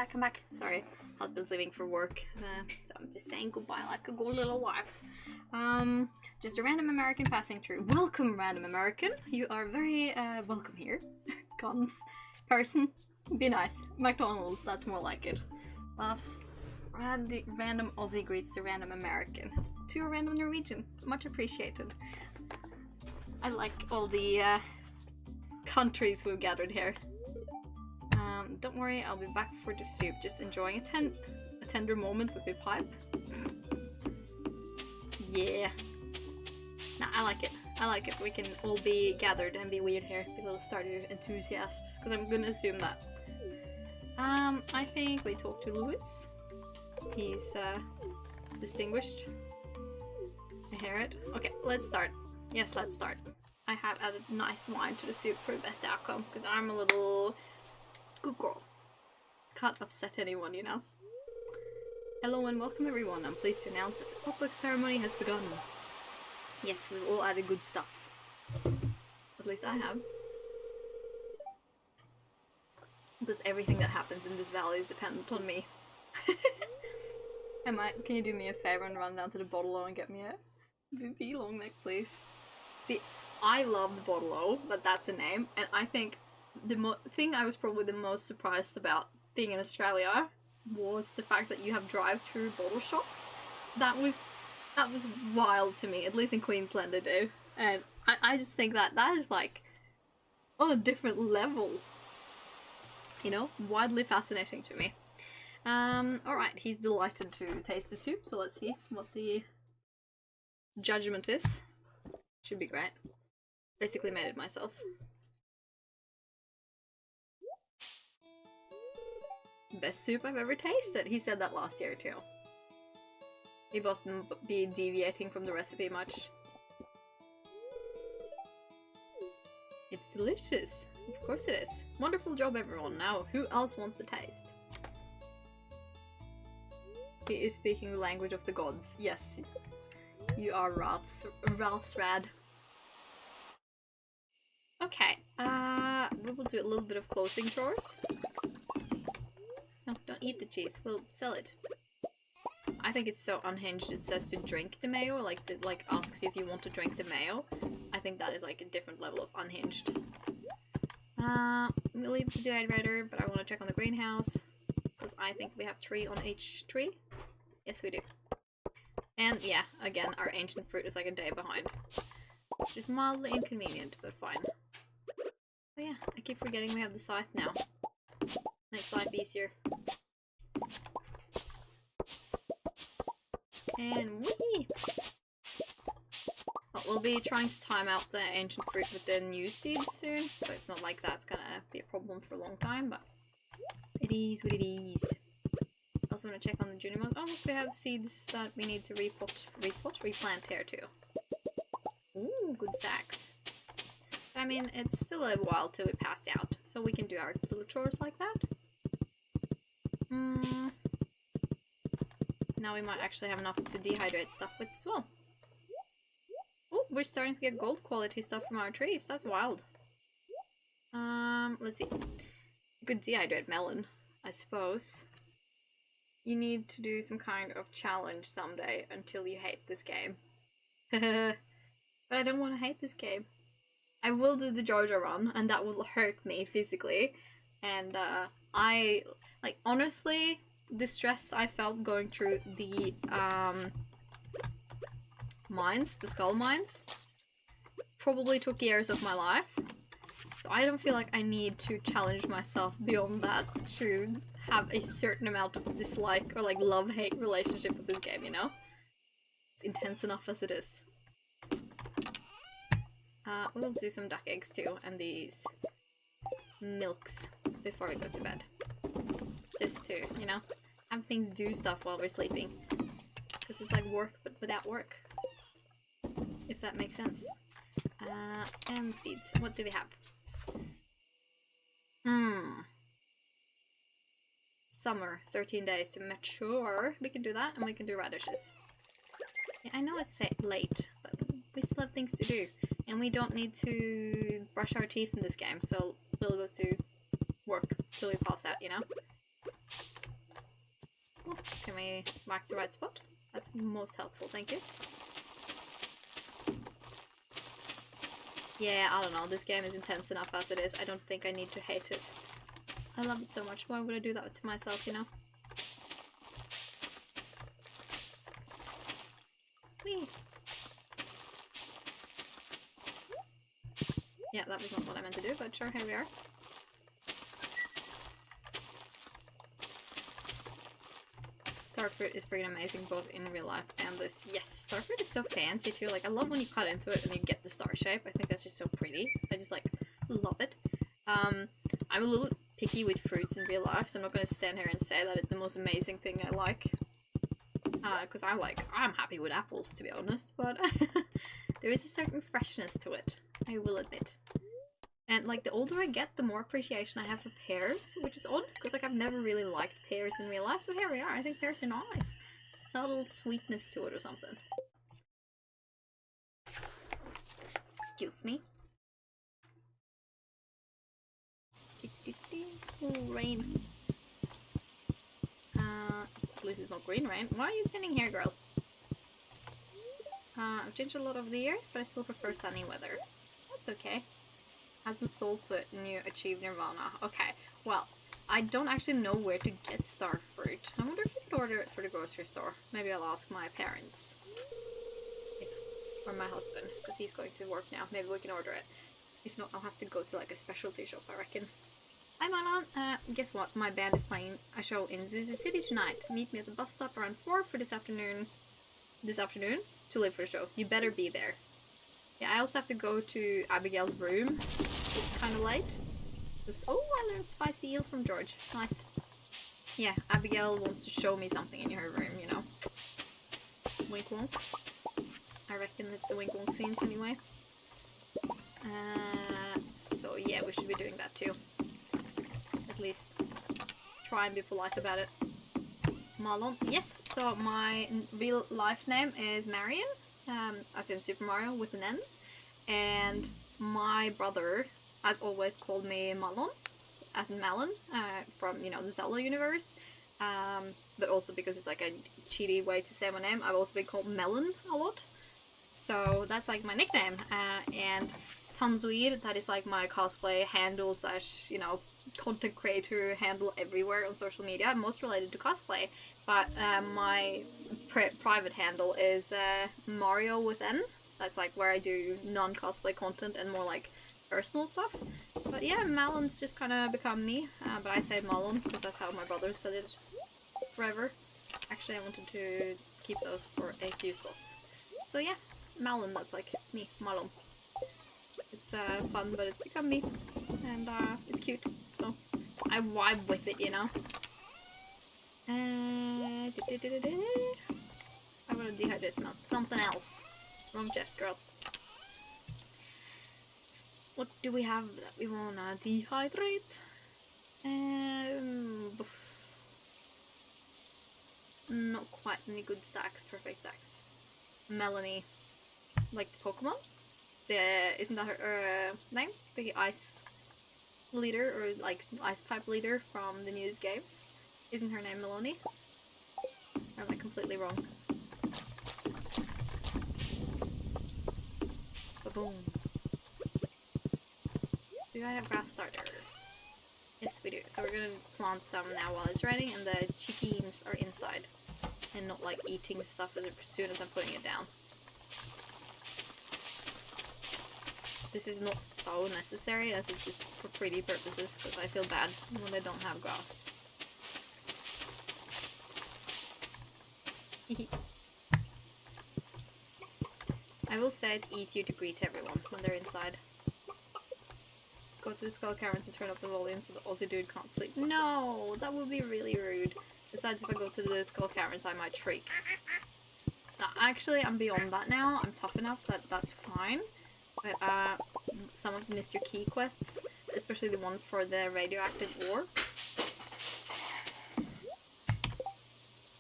Speaker 1: I'm back. Sorry, husband's leaving for work, so I'm just saying goodbye like a good little wife. Just a random American passing through. Welcome, random American. You are very welcome here. Cons person, be nice. McDonald's, that's more like it. Laughs. Random Aussie greets the random American. To a random Norwegian, much appreciated. I like all the countries we've gathered here. Don't worry, I'll be back for the soup. Just enjoying a tender moment with my pipe. Yeah. Nah, I like it. I like it. We can all be gathered and be weird here. Be little Stardew enthusiasts. Because I'm gonna assume that. I think we talk to Lewis. He's distinguished. I hear it. Okay, let's start. Yes, let's start. I have added nice wine to the soup for the best outcome. Because I'm a little... good girl. Can't upset anyone, you know. Hello and welcome everyone. I'm pleased to announce that the public ceremony has begun. Yes, we've all added good stuff. At least I have. Because everything that happens in this valley is dependent on me. Can you do me a favor and run down to the Bottle-O and get me a VP long neck, please? See, I love the Bottle-O, but that's a name, and I think the thing I was probably the most surprised about being in Australia was the fact that you have drive-through bottle shops. That was wild to me, at least in Queensland they do. And I just think that is like on a different level. You know, wildly fascinating to me. Alright, he's delighted to taste the soup, so let's see what the judgment is. Should be great. Basically made it myself. Best soup I've ever tasted. He said that last year too. He wasn't be deviating from the recipe much. It's delicious. Of course it is. Wonderful job everyone. Now, who else wants to taste? He is speaking the language of the gods. Yes. You are Ralph's rad. Okay. We will do a little bit of closing chores. No, don't eat the cheese. We'll sell it. I think it's so unhinged it says to drink the mayo, like asks you if you want to drink the mayo. I think think that is like a different level of unhinged. We'll leave the dehydrator, but I want to check on the greenhouse. Because I think we have 3 on each tree. Yes, we do. And yeah, again, our ancient fruit is like a day behind. Which is mildly inconvenient, but fine. Oh yeah, I keep forgetting we have the scythe now. Makes life easier. And whee! Well, we'll be trying to time out the ancient fruit with the new seeds soon, so it's not like that's gonna be a problem for a long time, but it is what it is. I also want to check on the junior ones. Oh look, we have seeds that we need to replant here too. Ooh, good stacks. But I mean, it's still a while till we pass out, so we can do our little chores like that. Now we might actually have enough to dehydrate stuff with as well. Oh, we're starting to get gold quality stuff from our trees. That's wild. Let's see. You could dehydrate melon, I suppose. You need to do some kind of challenge someday until you hate this game. But I don't want to hate this game. I will do the Georgia run, and that will hurt me physically. And I, like, honestly, the stress I felt going through the mines, the skull mines, probably took years of my life. So I don't feel like I need to challenge myself beyond that to have a certain amount of dislike or like love-hate relationship with this game, you know? It's intense enough as it is. We'll do some duck eggs too, and these milks before we go to bed. Just to, you know, have things do stuff while we're sleeping. Because it's like work, but without work. If that makes sense. And seeds. What do we have? Summer, 13 days to mature. We can do that, and we can do radishes. Yeah, I know it's late, but we still have things to do. And we don't need to brush our teeth in this game, so we'll go to work till we pass out, you know? Ooh, can we mark the right spot? That's most helpful, thank you. Yeah, I don't know, this game is intense enough as it is. I don't think I need to hate it. I love it so much. Why would I do that to myself, you know? Whee! Yeah, that was not what I meant to do, but sure, here we are. Starfruit is freaking amazing both in real life and this. Yes, Starfruit is so fancy too. Like, I love when you cut into it and you get the star shape. I think that's just so pretty. I just like love it. I'm a little picky with fruits in real life, so I'm not going to stand here and say that it's the most amazing thing I like. Because I'm happy with apples, to be honest, but there is a certain freshness to it, I will admit. And like, the older I get, the more appreciation I have for pears, which is odd, because like I've never really liked pears in real life, but here we are. I think pears are nice. Subtle sweetness to it or something. Excuse me. Ooh, rain. At least it's not green rain. Why are you standing here, girl? I've changed a lot over the years, but I still prefer sunny weather. That's okay. Add some salt to it and you achieve nirvana. Okay, well, I don't actually know where to get starfruit. I wonder if we could order it for the grocery store. Maybe I'll ask my parents. Or my husband, because he's going to work now. Maybe we can order it. If not, I'll have to go to like a specialty shop, I reckon. Hi Manon! Guess what? My band is playing a show in Zuzu City tonight. Meet me at the bus stop around 4 for this afternoon. Too late for the show. You better be there. Yeah, I also have to go to Abigail's room. It's kind of late. Oh, I learned spicy eel from George. Nice. Yeah, Abigail wants to show me something in her room, you know. Wink wonk. I reckon it's the wink wonk scenes anyway. So yeah, we should be doing that too. At least try and be polite about it. Marlon. Yes, so my real life name is Marion, as in Super Mario with an N. And my brother has always called me Malon, as in Malon, from, you know, the Zelda universe. But also because it's like a cheaty way to say my name, I've also been called Melon a lot. So that's like my nickname. And Tanzoir, that is like my cosplay handle slash, you know, content creator handle everywhere on social media, most related to cosplay. But my private handle is Mario with N. That's like where I do non-cosplay content and more like personal stuff. But yeah, Malon's just kind of become me. But I say Malon because that's how my brother said it forever. Actually, I wanted to keep those for a few spots. So yeah, Malon, that's like me, Malon. It's fun, but it's become me. And it's cute, so I vibe with it, you know. I'm gonna dehydrate something else. Wrong chest, girl. What do we have that we wanna dehydrate? Not quite any good stacks, perfect stacks. Melanie, like the Pokemon? Isn't that her name? The ice leader, or like ice type leader from the newest games? Isn't her name Melanie? Or am I completely wrong? Ba-boom. Do I have grass starter? Yes, we do. So we're gonna plant some now while it's raining, and the chickens are inside and not like eating stuff as soon as I'm putting it down. This is not so necessary, as it's just for pretty purposes, because I feel bad when they don't have grass. I will say it's easier to greet everyone when they're inside. Go to the Skull Caverns and turn up the volume so the Aussie dude can't sleep. No, that would be really rude. Besides, if I go to the Skull Caverns, I might shriek. Now, actually, I'm beyond that now. I'm tough enough that that's fine. But some of the Mr. Key quests, especially the one for the radioactive ore.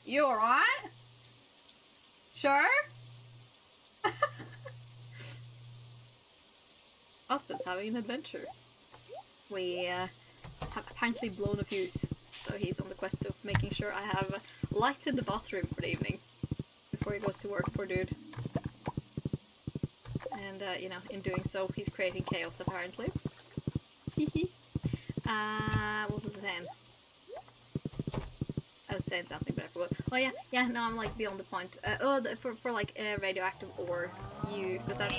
Speaker 1: You alright? Sure? Osmond's having an adventure. We have apparently blown a fuse, so he's on the quest of making sure I have light in the bathroom for the evening before he goes to work, poor dude. And, you know, in doing so, he's creating chaos, apparently. Hehe. What was I saying? I was saying something, but I forgot. Oh, yeah, no, I'm, like, beyond the point. For like, radioactive ore, was that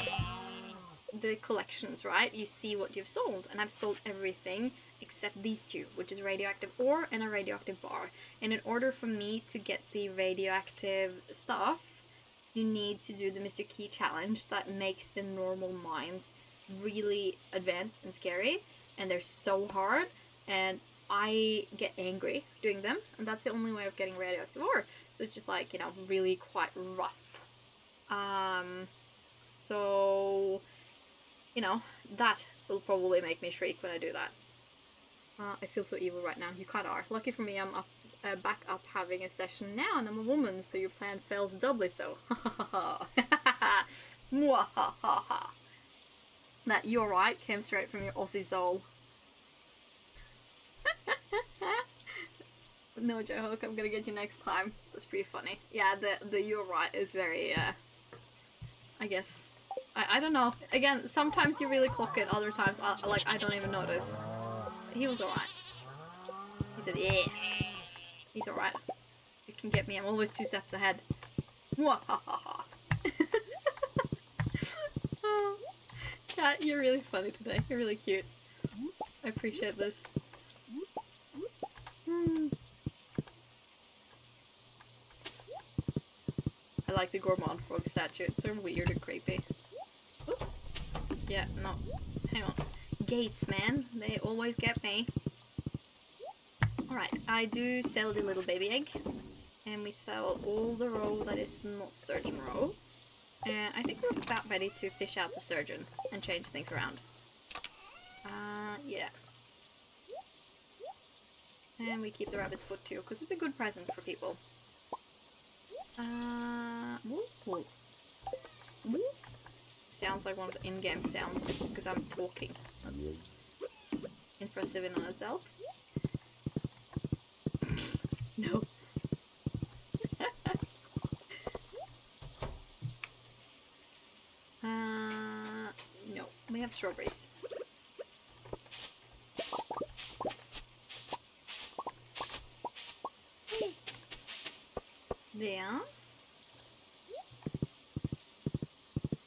Speaker 1: the collections, right? You see what you've sold, and I've sold everything except these two, which is radioactive ore and a radioactive bar. And in order for me to get the radioactive stuff, you need to do the Mr. Key challenge that makes the normal mines really advanced and scary, and they're so hard, and I get angry doing them, and that's the only way of getting radioactive ore. So it's just like, you know, really quite rough. So, you know, that will probably make me shriek when I do that. I feel so evil right now. You kinda are. Lucky for me, I'm up, back up having a session now, and I'm a woman, so your plan fails doubly so. Mwahaha. That "you're right" came straight from your Aussie soul. No joke, I'm gonna get you next time. That's pretty funny. Yeah, the "you're right" is very, I guess. I don't know. Again, sometimes you really clock it, other times, I don't even notice. He was alright. He said, yeah. He's alright. It can get me. I'm always 2 steps ahead. Mwahaha. Chat, you're really funny today. You're really cute. I appreciate this. I like the Gourmand Frog statue. It's so weird and creepy. Ooh. Yeah, no. Hang on. Gates, man. They always get me. Alright, I do sell the little baby egg. And we sell all the roe that is not sturgeon roe. And I think we're about ready to fish out the sturgeon and change things around. Yeah. And we keep the rabbit's foot too, because it's a good present for people. Woo. Woo. Sounds like one of the in-game sounds just because I'm talking. That's impressive in on itself. No. strawberries. There.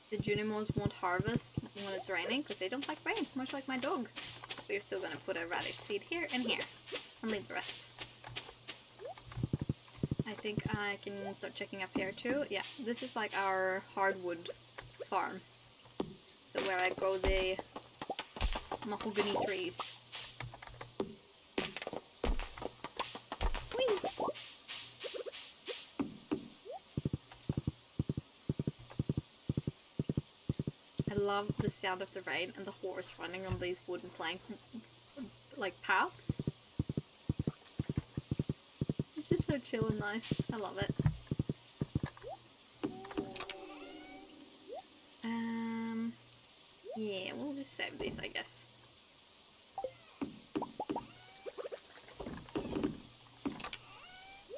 Speaker 1: The Junimos won't harvest when it's raining because they don't like rain, much like my dog. We're still gonna put a radish seed here and here, and leave the rest. I think I can start checking up here too. Yeah, this is like our hardwood farm. So where I grow the mahogany trees. Whee! I love the sound of the rain and the horse running on these wooden plank like paths. It's just so chill and nice. I love it. Yeah, we'll just save these, I guess.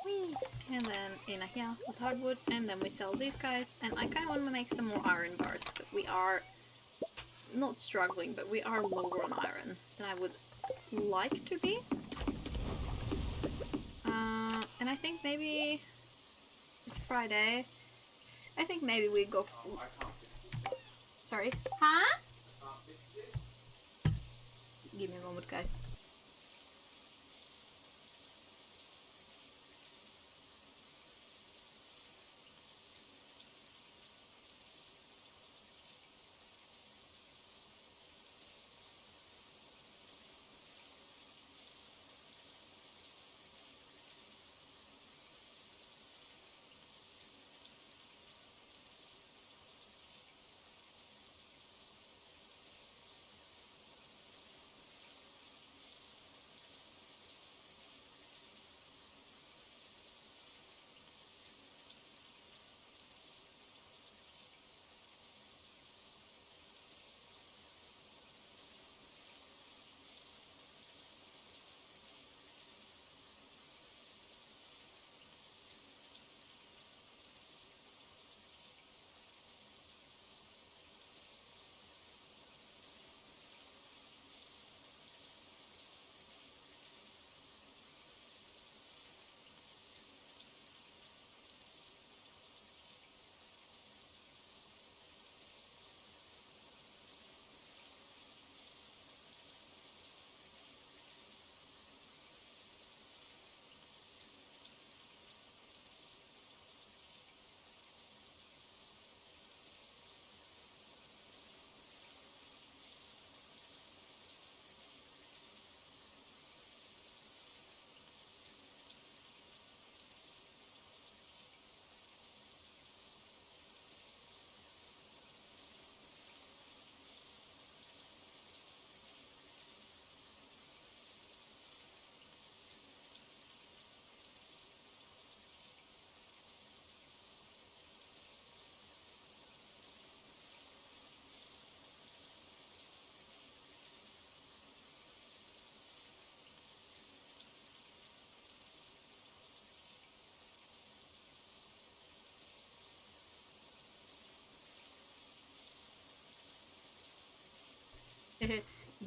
Speaker 1: Whee! And then in here with hardwood, and then we sell these guys. And I kind of want to make some more iron bars because we are not struggling, but we are lower on iron than I would like to be. And I think maybe it's Friday. I think maybe we go. Sorry. Huh? Give me a moment, guys.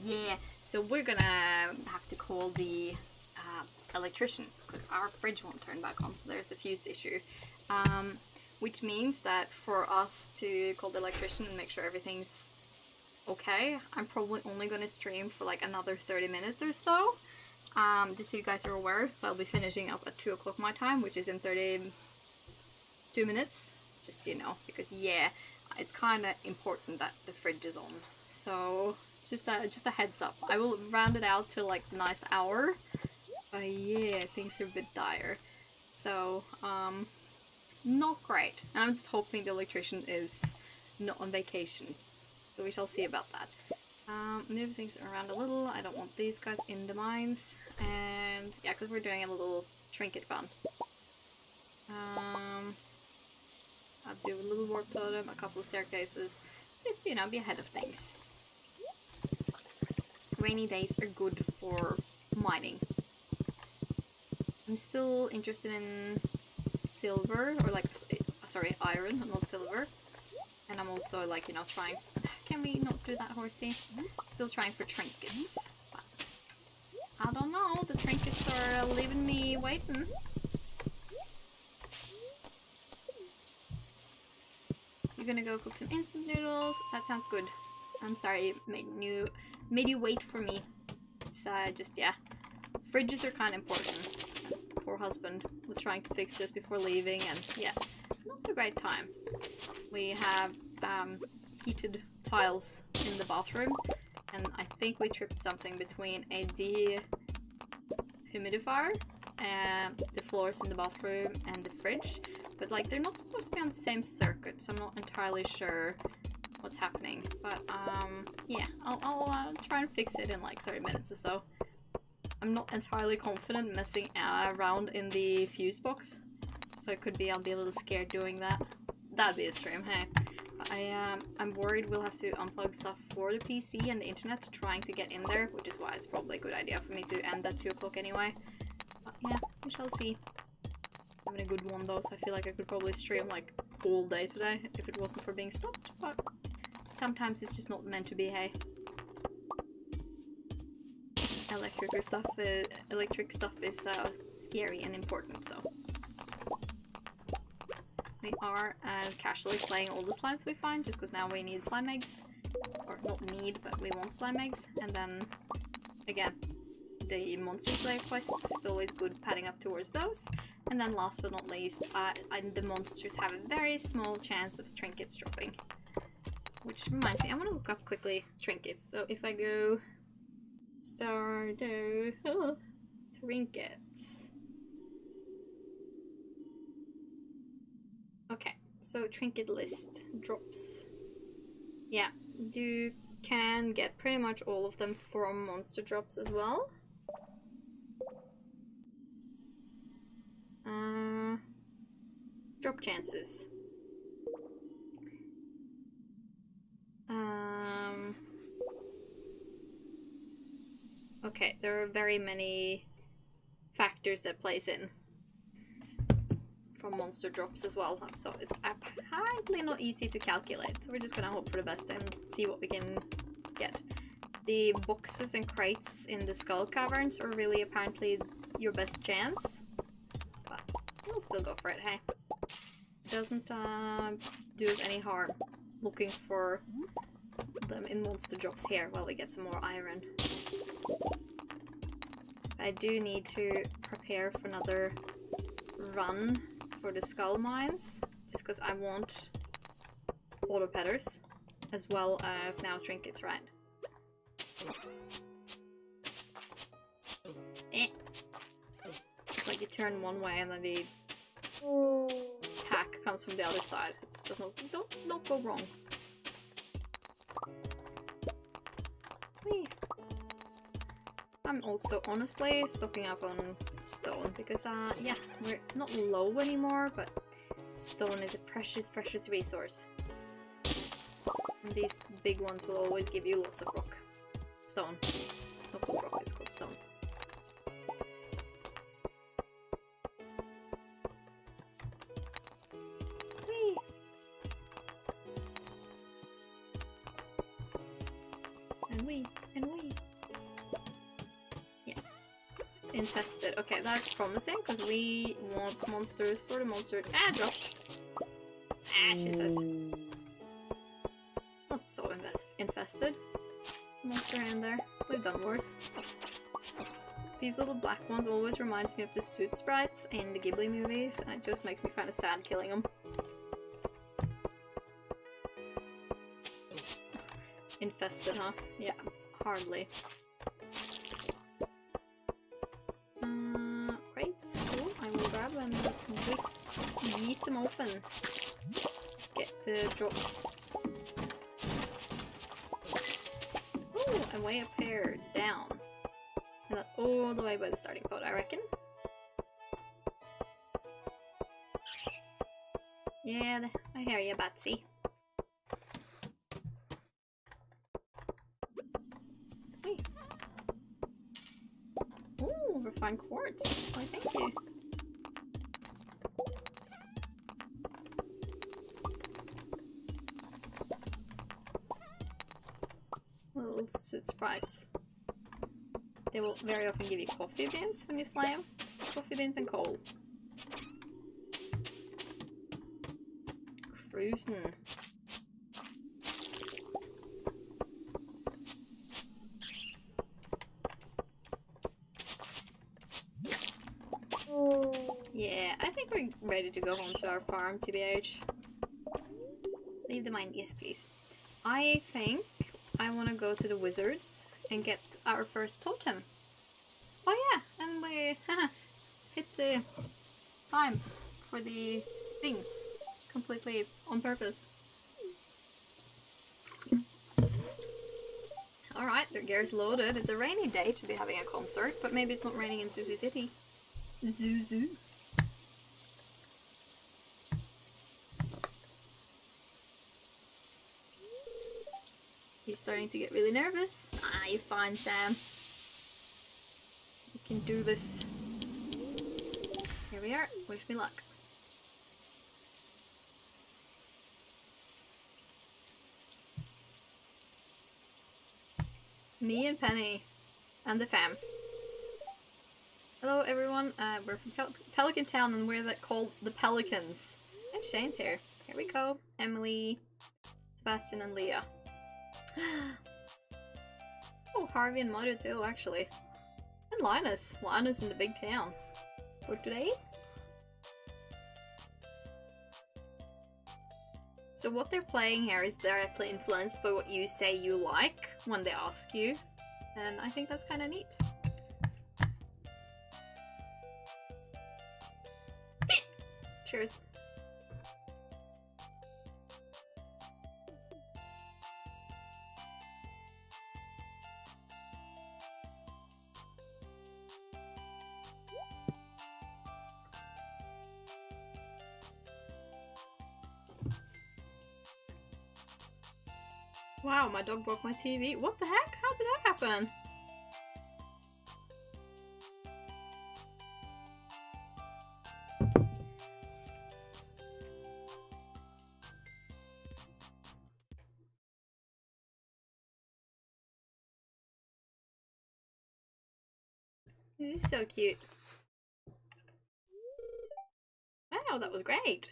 Speaker 1: Yeah, so we're gonna have to call the electrician because our fridge won't turn back on, so there's a fuse issue. Which means that for us to call the electrician and make sure everything's okay, I'm probably only gonna stream for like another 30 minutes or so. Just so you guys are aware, so I'll be finishing up at 2 o'clock my time, which is in 32 minutes. Just so you know, because yeah, it's kind of important that the fridge is on. So just a heads up. I will round it out to like a nice hour. But yeah, things are a bit dire. So not great. And I'm just hoping the electrician is not on vacation. So we shall see about that. Move things around a little. I don't want these guys in the mines. And yeah, because we're doing a little trinket run. I'll do a little warp totem, a couple of staircases. Just, you know, be ahead of things. Rainy days are good for mining. I'm still interested in silver, or like, sorry, iron, not silver. And I'm also like, you know, trying Can we not do that, horsey? Still trying for trinkets. But I don't know, the trinkets are leaving me waiting. You're gonna go cook some instant noodles? That sounds good. I'm sorry, made you wait for me. It's just, yeah. Fridges are kind of important. Poor husband was trying to fix just before leaving, and yeah, not a great time. We have heated tiles in the bathroom, and I think we tripped something between a dehumidifier and the floors in the bathroom and the fridge. But like, they're not supposed to be on the same circuit, so I'm not entirely sure what's happening. But yeah, I'll try and fix it in like 30 minutes or so. I'm not entirely confident messing around in the fuse box, so it could be I'll be a little scared doing that. That'd be a stream, hey. I'm worried we'll have to unplug stuff for the PC and the internet trying to get in there, which is why it's probably a good idea for me to end at 2 o'clock anyway. But yeah, we shall see. Having a good one though, so I feel like I could probably stream like all day today if it wasn't for being stopped, but sometimes it's just not meant to be, hey. Electric stuff is scary and important, so. We are casually slaying all the slimes we find, just because now we need slime eggs. Or not need, but we want slime eggs. And then, again, the monster slayer quests, it's always good padding up towards those. And then last but not least, the monsters have a very small chance of trinkets dropping. Which reminds me, I want to look up quickly trinkets. So if I go Stardew trinkets. Okay, so trinket list drops. Yeah, you can get pretty much all of them from monster drops as well. Drop chances. Okay, there are very many factors that plays in from monster drops as well, so it's apparently not easy to calculate, so we're just gonna hope for the best and see what we can get. The boxes and crates in the skull caverns are really apparently your best chance, but we'll still go for it, hey. Doesn't do us any harm looking for them in monster drops here while we get some more iron. I do need to prepare for another run for the skull mines, just because I want auto petters as well as now trinkets, right? It's like you turn one way and then the attack comes from the other side. It just does not go wrong. Whee. I'm also honestly stocking up on stone because yeah, we're not low anymore, but stone is a precious, precious resource. And these big ones will always give you lots of rock. Stone. It's not called rock, it's called stone. Whee! And we. Yeah. Infested. Okay, that's promising, because we want monsters for the monster. Ah, drops! Ah, she says. Not so infested. Monster in there. We've done worse. These little black ones always reminds me of the suit sprites in the Ghibli movies, and it just makes me kind of sad killing them. Infested, huh? Yeah, hardly. Crates. Cool. I will grab and yeet them open. Get the drops. Ooh, and way up here, down. And that's all the way by the starting point, I reckon. Yeah, I hear you, Batsy. Hey. Ooh, refined quartz. Why, thank you. lights. They will very often give you coffee beans when you slay them. Coffee beans and coal. Cruising. Yeah, I think we're ready to go home to our farm, TBH. Leave the mine, yes please. I think I want to go to the wizards and get our first totem. Oh yeah, and we hit the time for the thing completely on purpose. Alright, their gear's loaded. It's a rainy day to be having a concert, but maybe it's not raining in Susie City. Zuzu. He's starting to get really nervous. Ah, you're fine, Sam. You can do this. Here we are. Wish me luck. Me and Penny. And the fam. Hello everyone, we're from Pelican Town and we're called the Pelicans. And Shane's here. Here we go. Emily, Sebastian and Leah. Oh, Harvey and Mother too, actually. And Linus. Linus in the big town. For today. So what they're playing here is directly influenced by what you say you like when they ask you. And I think that's kind of neat. Cheers. Wow, my dog broke my TV. What the heck? How did that happen? This is so cute. Wow, that was great.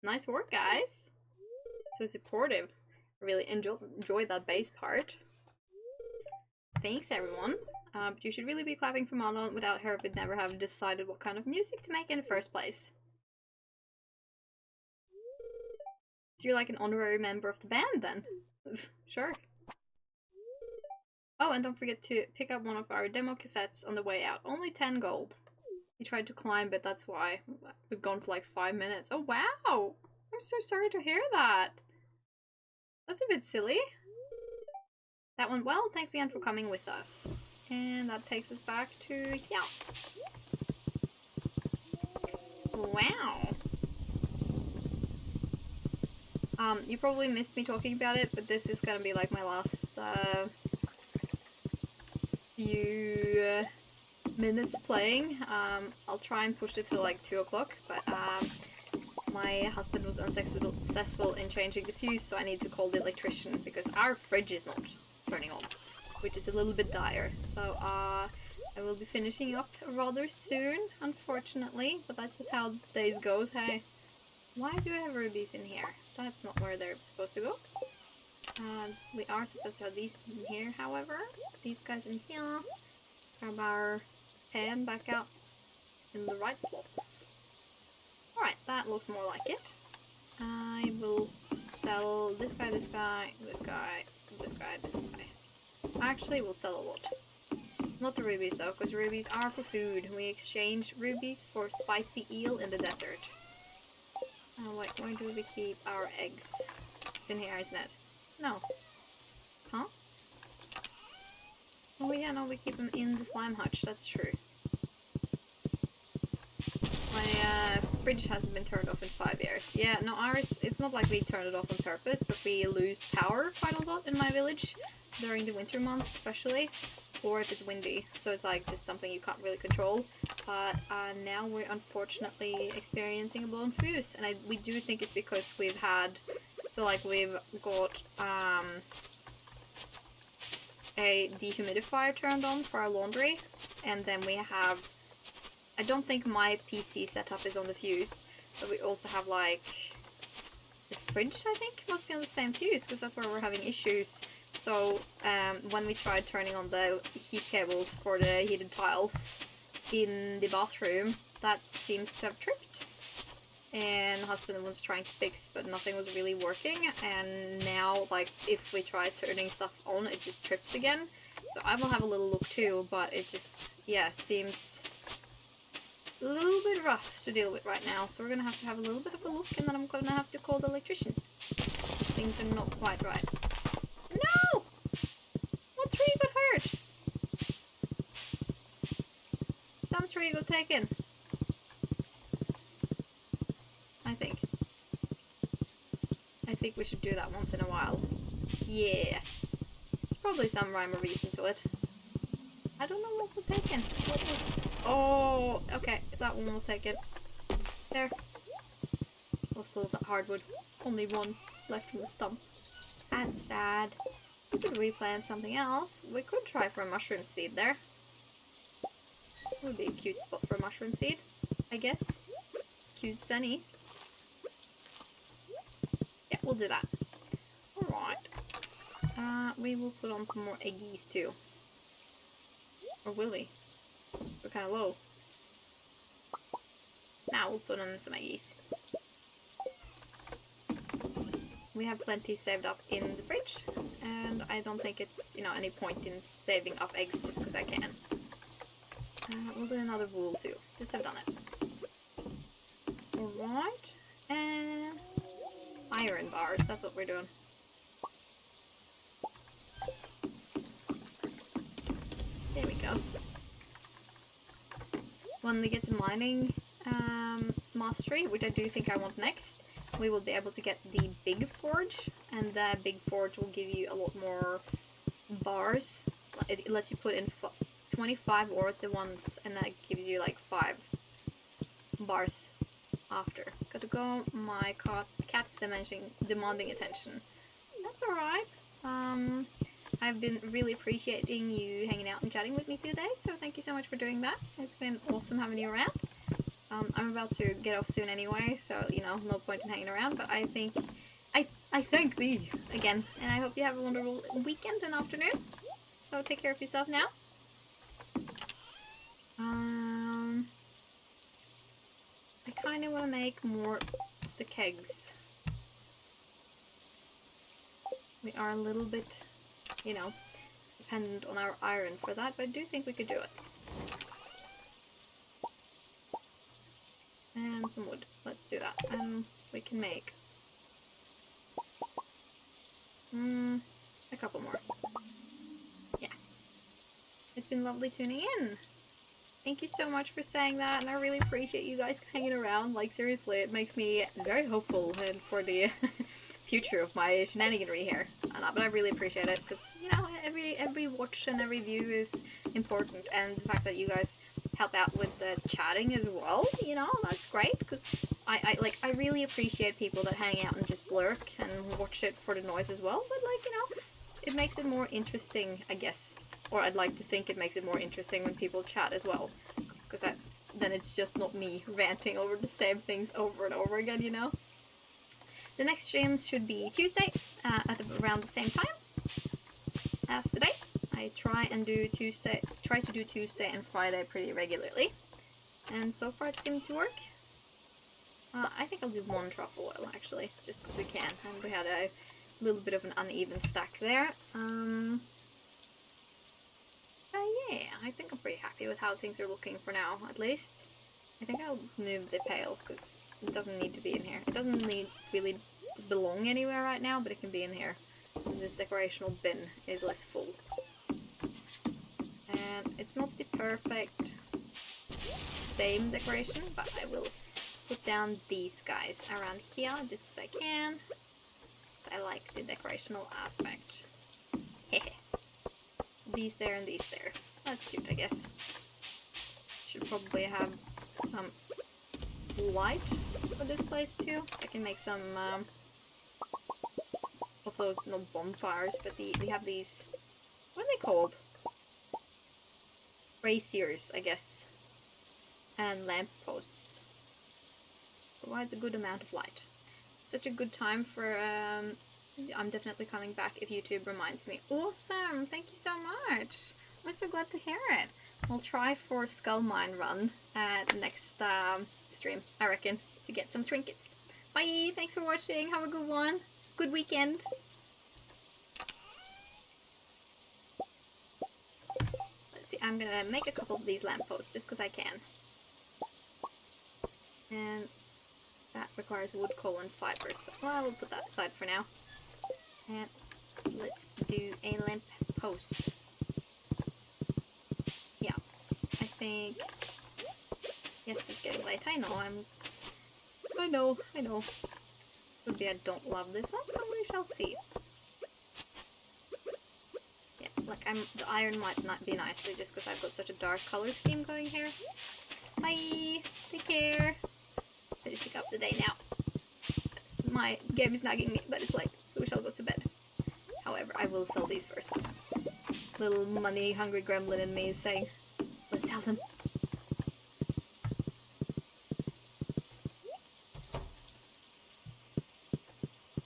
Speaker 1: Nice work, guys. So supportive. Really enjoyed that bass part. Thanks, everyone. But you should really be clapping for Marlon. Without her, we'd never have decided what kind of music to make in the first place. So you're like an honorary member of the band, then? Sure. Oh, and don't forget to pick up one of our demo cassettes on the way out. Only 10 gold. He tried to climb, but that's why. I was gone for like 5 minutes. Oh, wow! I'm so sorry to hear that. That's a bit silly. That went well. Thanks again for coming with us. And that takes us back to here. Wow. You probably missed me talking about it, but this is gonna be like my last few minutes playing. I'll try and push it to like 2 o'clock, but my husband was unsuccessful in changing the fuse, so I need to call the electrician because our fridge is not turning on, which is a little bit dire. So I will be finishing up rather soon, unfortunately, but that's just how days goes. Hey, why do I have rubies in here? That's not where they're supposed to go. We are supposed to have these in here, however. These guys in here. Grab our pan back out in the right slots. Alright, that looks more like it. I will sell this guy, this guy, this guy, this guy, this guy. Actually, we'll sell a lot. Not the rubies though, because rubies are for food. We exchange rubies for spicy eel in the desert. Wait, where do we keep our eggs? It's in here, isn't it? No. Huh? Oh yeah, no, we keep them in the slime hutch, that's true. My fridge hasn't been turned off in 5 years. Yeah, no, ours, it's not like we turn it off on purpose, but we lose power quite a lot in my village. During the winter months especially, or if it's windy, so it's like just something you can't really control. But now we're unfortunately experiencing a blown fuse, and we do think it's because we've had, so like we've got a dehumidifier turned on for our laundry, and then we have, I don't think my PC setup is on the fuse, but we also have like the fridge, I think, must be on the same fuse, because that's where we're having issues. So when we tried turning on the heat cables for the heated tiles in the bathroom, that seems to have tripped. And husband was trying to fix, but nothing was really working. And now, like, if we try turning stuff on, it just trips again. So I will have a little look too, but it just, yeah, seems a little bit rough to deal with right now. So we're gonna have to have a little bit of a look, and then I'm gonna have to call the electrician. Things are not quite right. No! What tree got hurt? Some tree got taken. I think we should do that once in a while. Yeah. There's probably some rhyme or reason to it. I don't know what was taken. What was... Oh, okay. That one was taken. There. Lost all that hardwood. Only one left from the stump. That's sad. We could replant something else. We could try for a mushroom seed there. Would be a cute spot for a mushroom seed, I guess. It's cute, sunny. Yeah, we'll do that. Alright. We will put on some more eggies too. Or will we? We're kind of low. Now we'll put on some eggies. We have plenty saved up in the fridge, and I don't think it's, you know, any point in saving up eggs just because I can. We'll do another wool too, just have done it. Alright, and iron bars, that's what we're doing. There we go. When we get to mining mastery, which I do think I want next, we will be able to get the big forge, and the big forge will give you a lot more bars. It lets you put in 25 ore at once, and that gives you like 5 bars after. Gotta go, my cat's demanding attention. That's alright. I've been really appreciating you hanging out and chatting with me today, so thank you so much for doing that. It's been awesome having you around. I'm about to get off soon anyway, so, you know, no point in hanging around, but I thank thee again, and I hope you have a wonderful weekend and afternoon. So take care of yourself now. I kind of want to make more of the kegs. We are a little bit, you know, dependent on our iron for that, but I do think we could do it. And some wood. Let's do that. And we can make a couple more. Yeah. It's been lovely tuning in. Thank you so much for saying that, and I really appreciate you guys hanging around. Like, seriously, it makes me very hopeful and for the future of my shenaniganry here. But I really appreciate it, because, you know, every watch and every view is important, and the fact that you guys help out with the chatting as well, you know, that's great, because I really appreciate people that hang out and just lurk and watch it for the noise as well, but, like, you know, it makes it more interesting, I guess. Or I'd like to think it makes it more interesting when people chat as well, because then it's just not me ranting over the same things over and over again, you know? The next streams should be Tuesday, at around the same time as today. I try to do Tuesday and Friday pretty regularly, and so far it seemed to work. I think I'll do one truffle oil, actually, just because we can, and we had a little bit of an uneven stack there. Yeah, I think I'm pretty happy with how things are looking for now, at least. I think I'll move the pail, because it doesn't need to be in here. It doesn't need really to belong anywhere right now, but it can be in here, because this decorational bin is less full. And it's not the perfect same decoration, but I will put down these guys around here, just because I can. But I like the decorational aspect. Hehe. So these there and these there. That's cute, I guess. Should probably have some light for this place too. I can make some of those, not bonfires, but we have these What are they called? Braziers, I guess. And lamp posts. Provides a good amount of light. Such a good time for, I'm definitely coming back if YouTube reminds me. Awesome! Thank you so much! I'm so glad to hear it. I'll try for Skull Mine Run next stream, I reckon, to get some trinkets. Bye! Thanks for watching, have a good one! Good weekend! Let's see, I'm gonna make a couple of these lampposts just because I can. And that requires wood, coal, and fiber. So, well, we'll put that aside for now. And let's do a lamp post. Yeah, I think... Yes, it's getting late. I know, I know. Maybe I don't love this one, but we shall see. Yeah, like the iron might not be nicely just because I've got such a dark color scheme going here. Bye! Take care! Finishing up the day now. My game is nagging me, but it's late, so we shall go to bed. However, I will sell these first. This little money-hungry gremlin in me is saying, let's sell them.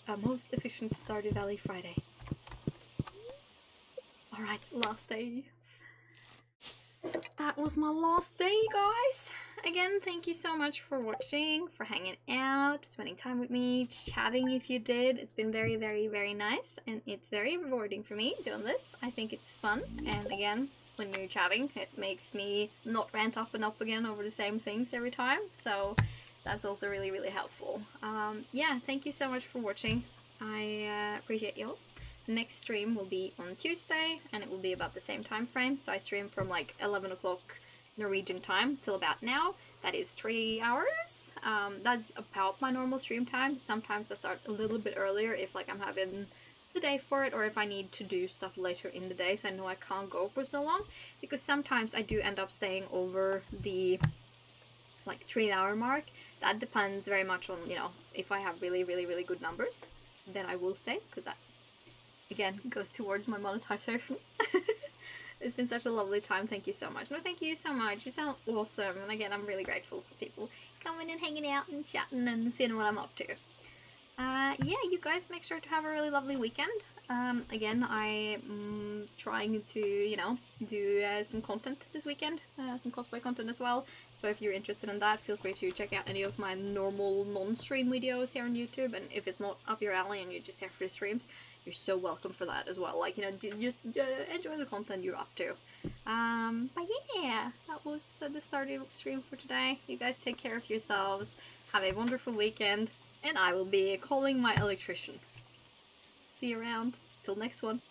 Speaker 1: A most efficient Stardew Valley Friday. Alright, last day. That was my last day, guys! Again, thank you so much for watching, for hanging out, spending time with me, chatting if you did. It's been very, very, very nice, and it's very rewarding for me doing this. I think it's fun, and again, when you're chatting, it makes me not rant up and up again over the same things every time, so that's also really, really helpful. Yeah, thank you so much for watching. I appreciate you all. Next stream will be on Tuesday, and it will be about the same time frame. So I stream from like 11 o'clock Norwegian time till about now. That is 3 hours. That's about my normal stream time. Sometimes I start a little bit earlier if like I'm having the day for it, or if I need to do stuff later in the day, so I know I can't go for so long. Because sometimes I do end up staying over the like 3 hour mark. That depends very much on, you know, if I have really, really, really good numbers, then I will stay, because that again goes towards my monetization. It's been such a lovely time. Thank you so much. No, thank you so much. You sound awesome. And again, I'm really grateful for people coming and hanging out and chatting and seeing what I'm up to. Yeah, you guys make sure to have a really lovely weekend. Again, I'm trying to, you know, do some content this weekend, some cosplay content as well. So if you're interested in that, feel free to check out any of my normal non-stream videos here on YouTube. And if it's not up your alley and you're just here for the streams, you're so welcome for that as well. Like, you know, just enjoy the content you're up to. But yeah, that was the Stardew stream for today. You guys take care of yourselves. Have a wonderful weekend. And I will be calling my electrician. See you around. Till next one.